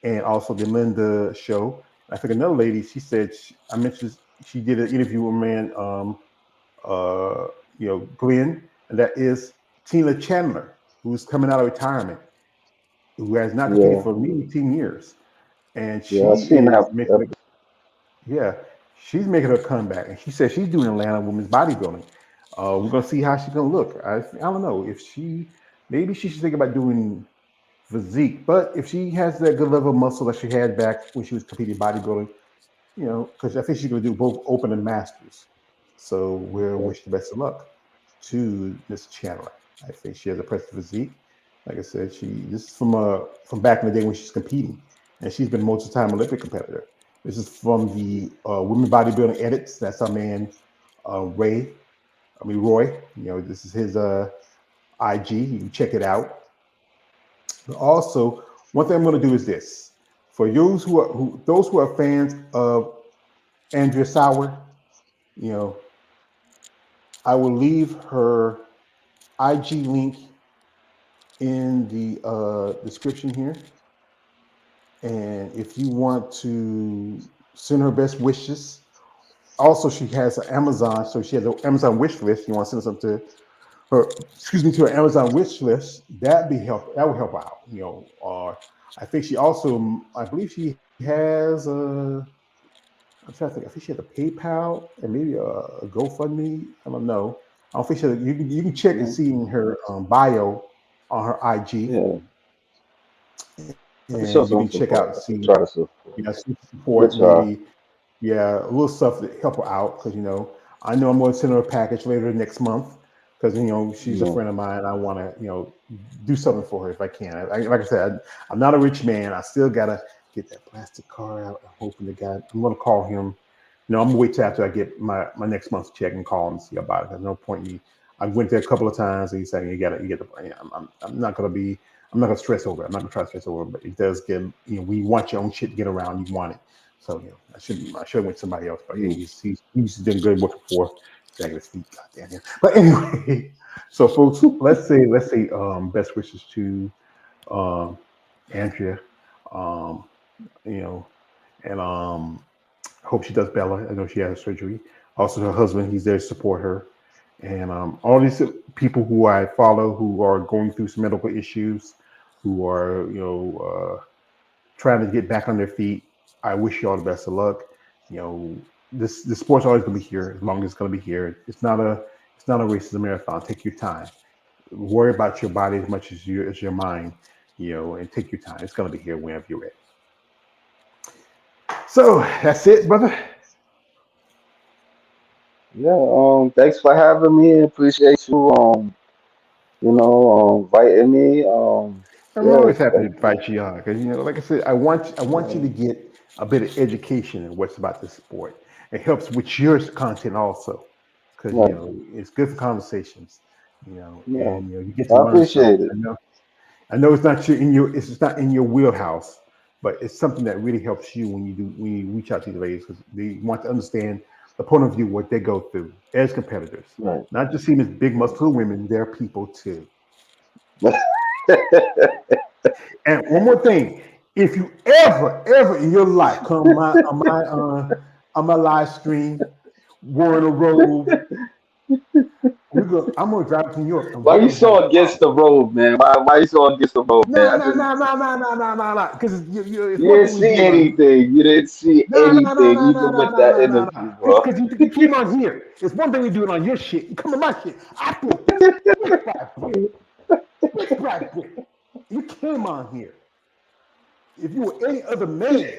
Speaker 1: and also the Linda show. I think another lady, she said, I mentioned, she did an interview with a man, uh, Glenn, and that is Tina Chandler, who's coming out of retirement, who has not competed
Speaker 2: Yeah.
Speaker 1: for maybe 10 years. And
Speaker 2: Yeah. I
Speaker 1: she
Speaker 2: seen
Speaker 1: is
Speaker 2: that.
Speaker 1: making yeah, she's making her comeback. And she said she's doing Atlanta women's bodybuilding. We're going to see how she's going to look. I don't know if maybe she should think about doing physique, but if she has that good level of muscle that she had back when she was competing bodybuilding, because I think she's going to do both open and masters. So we'll
Speaker 2: Yeah.
Speaker 1: wish the best of luck to Miss Chandler. I think she has a impressive physique. Like I said, this is from back in the day when she's competing, and she's been a multi-time Olympic competitor. This is from the Women Bodybuilding Edits. That's our man Roy. This is his IG. You can check it out. But also, one thing I'm going to do is this: for those who are fans of Andrea Sauer, you know, I will leave her IG link in the description here. And if you want to send her best wishes, Also, she has an Amazon, so she has an Amazon wish list. You want to send something to her, excuse me, to her Amazon wish list. That would help out. I think she also, I believe she has I'm trying to think. I think she has a PayPal and maybe a GoFundMe. I don't know. I don't think you can check and
Speaker 2: Yeah.
Speaker 1: see in her bio on her IG,
Speaker 2: Yeah. I can
Speaker 1: and you
Speaker 2: show
Speaker 1: can
Speaker 2: some
Speaker 1: check out and
Speaker 2: support. I
Speaker 1: see,
Speaker 2: can try to support.
Speaker 1: some
Speaker 2: Good
Speaker 1: support,
Speaker 2: job.
Speaker 1: maybe, yeah, a little stuff to help her out. Because I know I'm going to send her a package later next month. Because she's a
Speaker 2: Yeah.
Speaker 1: friend of mine. I want to do something for her if I can. Like I said, I'm not a rich man. I still gotta get that plastic card out. I'm hoping to God. I'm gonna call him. I'm gonna wait till after I get my next month's check and call him and see about it. There's no point in me. I went there a couple of times and he's saying you get the. I'm not gonna be. I'm not gonna stress over it. I'm not gonna try to stress over it. But it does get. When you want your own shit to get around, you want it. So I should have went to somebody else. But hey,
Speaker 2: Mm.
Speaker 1: he's been good working for. Dragging his feet, goddamn him. But anyway, so folks, let's say best wishes to um Andrea. Um, you know, and hope she does better. I know she had surgery. Also, her husband, he's there to support her. And all these people who I follow who are going through some medical issues, who are, trying to get back on their feet, I wish you all the best of luck. You know, this sport's always going to be here as long as it's going to be here. It's not a race, it's a marathon. Take your time. Worry about your body as much as your mind, and take your time. It's going to be here whenever you're ready. So that's it, brother.
Speaker 2: Yeah. Thanks for having me. Appreciate you. Inviting me.
Speaker 1: I'm
Speaker 2: Yeah.
Speaker 1: always happy to invite you on because like I said, I want you to get a bit of education in what's about this sport. It helps with your content also because
Speaker 2: Right.
Speaker 1: it's good for conversations.
Speaker 2: Yeah.
Speaker 1: And you get to
Speaker 2: I
Speaker 1: learn something.
Speaker 2: appreciate it.
Speaker 1: I know it's not in your wheelhouse, but it's something that really helps you when you reach out to the ladies because they want to understand the point of view what they go through as competitors,
Speaker 2: Right.
Speaker 1: not just seeing as big muscular women. They're people too. And one more thing, if you ever in your life come on my live stream wearing a robe, I'm gonna drive to New York and
Speaker 2: Why
Speaker 1: we're
Speaker 2: you
Speaker 1: gonna have a
Speaker 2: so against the road, man? Why you so against the road, man?
Speaker 1: no
Speaker 2: I
Speaker 1: no
Speaker 2: just
Speaker 1: no no no no no no no because it's
Speaker 2: You
Speaker 1: one
Speaker 2: didn't
Speaker 1: thing we
Speaker 2: see
Speaker 1: do it on.
Speaker 2: anything. You didn't see
Speaker 1: No no no
Speaker 2: anything,
Speaker 1: no no
Speaker 2: even
Speaker 1: no
Speaker 2: with
Speaker 1: no
Speaker 2: that
Speaker 1: no no no
Speaker 2: interview, bro.
Speaker 1: because you came on here. It's one thing we do it on your shit. You come on my shit. I feel brick by brick. You came on here. If you were any other man,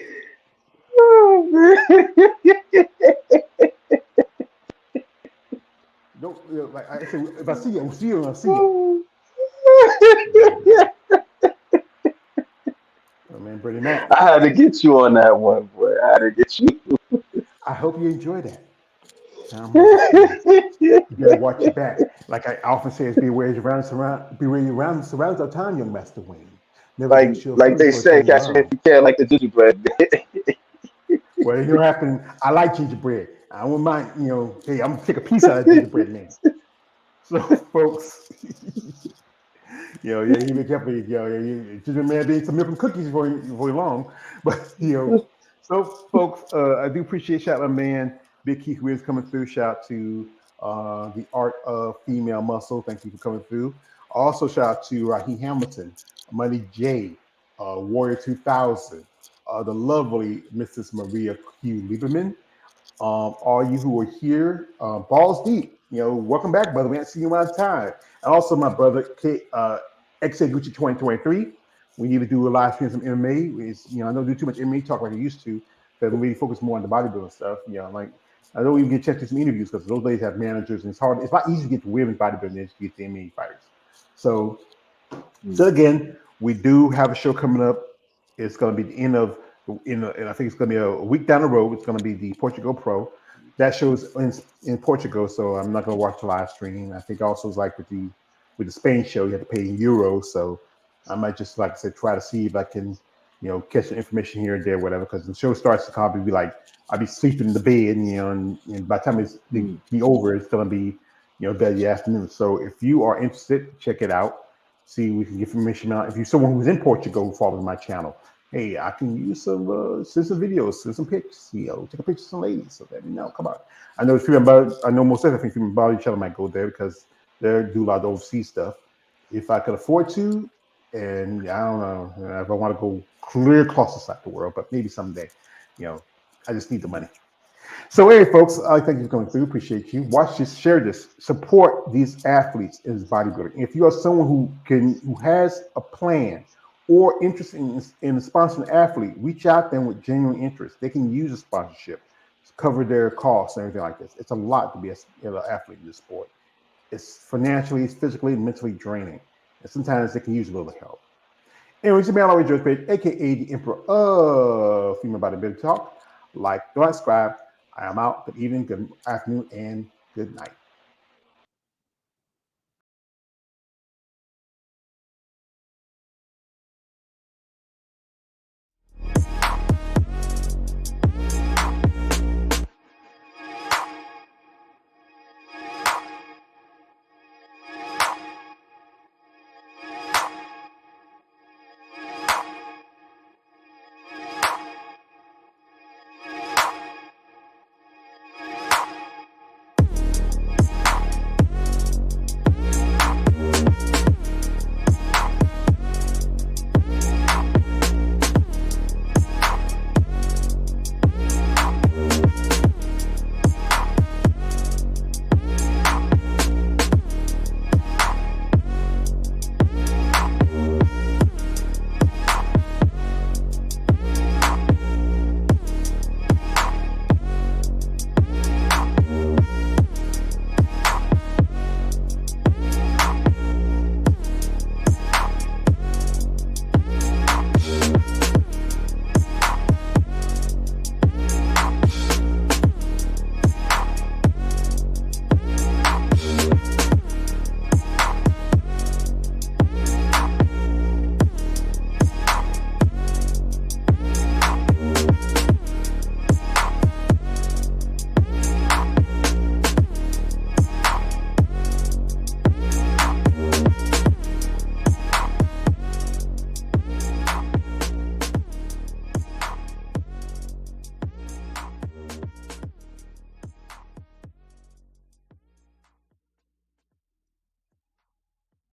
Speaker 1: don't like I said. If I see you, I'll see you. I'll see you. Oh, man, Brady Mac.
Speaker 2: I had to get you on that one, boy. I had to get you.
Speaker 1: I hope you enjoy that. I'm gonna just, you better watch your back. Like I often say, is beware your round surrounds our time, young Master Wayne. Never
Speaker 2: like
Speaker 1: get your
Speaker 2: like
Speaker 1: food
Speaker 2: they
Speaker 1: for
Speaker 2: say,
Speaker 1: turning
Speaker 2: catch me if
Speaker 1: around.
Speaker 2: you can, like the gingerbread.
Speaker 1: Well, it don't happen. I like gingerbread. I wouldn't mind, hey, I'm gonna take a piece out of gingerbread man. So, folks, yeah, you be careful. Gingerbread man be some milk and cookies for long. But, so, folks, I do appreciate shout out my man, Big Keith Wiz coming through. Shout out to the Art of Female Muscle. Thank you for coming through. Also, shout out to Raheem Hamilton, Money J, Warrior 2000, the lovely Mrs. Maria Q. Lieberman. All you who are here, balls deep. Welcome back, brother. We haven't seen you in a time. And also, my brother, XA Gucci 2023. We need to do a live stream some MMA. I don't do too much MMA talk like I used to because we really focus more on the bodybuilding stuff. Like I don't even get checked to some interviews because those ladies have managers and it's hard. It's not easy to get to women's bodybuilding than to get to MMA fighters. So again, we do have a show coming up. It's going to be the end of, and I think it's going to be a week down the road. It's going to be the Portugal Pro. That show's in Portugal, so I'm not going to watch the live stream. I think also it's like with the Spain show, you have to pay in euros. So I might just, like I said, try to see if I can, catch the information here and there, whatever. Because the show starts to probably be like I'll be sleeping in the bed, and by the time it's be over, it's going to be, bed the afternoon. So if you are interested, check it out. See, we can get information out. If you're someone who's in Portugal who follows my channel, hey, I can use some send some videos, send some pics, take a picture of some ladies. So let me know. Come on. I know I know most definitely female body channel might go there because they do a lot of overseas stuff. If I could afford to, and I don't know if I want to go clear across the side of the world, but maybe someday. I just need the money. So, hey, folks, I thank you for coming through. Appreciate you. Watch this, share this, support these athletes in bodybuilding. If you are someone who has a plan or interest in sponsoring an athlete, reach out to them with genuine interest. They can use a sponsorship to cover their costs and everything like this. It's a lot to be an athlete in this sport. It's financially, it's physically, mentally draining, and sometimes they can use a little help. Anyway, it's your man, always George Page, aka the Emperor of Female Bodybuilding Talk. Like, don't subscribe. I am out. Good evening, good afternoon, and good night.